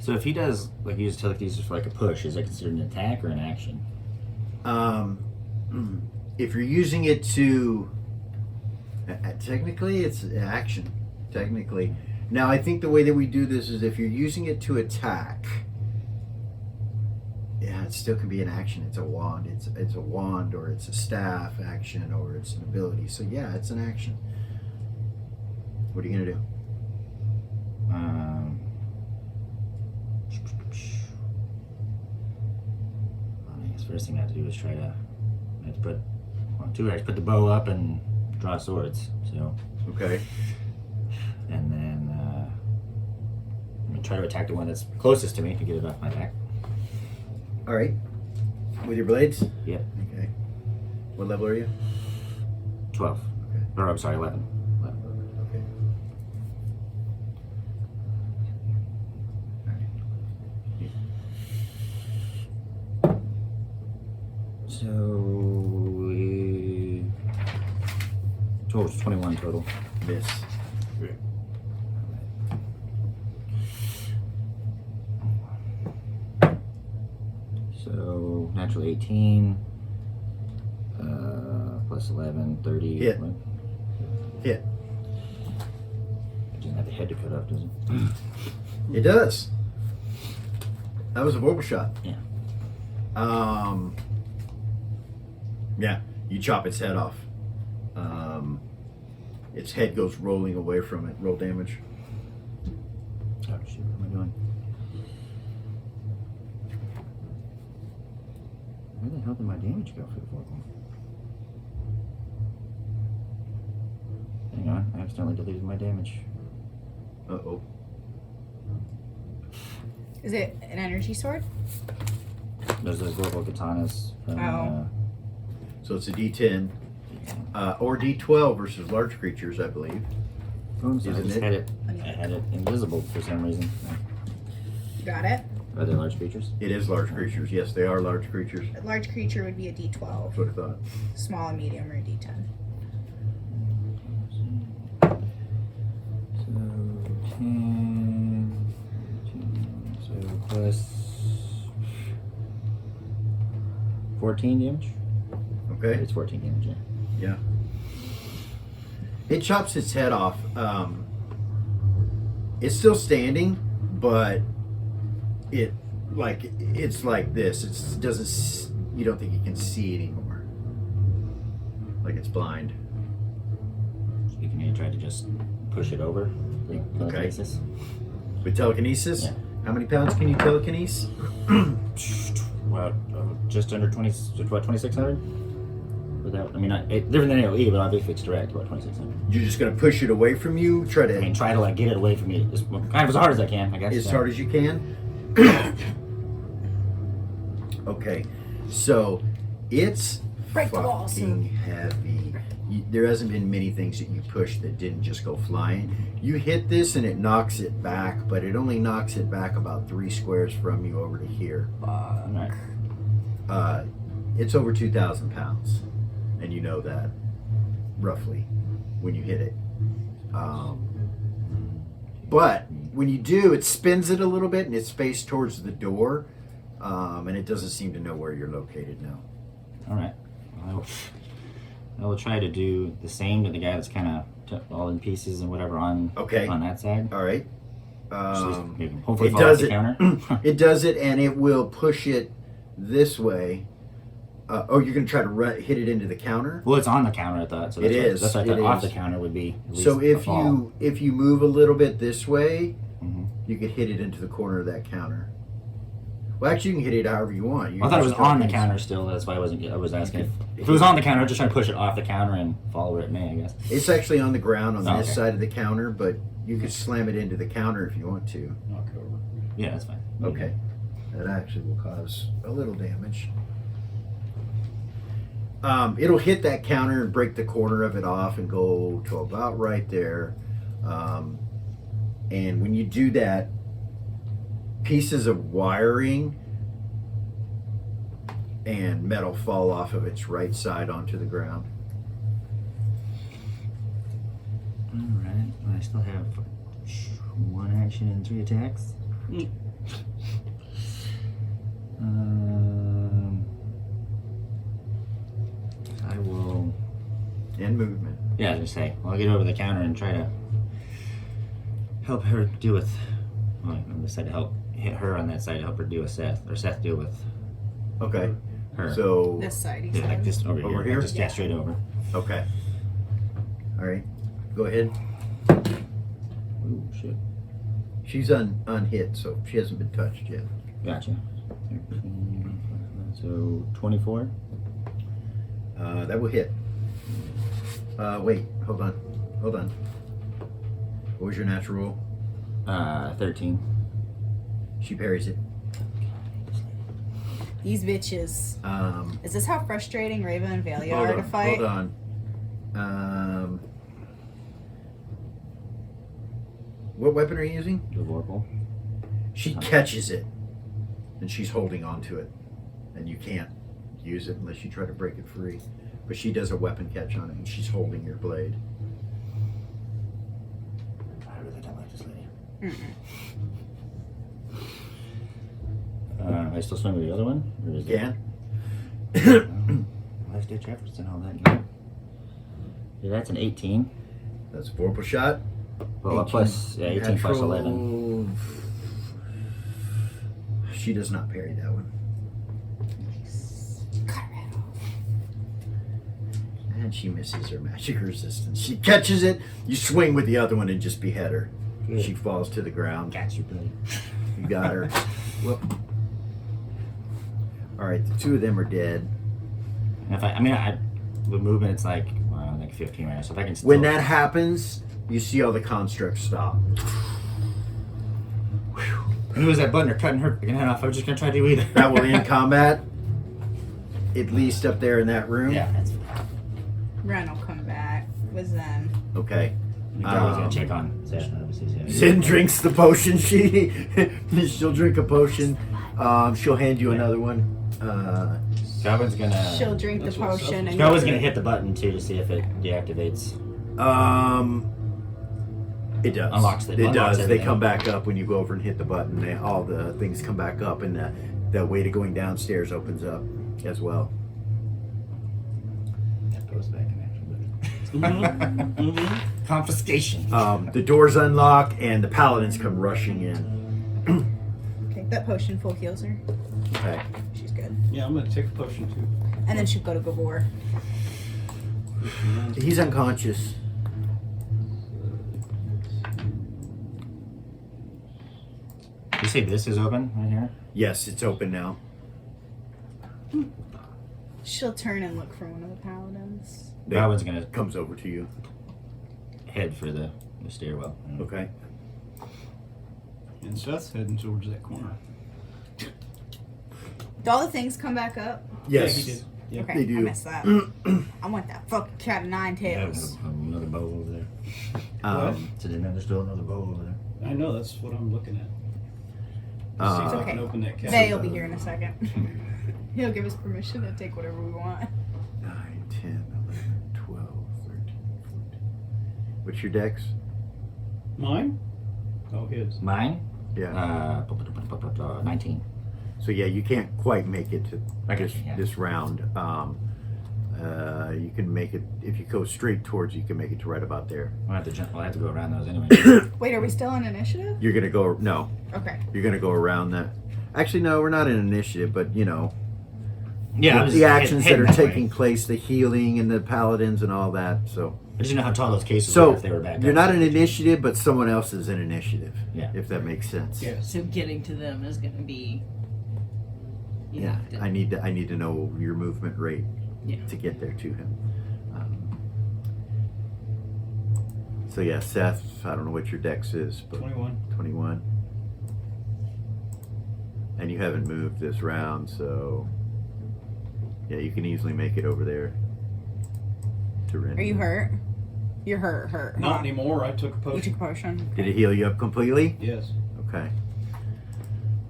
Speaker 4: So if he does, like, use telekinesis for like a push, is that considered an attack or an action?
Speaker 2: If you're using it to, technically it's action. Technically, now I think the way that we do this is if you're using it to attack, yeah, it still can be an action. It's a wand. It's a wand, or it's a staff action, or it's an ability. So yeah, it's an action. What are you gonna do?
Speaker 4: I guess first thing I have to do is try to. I have to put. Well, two. I have to put the bow up and draw swords. So,
Speaker 2: Okay.
Speaker 4: and then I'm gonna try to attack the one that's closest to me to get it off my back.
Speaker 2: All right. With your blades.
Speaker 4: Yep.
Speaker 2: Okay. What level are you?
Speaker 4: 12.
Speaker 2: Okay.
Speaker 4: Or I'm sorry, 11. 11.
Speaker 2: Okay.
Speaker 4: So, total is 21 total.
Speaker 2: Miss.
Speaker 4: So, natural 18, plus 11, 30.
Speaker 2: Hit.
Speaker 4: What?
Speaker 2: Hit.
Speaker 4: It doesn't have the head to cut off, does it?
Speaker 2: It does. That was a vocal shot.
Speaker 4: Yeah.
Speaker 2: Yeah, you chop its head off. Its head goes rolling away from it. Roll damage.
Speaker 4: Oh, shoot, what am I doing? Where the hell did my damage go for the fourth one? Hang on, I accidentally deleted my damage.
Speaker 2: Uh-oh.
Speaker 3: Is it an energy sword?
Speaker 4: Those are global katanas from,
Speaker 3: Oh.
Speaker 2: So it's a D10 or D12 versus large creatures, I believe.
Speaker 4: Oops, I
Speaker 2: Isn't
Speaker 4: just
Speaker 2: it?
Speaker 4: I had it invisible for some reason.
Speaker 3: You got it?
Speaker 4: Are they large creatures?
Speaker 2: It is large creatures. Yes, they are large creatures.
Speaker 3: A large creature would be a D12.
Speaker 2: That's what I thought.
Speaker 3: Small and medium are a D10.
Speaker 4: So 10, so plus 14 damage?
Speaker 2: Okay.
Speaker 4: It's 14 damage, yeah.
Speaker 2: Yeah. It chops its head off. It's still standing, but it's like this. It doesn't. You don't think it can see anymore. Like it's blind.
Speaker 4: So you can maybe try to just push it over. Like telekinesis.
Speaker 2: With telekinesis?
Speaker 4: Yeah.
Speaker 2: How many pounds can you telekinesis?
Speaker 4: Well, just under 2,600. Without, I mean, different than AOE, but obviously it's direct. About 2,600.
Speaker 2: You're just gonna push it away from you? Try to
Speaker 4: I mean, try to like get it away from me kind of as hard as I can, I guess.
Speaker 2: as hard as you can? Okay. So it's
Speaker 3: Break the wall,
Speaker 2: fucking heavy. There hasn't been many things that you push that didn't just go flying. You hit this and it knocks it back, but it only knocks it back about 3 squares from you over to here.
Speaker 4: Right.
Speaker 2: It's over 2,000 pounds, and you know that roughly when you hit it. But when you do, it spins it a little bit and it's faced towards the door, and it doesn't seem to know where you're located now.
Speaker 4: All right. I will try to do the same to the guy that's kind of all in pieces and whatever on that side.
Speaker 2: All right.
Speaker 4: Hopefully
Speaker 2: It
Speaker 4: fall
Speaker 2: does
Speaker 4: off the
Speaker 2: it.
Speaker 4: counter.
Speaker 2: It does it, and it will push it this way. You're going to try to hit it into the counter?
Speaker 4: Well, it's on the counter, I thought. So
Speaker 2: It
Speaker 4: that's
Speaker 2: is.
Speaker 4: That's what I
Speaker 2: It
Speaker 4: thought. Off
Speaker 2: is.
Speaker 4: the counter would be. At least
Speaker 2: So
Speaker 4: a fall.
Speaker 2: if you move a little bit this way,
Speaker 4: Mhm.
Speaker 2: you could hit it into the corner of that counter. Well, actually, you can hit it however you want. You
Speaker 4: I thought it was
Speaker 2: just
Speaker 4: on the
Speaker 2: don't-
Speaker 4: counter still. That's why I was asking if it was on the counter. I'd just try to push it off the counter and follow where it may, I guess.
Speaker 2: It's actually on the ground on
Speaker 4: Oh,
Speaker 2: this
Speaker 4: okay.
Speaker 2: side of the counter, but you could slam it into the counter if you want to.
Speaker 6: Knock it over.
Speaker 4: Yeah, that's fine.
Speaker 2: Okay. That actually will cause a little damage. It'll hit that counter and break the corner of it off and go to about right there. And when you do that, pieces of wiring and metal fall off of its right side onto the ground.
Speaker 4: All right. I still have 1 action and 3 attacks. I will.
Speaker 2: And movement.
Speaker 4: Yeah, I was gonna say. Well, I'll get over the counter and try to help her deal with. Well, on this side to help hit her on that side to help her deal with Seth, or Seth deal with
Speaker 2: Okay.
Speaker 4: her.
Speaker 2: So,
Speaker 3: This side, he
Speaker 4: Yeah, like
Speaker 3: said.
Speaker 4: just over
Speaker 2: Over
Speaker 4: here.
Speaker 2: here?
Speaker 4: Just straight over.
Speaker 2: okay. All right. Go ahead.
Speaker 4: Ooh, shit.
Speaker 2: She's unhit, so she hasn't been touched yet.
Speaker 4: Gotcha. So 24.
Speaker 2: That will hit. Wait, hold on. What was your natural roll?
Speaker 4: 13.
Speaker 2: She parries it.
Speaker 3: These bitches. Is this how frustrating Raven and Valia
Speaker 2: Hold
Speaker 3: are to
Speaker 2: on,
Speaker 3: fight?
Speaker 2: hold on. What weapon are you using?
Speaker 4: The Vorpal.
Speaker 2: She catches it, and she's holding on to it, and you can't use it unless you try to break it free. But she does a weapon catch on it, and she's holding your blade.
Speaker 4: I really don't like this lady. I still swing with the other one? Or is
Speaker 2: Can?
Speaker 4: Last ditch efforts and all that. Yeah, that's an 18.
Speaker 2: That's a vorpal shot.
Speaker 4: Well, 18 plus 11.
Speaker 2: Natural- She does not parry that one. And she misses her magic resistance. She catches it, you swing with the other one and just behead her.
Speaker 4: Good.
Speaker 2: She falls to the ground.
Speaker 4: Got you, buddy.
Speaker 2: You got her. Whoop. Alright, the 2 of them are dead.
Speaker 4: And if with movement, it's like, well, like 15 right now. So if I can still.
Speaker 2: When that happens, you see all the constructs stop.
Speaker 4: I knew it was that button or cutting her freaking head off. I was just going to try to do either.
Speaker 2: That will end combat. At least up there in that room.
Speaker 4: Yeah, that's.
Speaker 3: Ren will come back. Was then.
Speaker 2: Okay.
Speaker 4: I was going to check on Seth. Obviously, so-
Speaker 2: Zin drinks the potion. She'll drink a potion. She'll hand you another one.
Speaker 4: Goblin's going to.
Speaker 3: She'll drink the potion and
Speaker 4: Goblin's going to hit the button too to see if it deactivates.
Speaker 2: It does.
Speaker 4: Unlocks it.
Speaker 2: It
Speaker 4: Unlocks
Speaker 2: does. They
Speaker 4: everything.
Speaker 2: come back up when you go over and hit the button. All the things come back up, and the way to going downstairs opens up as well.
Speaker 4: That goes back in action. Confiscation.
Speaker 2: The doors unlock, and the paladins come rushing in.
Speaker 3: Okay, that potion full heals her.
Speaker 2: Okay.
Speaker 3: She's good.
Speaker 6: Yeah, I'm gonna take a potion too.
Speaker 3: And then she'll go to Gabor.
Speaker 2: He's unconscious.
Speaker 4: say this is open right here?
Speaker 2: Yes, it's open now.
Speaker 3: She'll turn and look for one of the paladins.
Speaker 4: That one's gonna
Speaker 2: Comes over to you.
Speaker 4: head for the stairwell.
Speaker 2: Okay.
Speaker 6: And Seth's heading towards that corner.
Speaker 3: Do all the things come back up?
Speaker 2: Yes.
Speaker 6: Yeah, he did. Yeah.
Speaker 3: Okay,
Speaker 2: they do.
Speaker 3: I missed that. I want that fucking cat of nine tails.
Speaker 4: Another bow over there. So then there's still another bow over there.
Speaker 6: I know, that's what I'm looking at. See if I
Speaker 3: Okay.
Speaker 6: can open that cabinet.
Speaker 3: Vay will be here in a second. He'll give us permission to take whatever we want.
Speaker 2: 9, 10, 11, 12, 13, 14. What's your dex?
Speaker 6: Mine? Oh, his.
Speaker 4: Mine?
Speaker 2: Yeah.
Speaker 4: 19.
Speaker 2: So yeah, you can't quite make it to
Speaker 4: Okay, yeah.
Speaker 2: this round. You can make it if you go straight towards. You can make it to right about there.
Speaker 4: I'll have to jump. I'll have to go around those anyway.
Speaker 3: Wait, are we still on initiative?
Speaker 2: You're gonna go no.
Speaker 3: Okay.
Speaker 2: You're gonna go around that. Actually, no, we're not in initiative, but you know
Speaker 4: Yeah, I was
Speaker 2: the actions that
Speaker 4: heading
Speaker 2: are
Speaker 4: that way.
Speaker 2: taking place, the healing and the paladins and all that. So
Speaker 4: I just didn't know how tall those cases were.
Speaker 2: so
Speaker 4: If they were back
Speaker 2: you're
Speaker 4: up.
Speaker 2: not in initiative, but someone else is in initiative.
Speaker 4: Yeah.
Speaker 2: If that makes sense.
Speaker 6: Yes.
Speaker 5: So getting to them is going to be. You
Speaker 2: Yeah.
Speaker 5: have to-
Speaker 2: I need to know your movement rate
Speaker 5: Yeah.
Speaker 2: to get there to him. So yeah, Seth, I don't know what your dex is, but
Speaker 6: 21.
Speaker 2: 21. And you haven't moved this round, so yeah, you can easily make it over there to Ren.
Speaker 3: Are you hurt? You're hurt.
Speaker 6: Not
Speaker 3: huh?
Speaker 6: anymore. I took a
Speaker 3: You
Speaker 6: potion.
Speaker 3: took a potion.
Speaker 2: Did it heal you up completely?
Speaker 6: Yes.
Speaker 2: Okay.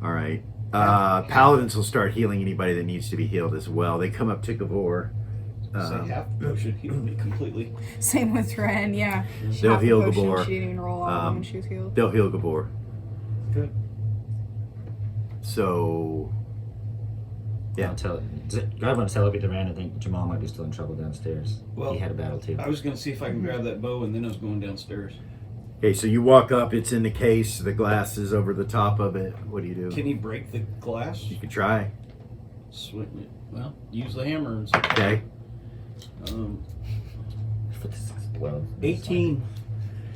Speaker 2: All right. Paladins will start healing anybody that needs to be healed as well. They come up to Gavor.
Speaker 6: Say half the potion healed me completely.
Speaker 3: Same with Ren, yeah. She
Speaker 2: They'll
Speaker 3: half the
Speaker 2: heal
Speaker 3: potion,
Speaker 2: Gabor.
Speaker 3: She didn't even roll out when she was healed.
Speaker 2: They'll heal Gabor.
Speaker 6: Good.
Speaker 2: So yeah.
Speaker 4: I'll tell. Go ahead and tell it to Rand. I think Jamal might be still in trouble downstairs.
Speaker 6: Well,
Speaker 4: he had a battle too.
Speaker 6: I was going to see if I can grab that bow, and then I was going downstairs.
Speaker 2: Okay, so you walk up, it's in the case, the glass is over the top of it. What do you do?
Speaker 6: Can he break the glass?
Speaker 2: You could try.
Speaker 6: Swing it. Well, use the hammer and stuff.
Speaker 2: Okay.
Speaker 6: 18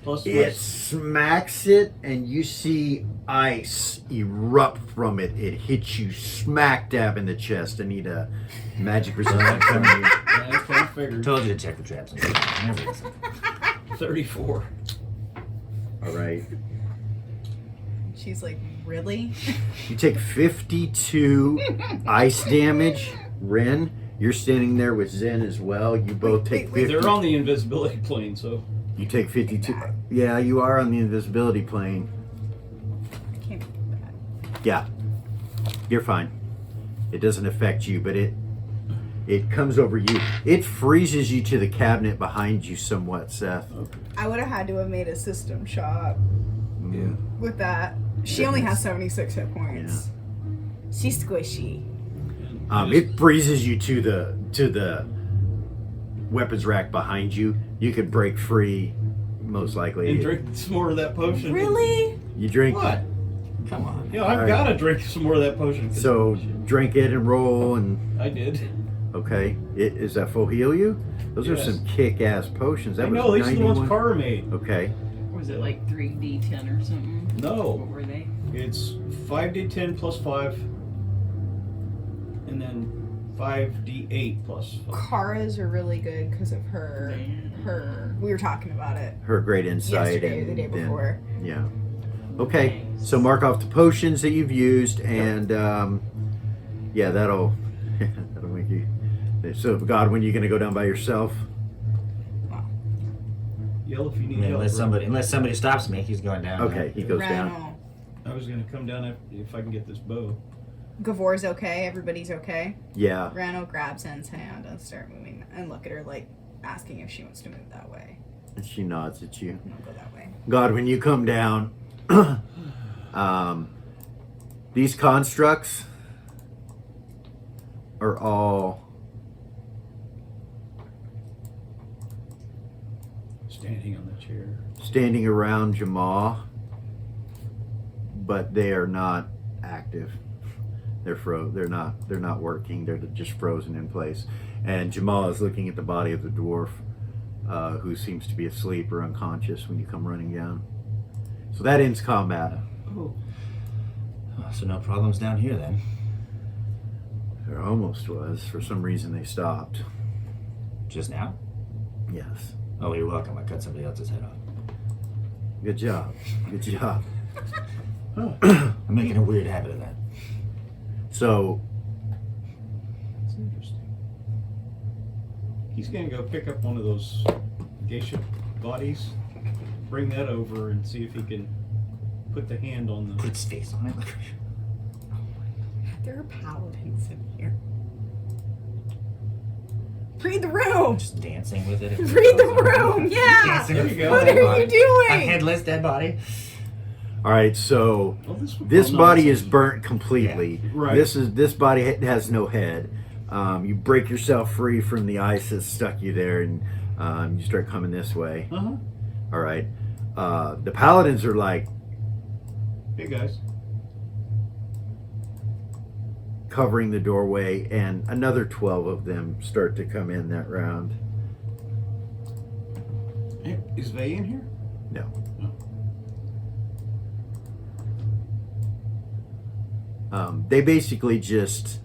Speaker 6: plus
Speaker 2: It smacks it, and you see ice erupt from it. It hits you smack dab in the chest. I need a magic resistance from you.
Speaker 6: Yeah, that's what I figured.
Speaker 4: Told you to check the traps.
Speaker 6: 34.
Speaker 2: All right.
Speaker 3: She's like, really?
Speaker 2: You take 52 ice damage. Ren, you're standing there with Zen as well. You both take
Speaker 3: wait,
Speaker 2: 50.
Speaker 6: They're on the invisibility plane, so
Speaker 2: You take 52. Yeah, you are on the invisibility plane.
Speaker 3: Can't do that.
Speaker 2: Yeah. You're fine. It doesn't affect you, but it comes over you. It freezes you to the cabinet behind you somewhat, Seth.
Speaker 3: I would have had to have made a system shot
Speaker 6: yeah.
Speaker 3: with that. She only has 76 hit points. She's squishy.
Speaker 2: It freezes you to the weapons rack behind you. You could break free, most likely.
Speaker 6: And drink some more of that potion.
Speaker 3: Really?
Speaker 2: You drink.
Speaker 6: What?
Speaker 4: Come on.
Speaker 6: Yeah, I've
Speaker 2: All
Speaker 6: got to drink some more of that potion.
Speaker 2: So drink it and roll and
Speaker 6: I did.
Speaker 2: okay. Is that full heal you? Those
Speaker 6: Yes.
Speaker 2: are some kick-ass potions. That
Speaker 6: I
Speaker 2: was
Speaker 6: know, these are the
Speaker 2: 91.
Speaker 6: ones Cara made.
Speaker 2: Okay.
Speaker 5: Was it like 3d10 or something? What
Speaker 6: No,
Speaker 5: were they?
Speaker 6: it's 5d10 plus 5, and then 5d8 plus 5.
Speaker 3: Kara's are really good because of her. We were talking about it
Speaker 2: Her great insight
Speaker 3: yesterday or
Speaker 2: and
Speaker 3: the day
Speaker 2: then-
Speaker 3: before.
Speaker 2: yeah. Okay. So mark off the potions that you've used, and yeah, that'll make you. So Godwin, you gonna go down by yourself?
Speaker 6: Yell if you need
Speaker 4: I mean,
Speaker 6: help.
Speaker 4: unless somebody stops me, he's going down.
Speaker 2: Okay, he goes down.
Speaker 3: Rano.
Speaker 6: I was going to come down if I can get this bow.
Speaker 3: Gavor's okay. Everybody's okay.
Speaker 2: Yeah.
Speaker 3: Rano grabs Zen's hand and start moving and look at her like asking if she wants to move that way.
Speaker 2: And she nods at you.
Speaker 3: And I'll go that way.
Speaker 2: Godwin, you come down. These constructs are all
Speaker 6: Standing on the chair.
Speaker 2: standing around Jamal, but they are not active. They're not working. They're just frozen in place. And Jamal is looking at the body of the dwarf, who seems to be asleep or unconscious when you come running down. So that ends combat.
Speaker 6: Oh.
Speaker 4: Oh, so no problems down here then.
Speaker 2: There almost was. For some reason, they stopped.
Speaker 4: Just now?
Speaker 2: Yes.
Speaker 4: Oh, you're welcome. I cut somebody else's head off.
Speaker 2: Good job. Good job.
Speaker 4: I'm making a weird habit of that.
Speaker 2: So,
Speaker 6: That's interesting. He's gonna go pick up one of those geisha bodies, bring that over, and see if he can put the hand on the.
Speaker 4: Put its face on it.
Speaker 3: There are paladins in here. Read the room.
Speaker 4: Just dancing with it.
Speaker 3: Read the room. Yeah.
Speaker 4: Dancing
Speaker 6: There
Speaker 4: with
Speaker 6: you go.
Speaker 3: What
Speaker 4: dead
Speaker 3: are
Speaker 4: body.
Speaker 3: you doing?
Speaker 4: A headless dead body.
Speaker 2: all right. So
Speaker 6: Oh,
Speaker 2: this
Speaker 6: oh, no,
Speaker 2: body
Speaker 6: that's-
Speaker 2: is burnt completely.
Speaker 6: Yeah, right.
Speaker 2: This body has no head. You break yourself free from the ice that stuck you there, and you start coming this way.
Speaker 6: Uh-huh.
Speaker 2: All right. The paladins are like
Speaker 6: Hey guys.
Speaker 2: covering the doorway, and another 12 of them start to come in that round.
Speaker 6: Hey, is Vay in here?
Speaker 2: No. They basically just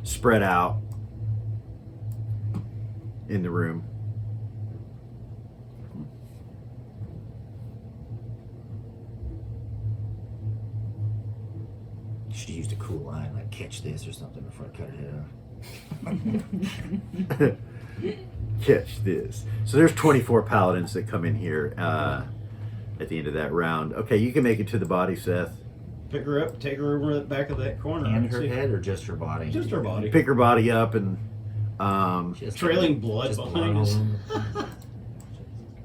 Speaker 2: spread out in the room.
Speaker 4: Should have used a cool line like "catch this" or something before I cut her head off.
Speaker 2: Catch this. So there's 24 paladins that come in here at the end of that round. Okay, you can make it to the body, Seth.
Speaker 6: Pick her up, take her over the back of that corner.
Speaker 4: And her
Speaker 6: see if-
Speaker 4: head or just her body?
Speaker 6: Just her body.
Speaker 2: Pick her body up, and
Speaker 4: Just
Speaker 6: Trailing blood
Speaker 4: just
Speaker 6: behind
Speaker 4: blood
Speaker 6: us.
Speaker 4: all over.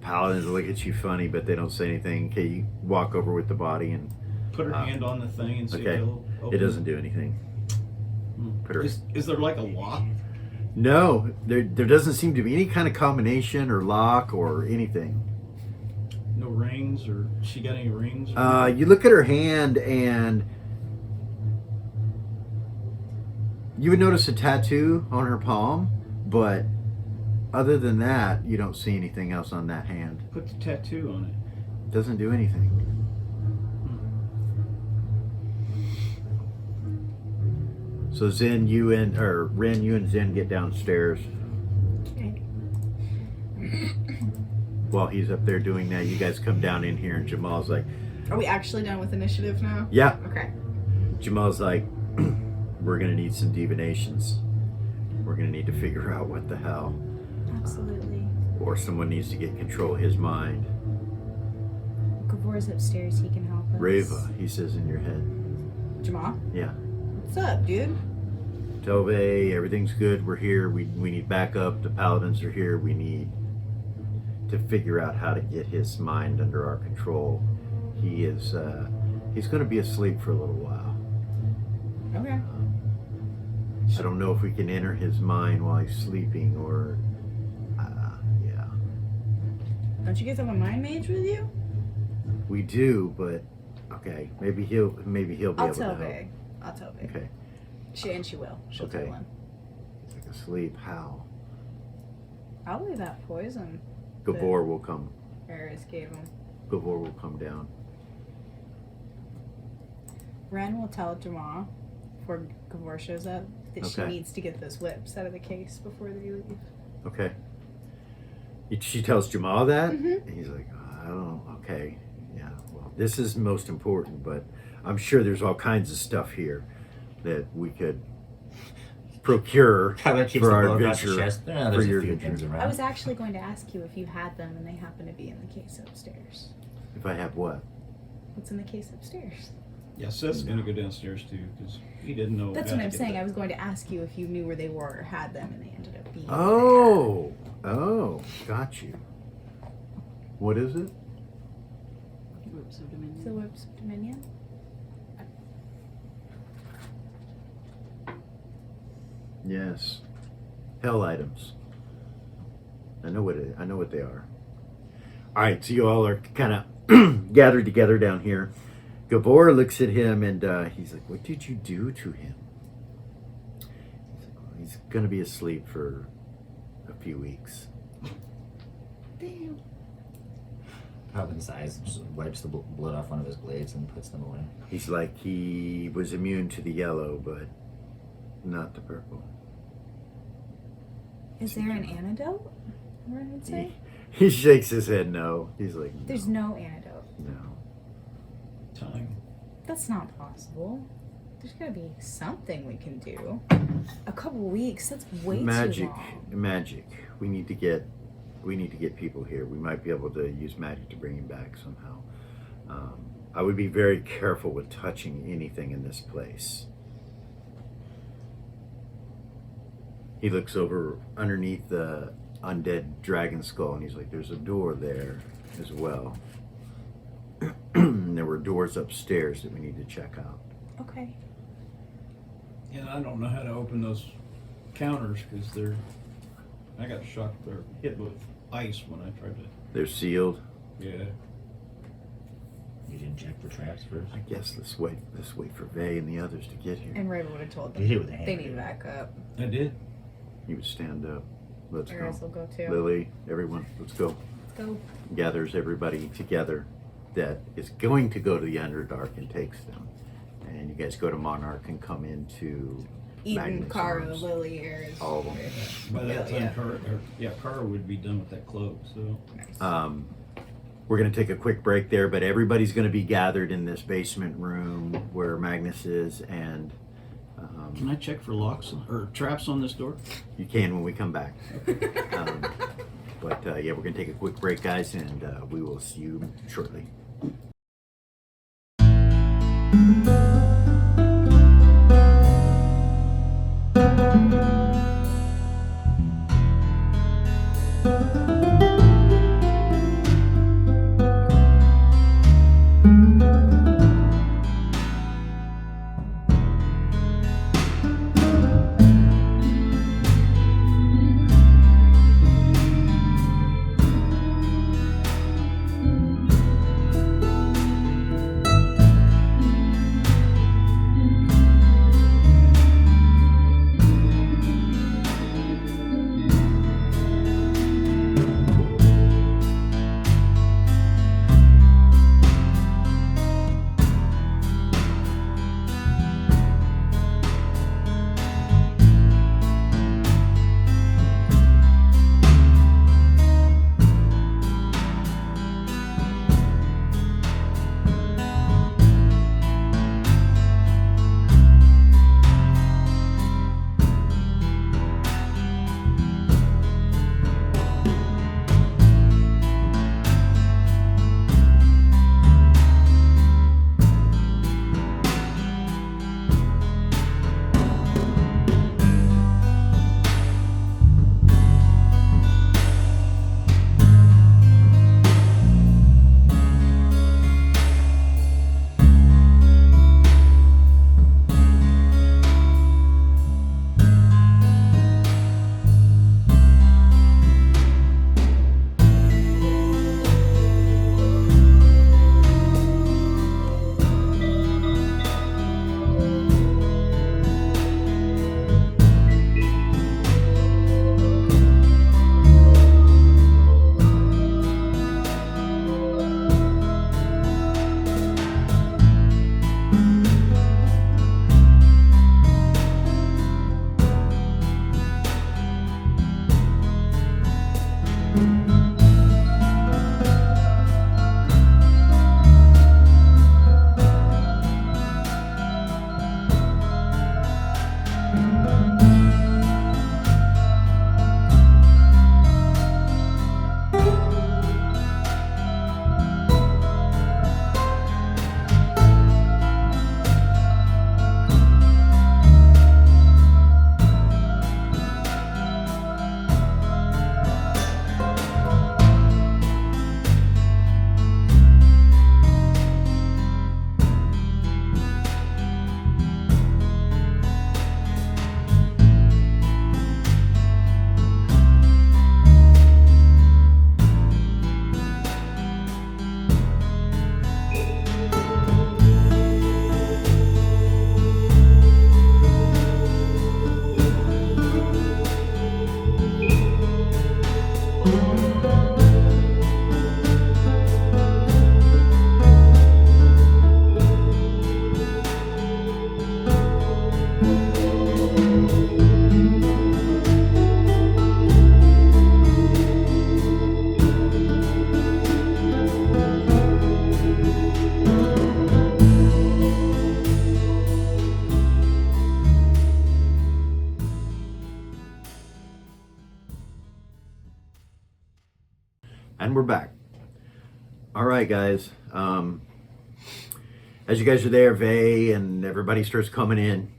Speaker 2: paladins look at you funny, but they don't say anything. Okay, you walk over with the body, and
Speaker 6: Put her hand on the thing and see
Speaker 2: okay.
Speaker 6: if it'll open.
Speaker 2: it doesn't do anything. Put her.
Speaker 6: Is there like a lock?
Speaker 2: No, there doesn't seem to be any kind of combination or lock or anything.
Speaker 6: No rings, or she got any rings? Or
Speaker 2: You look at her hand, and you would notice a tattoo on her palm, but other than that, you don't see anything else on that hand.
Speaker 6: Put the tattoo on it.
Speaker 2: Doesn't do anything. So Ren, you and Zen get downstairs.
Speaker 3: Okay.
Speaker 2: While he's up there doing that, you guys come down in here, and Jamal's like,
Speaker 3: Are we actually done with initiative now?
Speaker 2: yeah.
Speaker 3: Okay.
Speaker 2: Jamal's like, we're gonna need some divinations. We're gonna need to figure out what the hell.
Speaker 3: Absolutely.
Speaker 2: Or someone needs to get control of his mind.
Speaker 3: Gavor's upstairs. He can help us.
Speaker 2: Reva, he says in your head.
Speaker 3: Jamal,
Speaker 2: Yeah.
Speaker 3: what's up, dude?
Speaker 2: Tove, everything's good. We're here. We need backup. The paladins are here. We need to figure out how to get his mind under our control. He's going to be asleep for a little while.
Speaker 3: Okay.
Speaker 2: I don't know if we can enter his mind while he's sleeping, or yeah,
Speaker 3: Don't you guys have a mind mage with you?
Speaker 2: we do. But okay, maybe he'll be
Speaker 3: I'll
Speaker 2: able
Speaker 3: tell
Speaker 2: to help.
Speaker 3: Vay. I'll tell Vay.
Speaker 2: Okay,
Speaker 3: She will. She'll
Speaker 2: Okay.
Speaker 3: tell him.
Speaker 2: he's like asleep. How?
Speaker 3: Probably that poison
Speaker 2: Gavor will come.
Speaker 3: Eris gave him.
Speaker 2: Gavor will come down.
Speaker 3: Ren will tell Jamal before Gavor shows up that she
Speaker 2: Okay.
Speaker 3: needs to get those whips out of the case before they leave.
Speaker 2: Okay. She tells Jamal that,
Speaker 3: Mhm.
Speaker 2: and he's like, I don't. Okay, yeah. Well, this is most important, but I'm sure there's all kinds of stuff here that we could procure
Speaker 4: Tyler keeps
Speaker 2: for
Speaker 4: the
Speaker 2: our
Speaker 4: blow across his
Speaker 2: adventure.
Speaker 4: chest. There's
Speaker 2: for your
Speaker 4: a few
Speaker 2: adventure.
Speaker 4: things around.
Speaker 3: I was actually going to ask you if you had them and they happen to be in the case upstairs.
Speaker 2: If I have what?
Speaker 3: What's in the case upstairs?
Speaker 6: Yeah, Seth's gonna go downstairs too because he didn't know.
Speaker 3: That's
Speaker 6: how
Speaker 3: what
Speaker 6: to
Speaker 3: I'm
Speaker 6: get
Speaker 3: saying.
Speaker 6: there.
Speaker 3: I was going to ask you if you knew where they were or had them and they ended up being
Speaker 2: Oh, got you. What is it?
Speaker 5: Whips of
Speaker 3: there.
Speaker 5: Dominion.
Speaker 3: The whips of Dominion?
Speaker 2: Yes, hell items. I know what they are. All right, so you all are kind of gathered together down here. Gavor looks at him, and he's like, "What did you do to him?" He's like, well, he's gonna be asleep for a few weeks.
Speaker 3: Damn.
Speaker 4: Pop inside, just wipes the blood off one of his blades and puts them away.
Speaker 2: He's like he was immune to the yellow, but not the purple.
Speaker 3: Is there an antidote? What I would say?
Speaker 2: He shakes his head no. He's like, no.
Speaker 3: There's no antidote.
Speaker 2: No.
Speaker 6: Time.
Speaker 3: That's not possible. There's gotta be something we can do. A couple weeks, that's way too long.
Speaker 2: Magic. We need to get people here. We might be able to use magic to bring him back somehow. I would be very careful with touching anything in this place. He looks over underneath the undead dragon skull and he's like, there's a door there as well. There were doors upstairs that we need to check out.
Speaker 3: Okay.
Speaker 6: And I don't know how to open those counters because I got shocked. They're hit with ice when I tried to.
Speaker 2: They're sealed.
Speaker 6: Yeah.
Speaker 4: You didn't check for traps first?
Speaker 2: I guess let's wait for Vay and the others to get here.
Speaker 3: And Raven would have told them
Speaker 4: You did it with a hand.
Speaker 3: they need backup.
Speaker 6: I did.
Speaker 2: You would stand up. Let's
Speaker 3: Eris will
Speaker 2: go.
Speaker 3: go too.
Speaker 2: Lily, everyone, let's go.
Speaker 3: Let's go.
Speaker 2: Gathers everybody together that is going to go to the Underdark and takes them. And you guys go to Monarch and come into
Speaker 3: Eden,
Speaker 2: Magnus
Speaker 3: Kara,
Speaker 2: Arms.
Speaker 3: Lily, Eris.
Speaker 2: All of them.
Speaker 6: By that time,
Speaker 3: Yeah.
Speaker 6: Kara would be done with that cloak. So
Speaker 3: Nice.
Speaker 2: We're going to take a quick break there, but everybody's going to be gathered in this basement room where Magnus is, and
Speaker 6: can I check for locks or traps on this door?
Speaker 2: you can when we come back. But yeah, we're going to take a quick break, guys, and we will see you shortly. And we're back. All right, guys. As you guys are there, Vay and everybody starts coming in.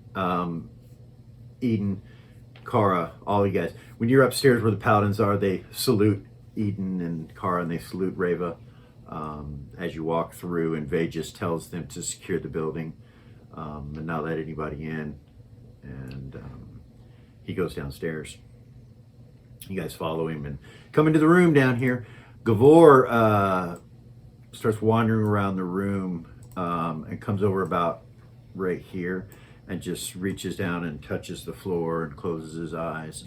Speaker 2: Eden, Kara, all you guys. When you're upstairs where the paladins are, they salute Eden and Kara, and they salute Reva as you walk through. And Vay just tells them to secure the building and not let anybody in. And he goes downstairs. You guys follow him and come into the room down here. Gavor starts wandering around the room and comes over about right here and just reaches down and touches the floor and closes his eyes.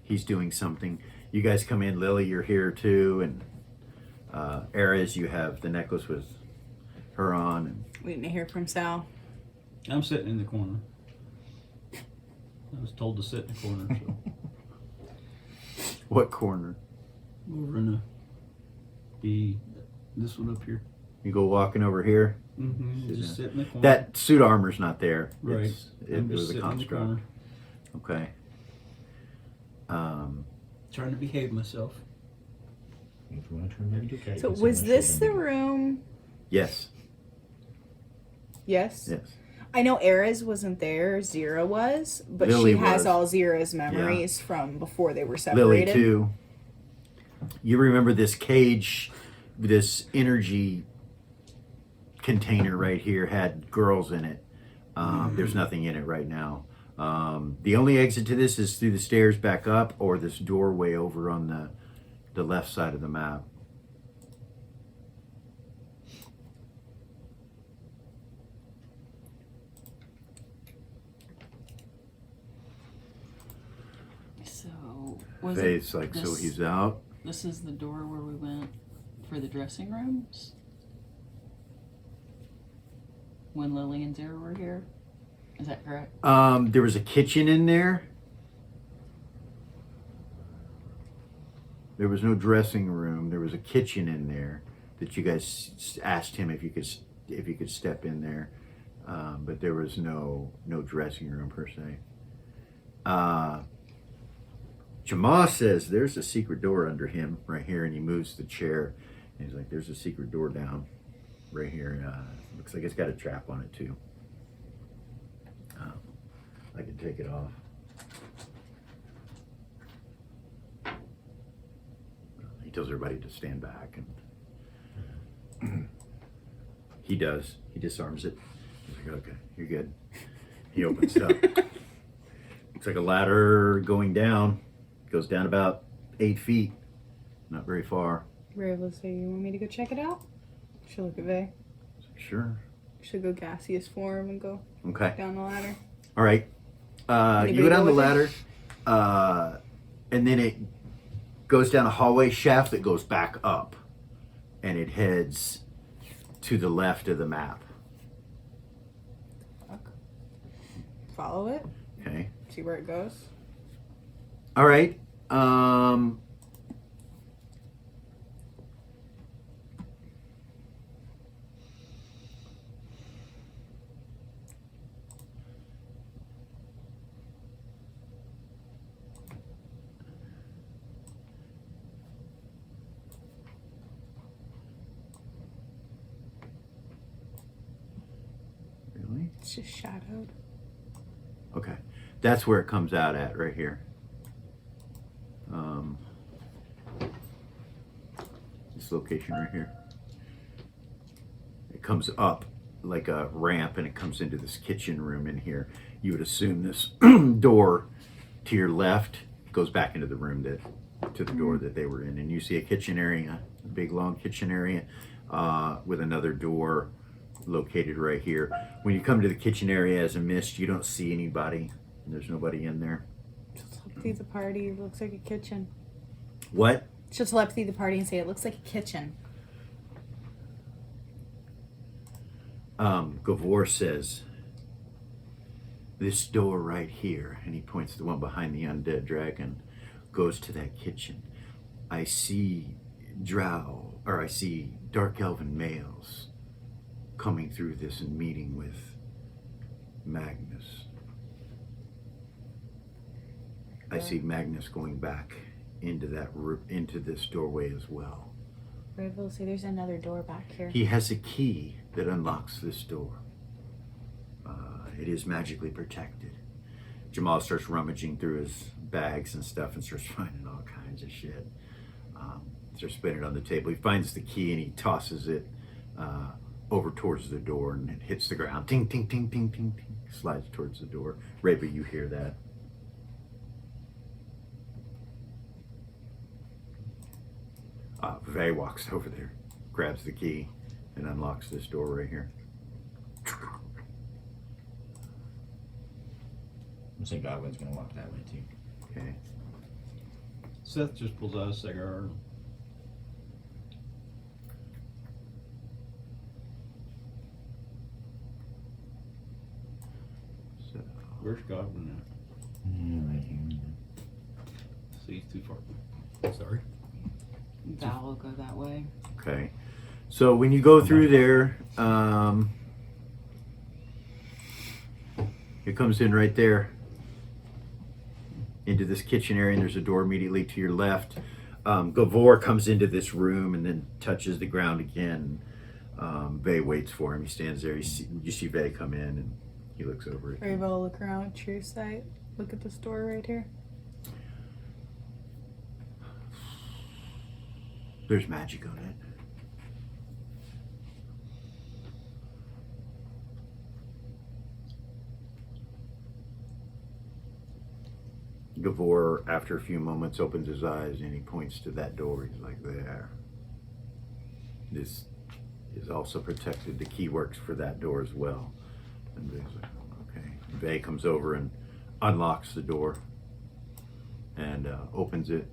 Speaker 2: He's doing something. You guys come in. Lily, you're here too. And Ares, you have the necklace with her on. And
Speaker 3: Waiting to hear from Sal.
Speaker 6: I'm sitting in the corner. I was told to sit in the corner, so
Speaker 2: what corner?
Speaker 6: over in this one up here.
Speaker 2: You go walking over here.
Speaker 6: Mm-hmm. Just sit in the corner.
Speaker 2: That suit armor's not there.
Speaker 6: Right.
Speaker 2: It
Speaker 6: I'm
Speaker 2: was
Speaker 6: just
Speaker 2: a
Speaker 6: sitting in the corner,
Speaker 2: construct. Okay.
Speaker 6: trying to behave myself.
Speaker 4: If you want to turn maybe to okay.
Speaker 3: So was this the room?
Speaker 2: Yes.
Speaker 3: Yes.
Speaker 2: Yes.
Speaker 3: I know Ares wasn't there. Zira was, but
Speaker 2: Lily
Speaker 3: she has
Speaker 2: was.
Speaker 3: all Zira's memories from before they were
Speaker 2: Lily
Speaker 3: separated.
Speaker 2: too. You remember this cage, this energy container right here had girls in it. There's nothing in it right now. The only exit to this is through the stairs back up or this doorway over on the left side of the map.
Speaker 5: So was
Speaker 2: Faith's
Speaker 5: it
Speaker 2: like,
Speaker 5: this,
Speaker 2: so he's out.
Speaker 5: This is the door where we went for the dressing rooms when Lily and Zara were here. Is that correct?
Speaker 2: There was a kitchen in there. There was no dressing room. There was a kitchen in there that you guys asked him if you could step in there, but there was no dressing room per se. Jamal says there's a secret door under him right here, and he moves the chair. And he's like, "There's a secret door down right here. Looks like it's got a trap on it too." I can take it off. He tells everybody to stand back, and he does. He disarms it. He's like, "Okay, you're good." He opens it up. Looks like a ladder going down. Goes down about 8 feet. Not very far.
Speaker 3: Reva, so you want me to go check it out? She'll look at Vay.
Speaker 2: Sure.
Speaker 3: She'll go gaseous form and go
Speaker 2: Okay.
Speaker 3: down the ladder.
Speaker 2: All right.
Speaker 3: Anybody
Speaker 2: You go down
Speaker 3: go
Speaker 2: the
Speaker 3: with
Speaker 2: ladder, and then it goes down a hallway shaft that goes back up, and it heads to the left of the map.
Speaker 3: Follow it.
Speaker 2: Okay.
Speaker 3: See where it goes.
Speaker 2: All right. Really?
Speaker 3: It's just shadowed.
Speaker 2: Okay. That's where it comes out at right here. This location right here. It comes up like a ramp and it comes into this kitchen room in here. You would assume this door to your left goes back into the room to the door that they were in, and you see a kitchen area, a big long kitchen area with another door located right here. When you come to the kitchen area as a mist, you don't see anybody. There's nobody in there.
Speaker 3: Just look through the party. It looks like a kitchen.
Speaker 2: What?
Speaker 3: She'll telepathy the party and say it looks like a kitchen.
Speaker 2: Gavor says, this door right here, and he points to the one behind the undead dragon, goes to that kitchen. I see I see dark elven males coming through this and meeting with Magnus. I see Magnus going back into this doorway as well.
Speaker 3: Red will say there's another door back here.
Speaker 2: He has a key that unlocks this door. It is magically protected. Jamal starts rummaging through his bags and stuff and starts finding all kinds of shit. Starts putting it on the table. He finds the key and he tosses it over towards the door, and it hits the ground. Ting, ting, ting, ting, ting, ting. Slides towards the door. Reba, you hear that. Vay walks over there, grabs the key, and unlocks this door right here.
Speaker 4: I say Godwin's gonna walk that way too.
Speaker 2: Okay.
Speaker 6: Seth just pulls out a cigar.
Speaker 2: So,
Speaker 6: Where's Godwin at?
Speaker 4: Yeah, right here.
Speaker 6: See, he's too far. Sorry.
Speaker 5: Val will go that way.
Speaker 2: okay. So when you go through there, it comes in right there into this kitchen area, and there's a door immediately to your left. Gavor comes into this room and then touches the ground again. Vay waits for him. He stands there. You see Vay come in, and he looks over at
Speaker 3: Ray
Speaker 2: you.
Speaker 3: will look around with true sight. Look at this door right here.
Speaker 2: There's magic on it. Gavor, after a few moments, opens his eyes and he points to that door. He's like, there. This is also protected. The key works for that door as well. And Vay's like, okay. Vay comes over and unlocks the door and opens it.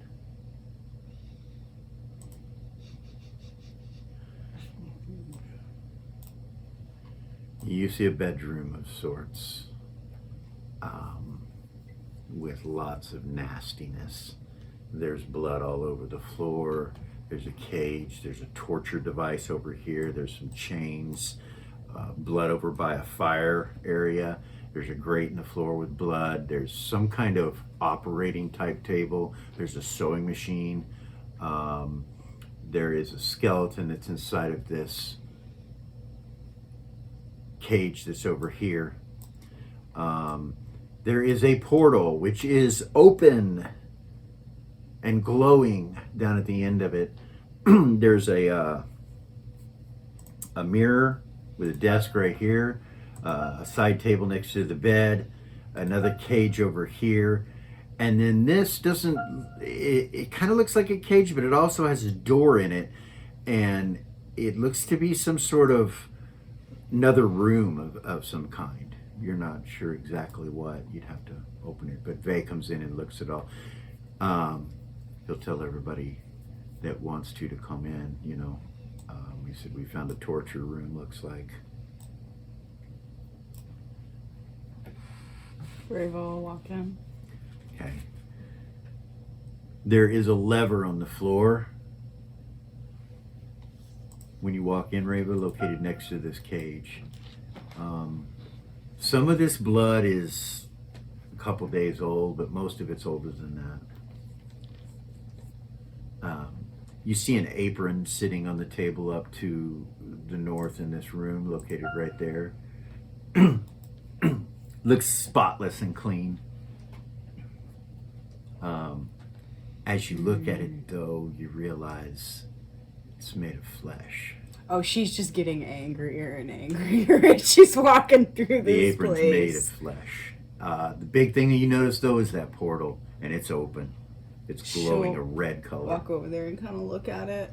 Speaker 2: You see a bedroom of sorts, with lots of nastiness. There's blood all over the floor. There's a cage. There's a torture device over here. There's some chains. Blood over by a fire area. There's a grate in the floor with blood. There's some kind of operating type table. There's a sewing machine. There is a skeleton that's inside of this cage that's over here. There is a portal which is open and glowing down at the end of it. There's a mirror with a desk right here, a side table next to the bed, another cage over here, and then this doesn't, it kind of looks like a cage, but it also has a door in it, and it looks to be some sort of another room of some kind. You're not sure exactly what. You'd have to open it. But Vay comes in and looks at all. He'll tell everybody that wants to come in, you know. We said we found a torture room, looks like.
Speaker 3: Reva will walk in.
Speaker 2: Okay. There is a lever on the floor when you walk in, Reva, located next to this cage. Some of this blood is a couple days old, but most of it's older than that. You see an apron sitting on the table up to the north in this room, located right there. Looks spotless and clean. As you look at it, though, you realize it's made of flesh.
Speaker 3: Oh, she's just getting angrier and angrier as she's walking through
Speaker 2: The
Speaker 3: this
Speaker 2: apron's
Speaker 3: place.
Speaker 2: made of flesh. The big thing that you notice, though, is that portal, and it's open. It's glowing
Speaker 3: She'll
Speaker 2: a red color.
Speaker 3: Walk over there and kind of look at it,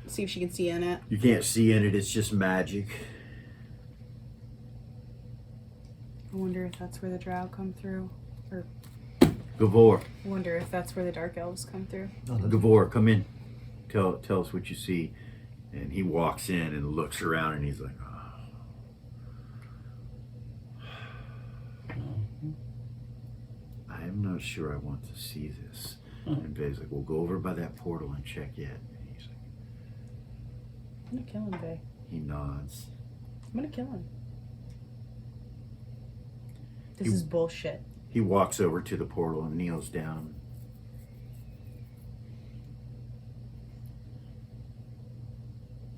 Speaker 3: see if she can see in it.
Speaker 2: You can't see in it. It's just magic.
Speaker 3: I wonder if that's where the drow come through, or
Speaker 2: Gavor,
Speaker 3: I wonder if that's where the dark elves come through.
Speaker 2: Gavor, come in. Tell us what you see. And he walks in and looks around, and he's like, I'm not sure I want to see this. And Vay's like, well, go over by that portal and check it. And he's like,
Speaker 3: I'm gonna kill him, Vay.
Speaker 2: he nods.
Speaker 3: I'm gonna kill him. This
Speaker 2: You-
Speaker 3: is bullshit.
Speaker 2: He walks over to the portal and kneels down.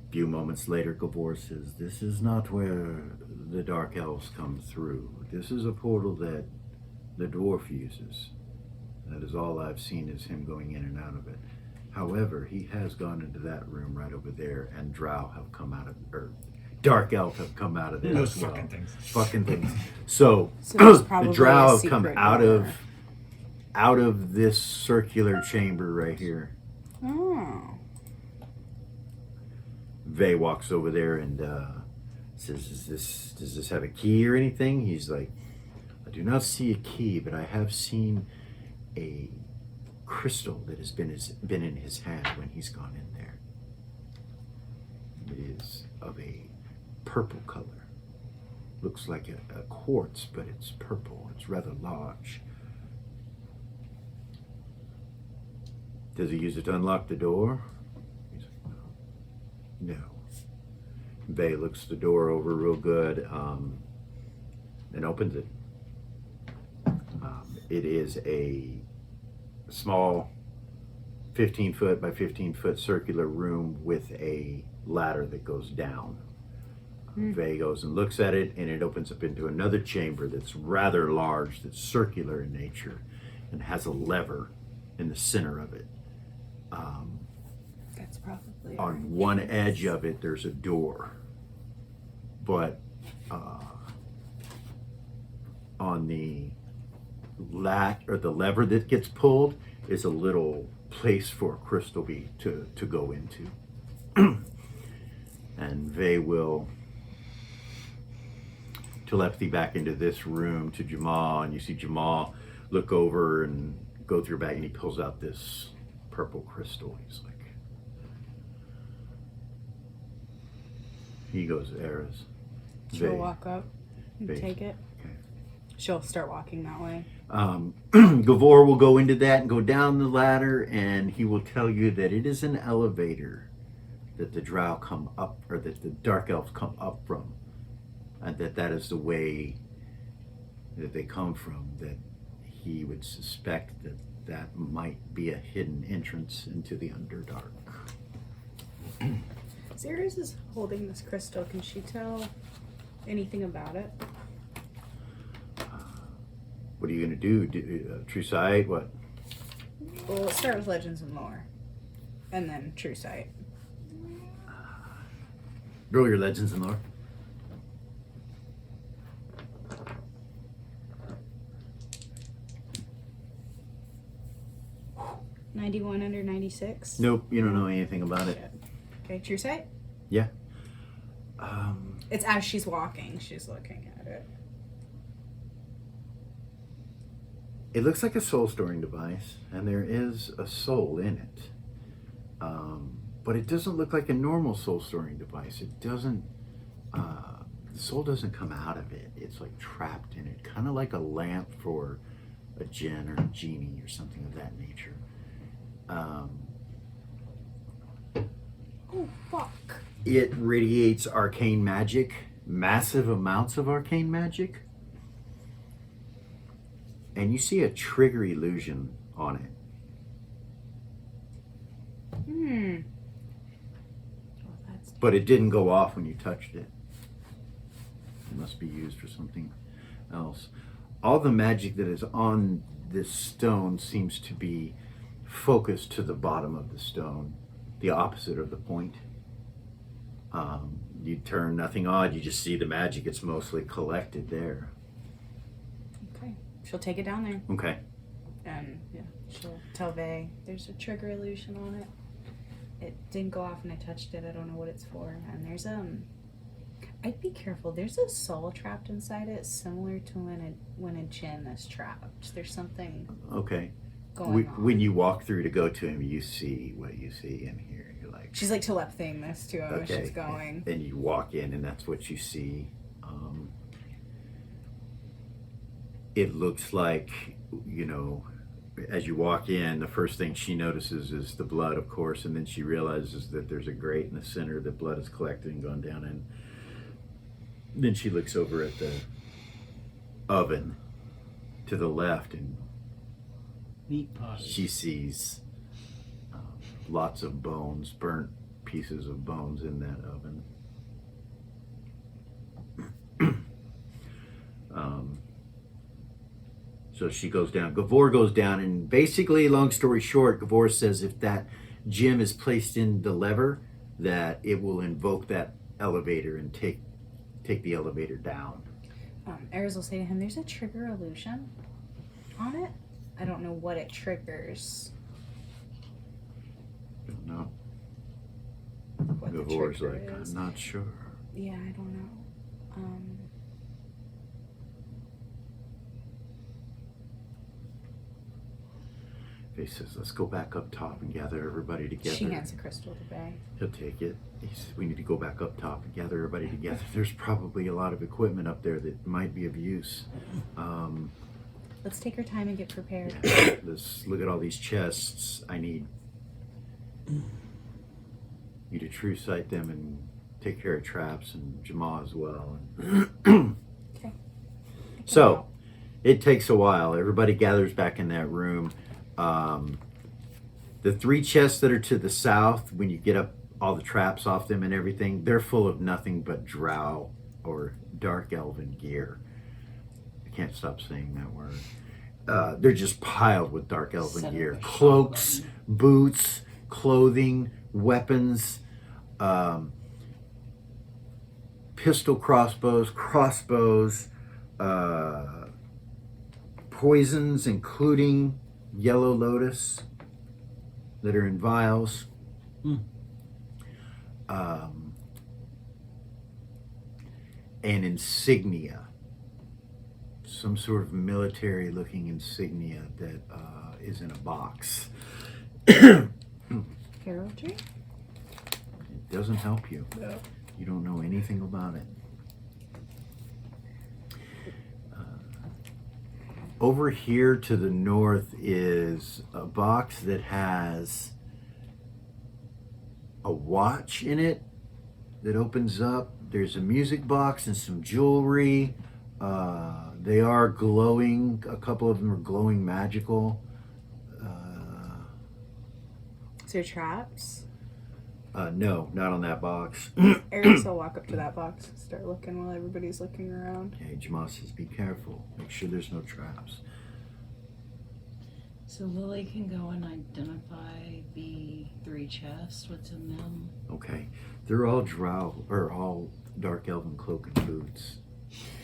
Speaker 2: A few moments later, Gavor says, "This is not where the Dark Elves come through. This is a portal that the dwarf uses. That is all I've seen is him going in and out of it. However, he has gone into that room right over there, and Drow have come out of, or Dark Elf have come out of there
Speaker 4: Those
Speaker 2: as well.
Speaker 4: fucking things.
Speaker 2: Fucking things. So,
Speaker 3: there's
Speaker 2: the
Speaker 3: probably
Speaker 2: Drow
Speaker 3: a
Speaker 2: have come
Speaker 3: secret
Speaker 2: out
Speaker 3: door.
Speaker 2: of this circular chamber right here.
Speaker 3: Oh.
Speaker 2: Vey walks over there and says, does this have a key or anything?" He's like, "I do not see a key, but I have seen a crystal that has been in his hand when he's gone in there. It is of a purple color. Looks like a quartz, but it's purple. It's rather large." "Does he use it to unlock the door?" He's like, "No." Vey looks the door over real good and opens it. It is a small 15 foot by 15 foot circular room with a ladder that goes down. Vey goes and looks at it, and it opens up into another chamber that's rather large, that's circular in nature, and has a lever in the center of it.
Speaker 3: That's probably
Speaker 2: On one edge of it, there's a door, but on the the lever that gets pulled is a little place for a crystal bee to go into. And they will telepathy back into this room to Jamal, and you see Jamal look over and go through your bag, and he pulls out this purple crystal. He's like, he goes, "Eris."
Speaker 3: She'll walk up and
Speaker 2: Vey.
Speaker 3: take it.
Speaker 2: Okay.
Speaker 3: She'll start walking that way.
Speaker 2: Gavor will go into that and go down the ladder, and he will tell you that it is an elevator that the Drow come up, or that the Dark Elves come up from, and that is the way that they come from. That he would suspect that might be a hidden entrance into the Underdark.
Speaker 3: Ceres is holding this crystal. Can she tell anything about it?
Speaker 2: What are you going to do? True sight? What?
Speaker 3: Well, let's start with legends and lore, and then true sight.
Speaker 2: Roll your legends and lore.
Speaker 3: $91 under 96.
Speaker 2: Nope, you don't know anything about it.
Speaker 3: Okay, true sight.
Speaker 2: Yeah.
Speaker 3: It's as she's walking, she's looking at it.
Speaker 2: It looks like a soul storing device, and there is a soul in it. But it doesn't look like a normal soul storing device. It doesn't, the soul doesn't come out of it. It's like trapped in it, kind of like a lamp for a djinn or a genie or something of that nature.
Speaker 3: Oh, fuck.
Speaker 2: It radiates arcane magic, massive amounts of arcane magic. And you see a trigger illusion on it.
Speaker 3: Oh, that's
Speaker 2: But it didn't go off when you touched it. It must be used for something else. All the magic that is on this stone seems to be focused to the bottom of the stone, the opposite of the point. You turn nothing on, you just see the magic. It's mostly collected there.
Speaker 3: okay. She'll take it down there.
Speaker 2: Okay.
Speaker 3: And yeah, she'll tell Vey there's a trigger illusion on it. It didn't go off when I touched it. I don't know what it's for. And there's I'd be careful. There's a soul trapped inside it, similar to when a djinn is trapped. There's something
Speaker 2: Okay.
Speaker 3: going on.
Speaker 2: When you walk through to go to him, you see what you see in here. You're like,
Speaker 3: She's like telepathying this to him as she's going.
Speaker 2: And you walk in, and that's what you see. It looks like, you know, as you walk in, the first thing she notices is the blood, of course, and then she realizes that there's a grate in the center that blood is collected and gone down in. Then she looks over at the oven to the left, and
Speaker 6: Meat pie.
Speaker 2: she sees lots of bones, burnt pieces of bones in that oven. So she goes down. Gavor goes down, and basically, long story short, Gavor says if that gem is placed in the lever, that it will invoke that elevator and take the elevator down.
Speaker 3: Ares will say to him, "There's a trigger illusion on it. I don't know what it triggers."
Speaker 2: Don't know.
Speaker 3: What the
Speaker 2: Gavor's
Speaker 3: trigger
Speaker 2: like,
Speaker 3: is.
Speaker 2: I'm not sure.
Speaker 3: Yeah, I don't know.
Speaker 2: He says, let's go back up top and gather everybody together.
Speaker 3: She hands a crystal to Bay.
Speaker 2: He'll take it. He says, we need to go back up top and gather everybody together. There's probably a lot of equipment up there that might be of use.
Speaker 3: Let's take our time and get prepared.
Speaker 2: Yeah, let's look at all these chests. I need you to true sight them and take care of traps and Jamal as well.
Speaker 3: Okay.
Speaker 2: So it takes a while. Everybody gathers back in that room. The 3 chests that are to the south, when you get up all the traps off them and everything, they're full of nothing but drow or dark elven gear. I can't stop saying that word. They're just piled with dark elven
Speaker 5: Set up
Speaker 2: gear.
Speaker 5: a
Speaker 2: Cloaks,
Speaker 5: shotgun.
Speaker 2: boots, clothing, weapons, pistol crossbows, poisons, including yellow lotus that are in vials. And insignia, some sort of military looking insignia that is in a box.
Speaker 3: Heraldry?
Speaker 2: It doesn't help you. You don't know anything about it. Over here to the north is a box that has a watch in it that opens up. There's a music box and some jewelry. They are glowing. A couple of them are glowing magical.
Speaker 3: Is there traps?
Speaker 2: No, not on that box.
Speaker 3: Ares will walk up to that box and start looking while everybody's looking around.
Speaker 2: Okay, Jamal says, be careful. Make sure there's no traps.
Speaker 5: So Lily can go and identify the 3 chests. What's in them?
Speaker 2: Okay, they're all drow or all dark elven cloak and boots,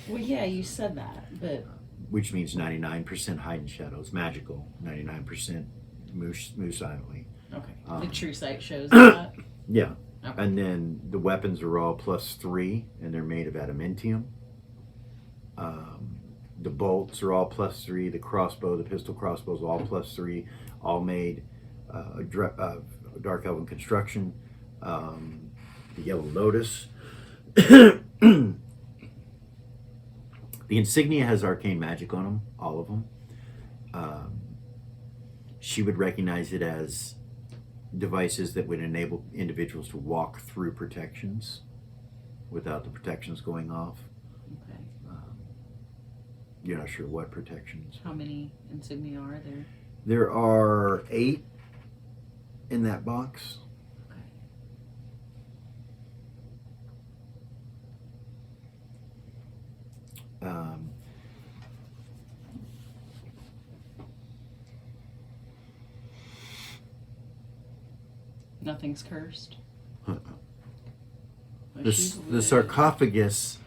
Speaker 5: Well, yeah, you said that, but
Speaker 2: which means 99% hide and shadows, magical. 99% moose idly.
Speaker 5: okay. The true sight shows that.
Speaker 2: Yeah,
Speaker 5: Okay.
Speaker 2: and then the weapons are all +3, and they're made of adamantium. The bolts are all +3. The crossbow, the pistol crossbows, all +3. All made dark elven construction. The yellow lotus. The insignia has arcane magic on them, all of them. She would recognize it as devices that would enable individuals to walk through protections without the protections going off.
Speaker 5: Okay.
Speaker 2: You're not sure what protections.
Speaker 5: How many insignia are there?
Speaker 2: There are 8 in that box.
Speaker 5: Okay. Nothing's cursed. Well, she's
Speaker 2: The
Speaker 5: lit.
Speaker 2: sarcophagus,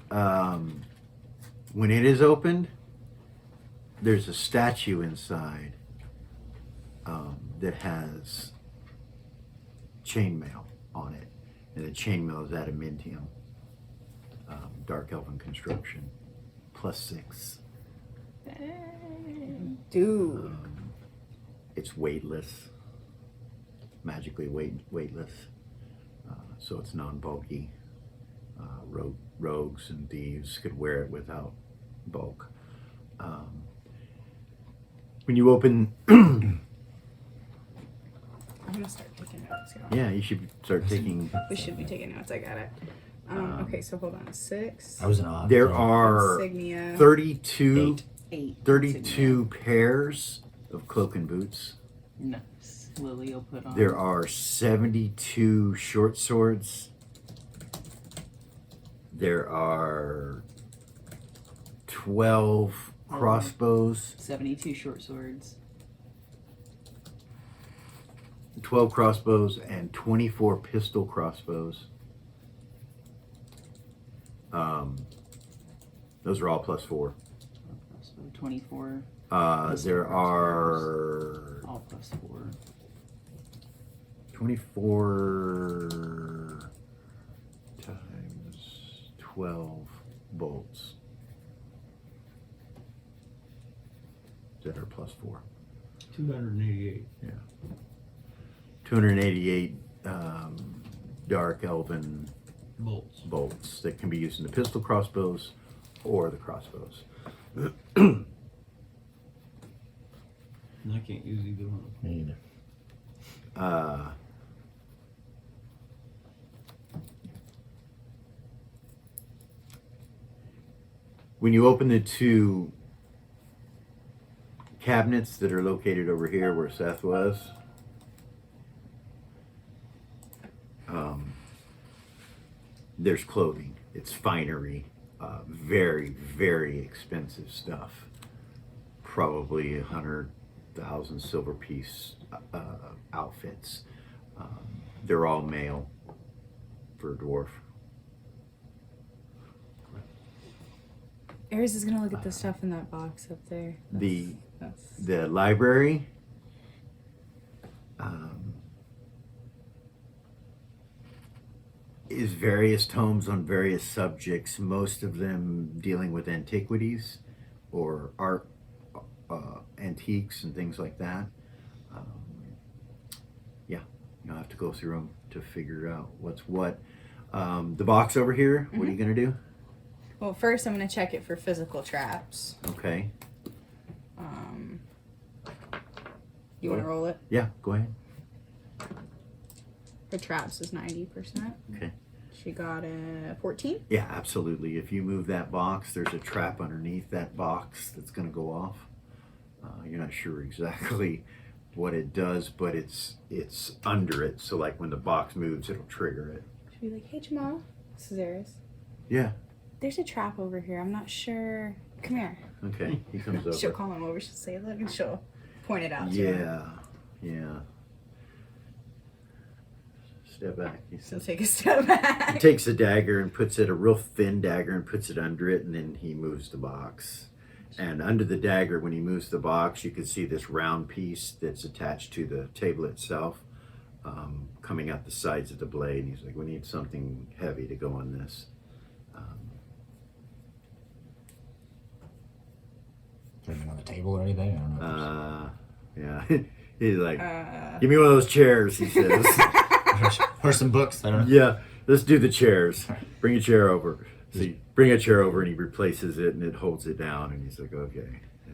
Speaker 2: when it is opened, there's a statue inside that has chainmail on it, and the chainmail is adamantium, dark elven construction, +6.
Speaker 3: Dude.
Speaker 2: It's weightless, magically weightless, so it's non-bulky. Rogues and thieves could wear it without bulk. When you open,
Speaker 3: I'm gonna start taking notes. Y'all.
Speaker 2: yeah, you should start taking.
Speaker 3: We should be taking notes. I got it. Okay, so hold on. 6.
Speaker 4: I was an odd.
Speaker 2: There are
Speaker 3: Insignia.
Speaker 2: 32
Speaker 5: 8.
Speaker 2: 32 pairs of cloak and boots.
Speaker 5: Nice. Lily will put on.
Speaker 2: There are 72 short swords. There are 12 crossbows.
Speaker 5: 72 short swords.
Speaker 2: 12 crossbows and 24 pistol crossbows. Those are all plus 4.
Speaker 5: Crossbow, 24.
Speaker 2: There are
Speaker 5: All plus 4.
Speaker 2: 24 times 12 bolts that are plus 4.
Speaker 6: 288.
Speaker 2: 288 dark elven
Speaker 6: Bolts.
Speaker 2: bolts that can be used in the pistol crossbows or the crossbows.
Speaker 6: And I can't use either one.
Speaker 4: Me either.
Speaker 2: When you open the 2 cabinets that are located over here where Seth was, there's clothing. It's finery, very, very expensive stuff. Probably 100,000 silver piece outfits. They're all male for a dwarf.
Speaker 3: Aries is gonna look at the stuff in that box up there.
Speaker 2: The
Speaker 3: That's
Speaker 2: library, is various tomes on various subjects, most of them dealing with antiquities or art, antiques and things like that. Yeah, you'll have to go through them to figure out what's what. The box over here, what are you gonna do?
Speaker 3: well. First, I'm gonna check it for physical traps.
Speaker 2: Okay,
Speaker 3: You want to roll it?
Speaker 2: yeah, go ahead.
Speaker 3: Her traps is 90%.
Speaker 2: Okay.
Speaker 3: She got a 14.
Speaker 2: Yeah, absolutely. If you move that box, there's a trap underneath that box that's going to go off. You're not sure exactly what it does, but it's under it. So like when the box moves, it'll trigger it.
Speaker 3: She'll be like, "Hey, Jamal, this is Aries.
Speaker 2: Yeah.
Speaker 3: There's a trap over here. I'm not sure. Come here."
Speaker 2: Okay. He comes
Speaker 3: She'll
Speaker 2: over.
Speaker 3: call him over. She'll say, "Look," and she'll point it out to him.
Speaker 2: Yeah. Yeah. Step back. He
Speaker 3: She'll
Speaker 2: says.
Speaker 3: take a step back.
Speaker 2: He takes a dagger and puts it, a real thin dagger, and puts it under it, and then he moves the box. And under the dagger, when he moves the box, you can see this round piece that's attached to the table itself, coming out the sides of the blade. And he's like, "We need something heavy to go on this."
Speaker 4: Anything on the table or anything? I don't know.
Speaker 2: Yeah. He's like, "Give me one of those chairs," he says.
Speaker 4: Or some books. I don't know.
Speaker 2: Yeah, let's do the chairs. Bring a chair over. See, bring a chair over, and he replaces it, and it holds it down, and he's like, "Okay." Yeah.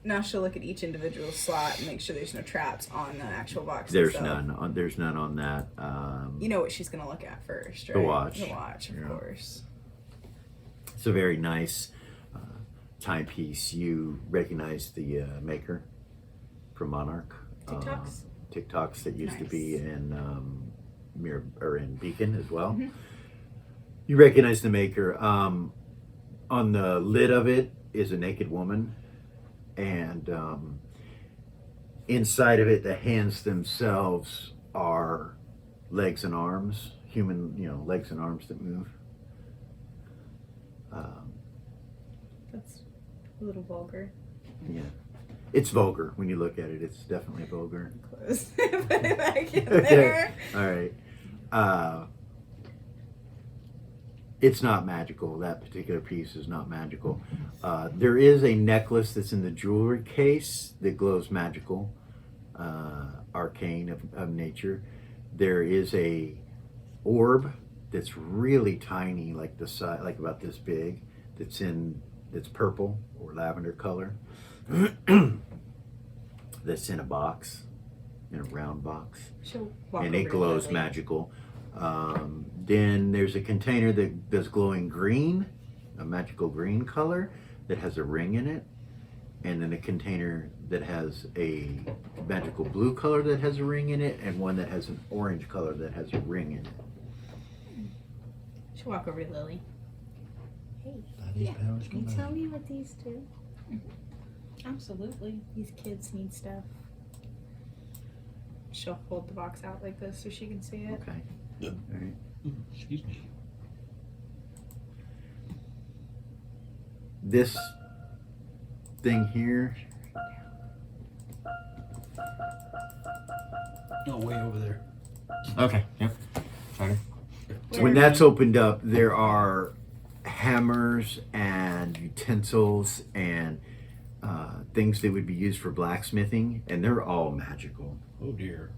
Speaker 3: Now she'll look at each individual slot and make sure there's no traps on the actual box.
Speaker 2: There's
Speaker 3: itself.
Speaker 2: none. There's none on that.
Speaker 3: You know what she's gonna look at first, right?
Speaker 2: The watch.
Speaker 3: The watch, of
Speaker 2: Yeah.
Speaker 3: course.
Speaker 2: It's a very nice timepiece. You recognize the maker from Monarch.
Speaker 3: TikToks?
Speaker 2: TikToks that used to
Speaker 3: Nice.
Speaker 2: be in in Beacon as well.
Speaker 3: Mhm.
Speaker 2: You recognize the maker. On the lid of it is a naked woman, and inside of it, the hands themselves are legs and arms, human, legs and arms that move.
Speaker 3: That's a little vulgar.
Speaker 2: Yeah, it's vulgar when you look at it. It's definitely vulgar.
Speaker 3: Close. Put it back in there.
Speaker 2: All right. It's not magical. That particular piece is not magical. There is a necklace that's in the jewelry case that glows magical, arcane of nature. There is a orb that's really tiny, like the size, like about this big, that's purple or lavender color. That's in a box, in a round box,
Speaker 3: She'll walk
Speaker 2: and
Speaker 3: over
Speaker 2: it
Speaker 3: to
Speaker 2: glows
Speaker 3: Lily.
Speaker 2: magical. Then there's a container that does glowing green, a magical green color that has a ring in it, and then a container that has a magical blue color that has a ring in it, and one that has an orange color that has a ring in it.
Speaker 3: Should walk over to Lily. Hey,
Speaker 4: By these powers
Speaker 3: can you
Speaker 4: combined.
Speaker 3: tell me what these do?
Speaker 5: Absolutely.
Speaker 3: These kids need stuff. She'll hold the box out like this so she can see it.
Speaker 2: Okay.
Speaker 6: Yep.
Speaker 2: All right.
Speaker 6: Excuse me.
Speaker 2: This thing here,
Speaker 6: Oh, way over there.
Speaker 4: Okay. Yep. Sorry.
Speaker 2: when that's opened up, there are hammers and utensils and things that would be used for blacksmithing, and they're all magical.
Speaker 6: Oh dear.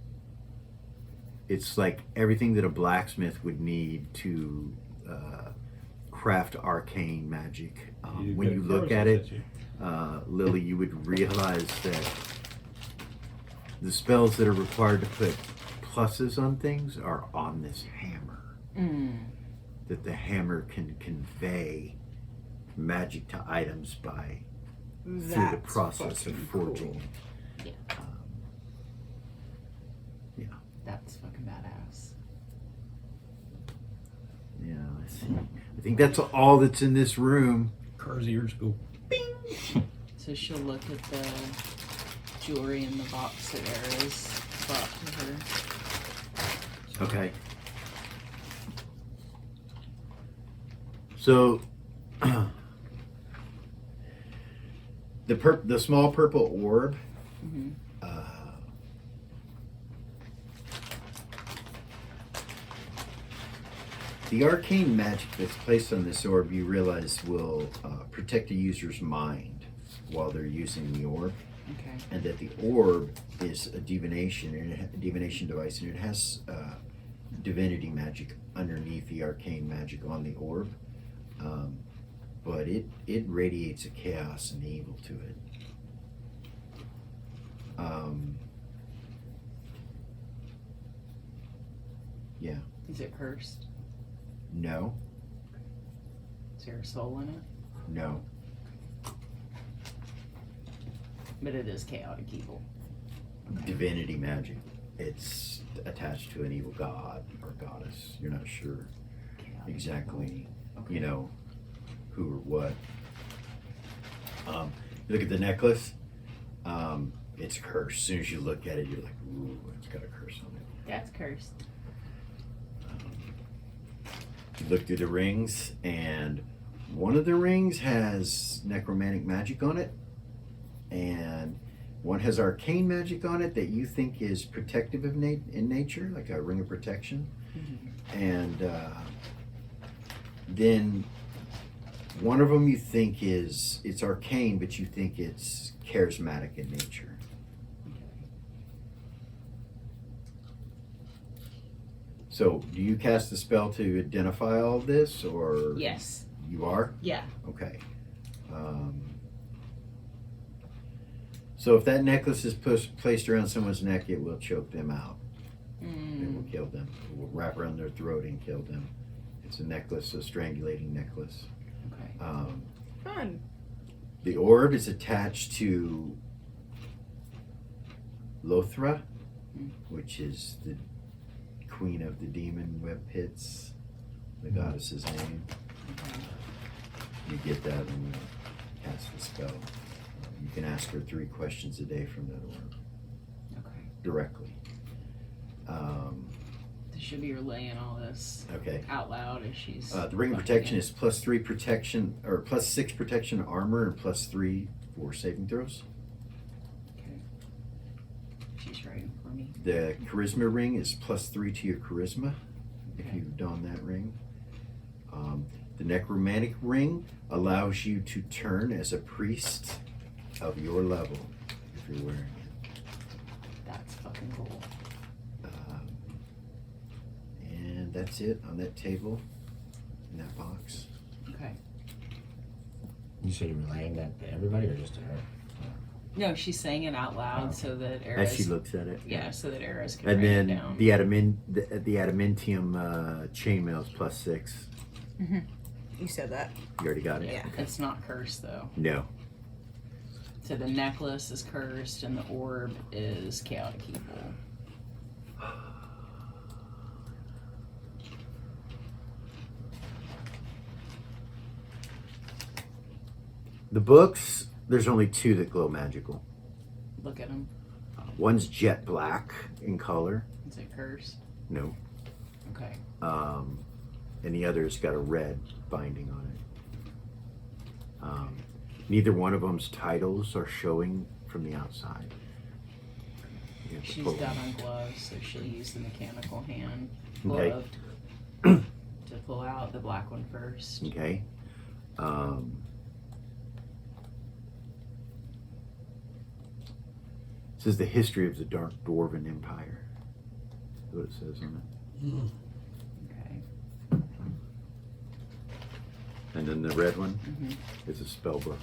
Speaker 2: It's like everything that a blacksmith would need to craft arcane magic. When you look at it, Lily, you would realize that the spells that are required to put pluses on things are on this hammer. That the hammer can convey magic to items by through the
Speaker 3: That's
Speaker 2: process of
Speaker 3: fucking
Speaker 2: forging.
Speaker 3: cool.
Speaker 2: it.
Speaker 5: Yeah.
Speaker 2: Yeah.
Speaker 5: That's fucking badass.
Speaker 2: Yeah, let's see. I think that's all that's in this room.
Speaker 6: Car's ears go.
Speaker 5: So she'll look at the jewelry in the box that Era's brought to her.
Speaker 2: Okay. So the small purple orb.
Speaker 5: Mhm.
Speaker 2: The arcane magic that's placed on this orb, you realize, will protect the user's mind while they're using the orb,
Speaker 5: Okay.
Speaker 2: and that the orb is a divination and a divination device, and it has divinity magic underneath the arcane magic on the orb, but it radiates a chaos and evil to it. Yeah.
Speaker 5: Is it cursed?
Speaker 2: No.
Speaker 5: Is there a soul in it?
Speaker 2: No.
Speaker 5: But it is chaotic evil.
Speaker 2: Divinity magic. It's attached to an evil god or goddess. You're not sure
Speaker 5: Chaotic
Speaker 2: exactly,
Speaker 5: Okay.
Speaker 2: you know, who or what. You look at the necklace. It's cursed. As soon as you look at it, you're like, ooh, it's got a curse on it.
Speaker 5: That's cursed.
Speaker 2: You look through the rings, and one of the rings has necromantic magic on it, and one has arcane magic on it that you think is protective of in nature, like a ring of protection. And then one of them you think it's arcane, but you think it's charismatic in nature. So, do you cast the spell to identify all this, or
Speaker 5: Yes.
Speaker 2: you are?
Speaker 5: Yeah.
Speaker 2: Okay. So if that necklace is placed around someone's neck, it will choke them out. It will kill them. It will wrap around their throat and kill them. It's a necklace, a strangulating necklace.
Speaker 5: Okay.
Speaker 3: Fun.
Speaker 2: The orb is attached to Lothra, which is the queen of the demon web pits, the goddess's name. You get that when you cast the spell. You can ask her 3 questions a day from that orb
Speaker 5: Okay.
Speaker 2: directly.
Speaker 5: She'll be relaying all this
Speaker 2: Okay.
Speaker 5: out loud as she's.
Speaker 2: The ring of protection is +3 protection, or +6 protection armor, and +3 for saving throws.
Speaker 5: Okay. She's writing for me.
Speaker 2: The charisma ring is +3 to your charisma if
Speaker 5: Okay.
Speaker 2: you don that ring. The necromantic ring allows you to turn as a priest of your level if you're wearing it.
Speaker 5: That's fucking cool.
Speaker 2: And that's it on that table, in that box.
Speaker 5: Okay.
Speaker 4: You said you're relaying that to everybody or just to her?
Speaker 5: No, she's saying it out loud so that
Speaker 2: As she
Speaker 5: Eras.
Speaker 2: looks at it.
Speaker 5: Yeah, so that Eras can
Speaker 2: And
Speaker 5: write
Speaker 2: then
Speaker 5: it down.
Speaker 2: the adamantium chainmail is +6.
Speaker 3: You said that.
Speaker 2: You already got it?
Speaker 3: Yeah.
Speaker 5: It's not cursed though.
Speaker 2: No.
Speaker 5: So the necklace is cursed and the orb is chaotic evil.
Speaker 2: The books, there's only 2 that glow magical.
Speaker 5: Look at them.
Speaker 2: One's jet black in color.
Speaker 5: Is it cursed?
Speaker 2: No.
Speaker 5: Okay.
Speaker 2: And the other's got a red binding on it. Neither one of them's titles are showing from the outside. You have to
Speaker 5: She's
Speaker 2: pull
Speaker 5: got
Speaker 2: them.
Speaker 5: on gloves, so she'll use the mechanical hand
Speaker 2: Okay.
Speaker 5: glove to pull out the black one first.
Speaker 2: Okay. This is the history of the Dark Dwarven Empire. That's what it says on it.
Speaker 5: Okay.
Speaker 2: And then the red one
Speaker 5: Mhm.
Speaker 2: is a spell book.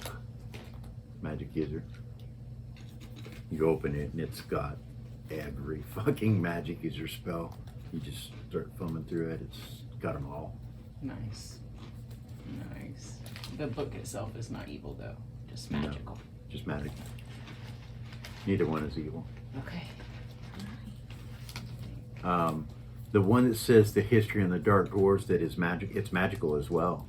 Speaker 2: Magic user. You open it and it's got every fucking magic user spell. You just start thumbing through it. It's got them all.
Speaker 5: Nice. Nice. The book itself is not evil though, just
Speaker 2: No.
Speaker 5: magical.
Speaker 2: Just magic. Neither one is evil.
Speaker 5: Okay.
Speaker 2: The one that says the history on the Dark Dwarves, that is magic. It's magical as well.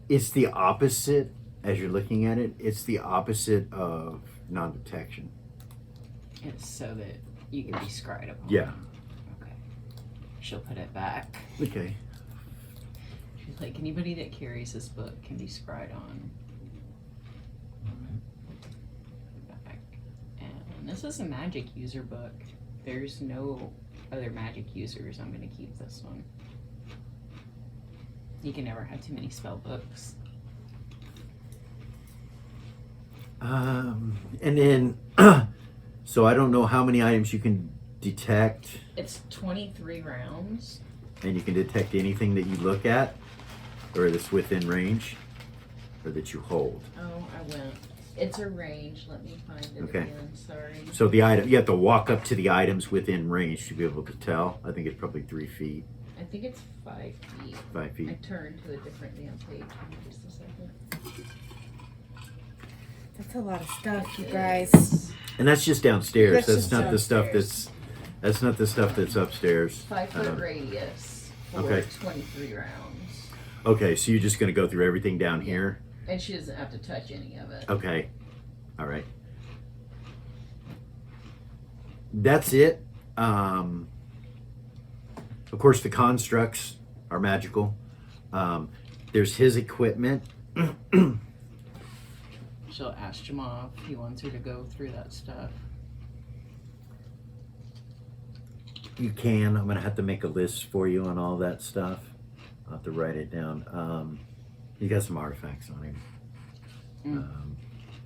Speaker 2: It's the opposite, as you're looking at it, it's the opposite of non-detection.
Speaker 5: It's so that you can be scryed upon.
Speaker 2: Yeah.
Speaker 5: Okay. She'll put it back.
Speaker 2: Okay.
Speaker 5: She's like, anybody that carries this book can be scryed on. Back. And this is a magic user book. There's no other magic users. I'm gonna keep this one. You can never have too many spell books.
Speaker 2: And then, so I don't know how many items you can detect,
Speaker 5: It's 23 rounds.
Speaker 2: and you can detect anything that you look at, or that's within range, or that you hold.
Speaker 5: Oh, I went. It's a range. Let me find it
Speaker 2: Okay.
Speaker 5: again. Sorry.
Speaker 2: So the item, you have to walk up to the items within range to be able to tell. I think it's probably 3 feet,
Speaker 5: I think it's 5 feet.
Speaker 2: 5
Speaker 5: I
Speaker 2: feet.
Speaker 5: turned to a different damn page. Give me just a second.
Speaker 3: That's a lot of stuff, you guys.
Speaker 2: And that's just downstairs.
Speaker 3: That's
Speaker 2: That's
Speaker 3: just
Speaker 2: not the stuff
Speaker 3: downstairs.
Speaker 2: that's not the stuff that's upstairs.
Speaker 5: 5 foot
Speaker 2: Uh,
Speaker 5: radius for
Speaker 2: okay.
Speaker 5: 23 rounds.
Speaker 2: Okay, so you're just gonna go through everything down here?
Speaker 5: And she doesn't have to touch any of it.
Speaker 2: Okay. All right. That's it. Of course, the constructs are magical. There's his equipment.
Speaker 5: She'll ask Jamal if he wants her to go through that stuff.
Speaker 2: You can. I'm gonna have to make a list for you on all that stuff. I'll have to write it down. He got some artifacts on him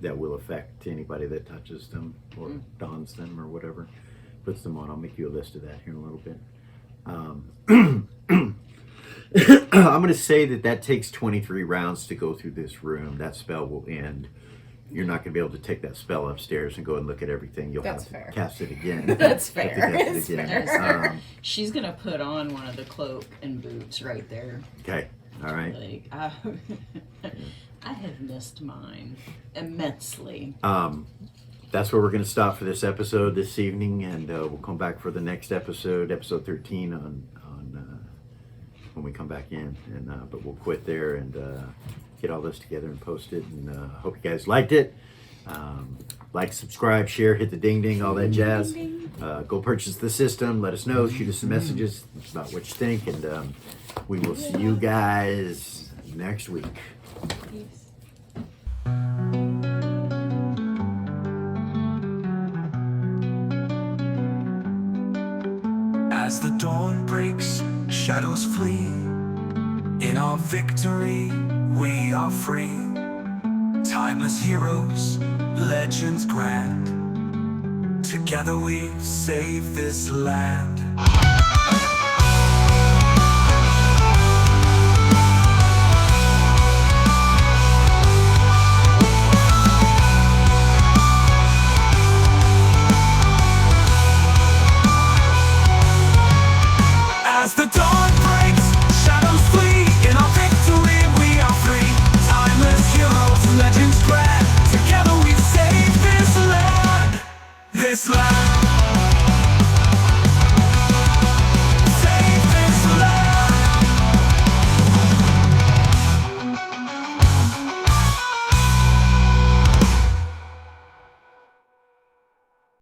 Speaker 2: that will affect anybody that touches them or dons them or whatever. Puts them on. I'll make you a list of that here in a little bit. I'm gonna say that takes 23 rounds to go through this room. That spell will end. You're not going to be able to take that spell upstairs and go and look at everything. You'll
Speaker 3: That's
Speaker 2: have
Speaker 3: fair.
Speaker 2: to cast it again.
Speaker 3: That's
Speaker 2: You have to
Speaker 3: fair.
Speaker 2: cast it
Speaker 3: It's
Speaker 2: again.
Speaker 3: fair.
Speaker 5: She's gonna put on one of the cloak and boots right there.
Speaker 2: Okay. All right.
Speaker 5: Like, I have missed mine immensely.
Speaker 2: That's where we're going to stop for this episode this evening, and we'll come back for the next episode, episode 13, on when we come back in. And but we'll quit there and get all this together and post it. And hope you guys liked it. Like, subscribe, share, hit the ding ding, all that jazz. Go purchase the system. Let us know. Shoot us some messages about what you think, and we will see you guys next week.
Speaker 5: Peace.
Speaker 1: As the dawn breaks, shadows flee. In our victory, we are free. Timeless heroes, legends grand. Together we save this land. As the dawn breaks.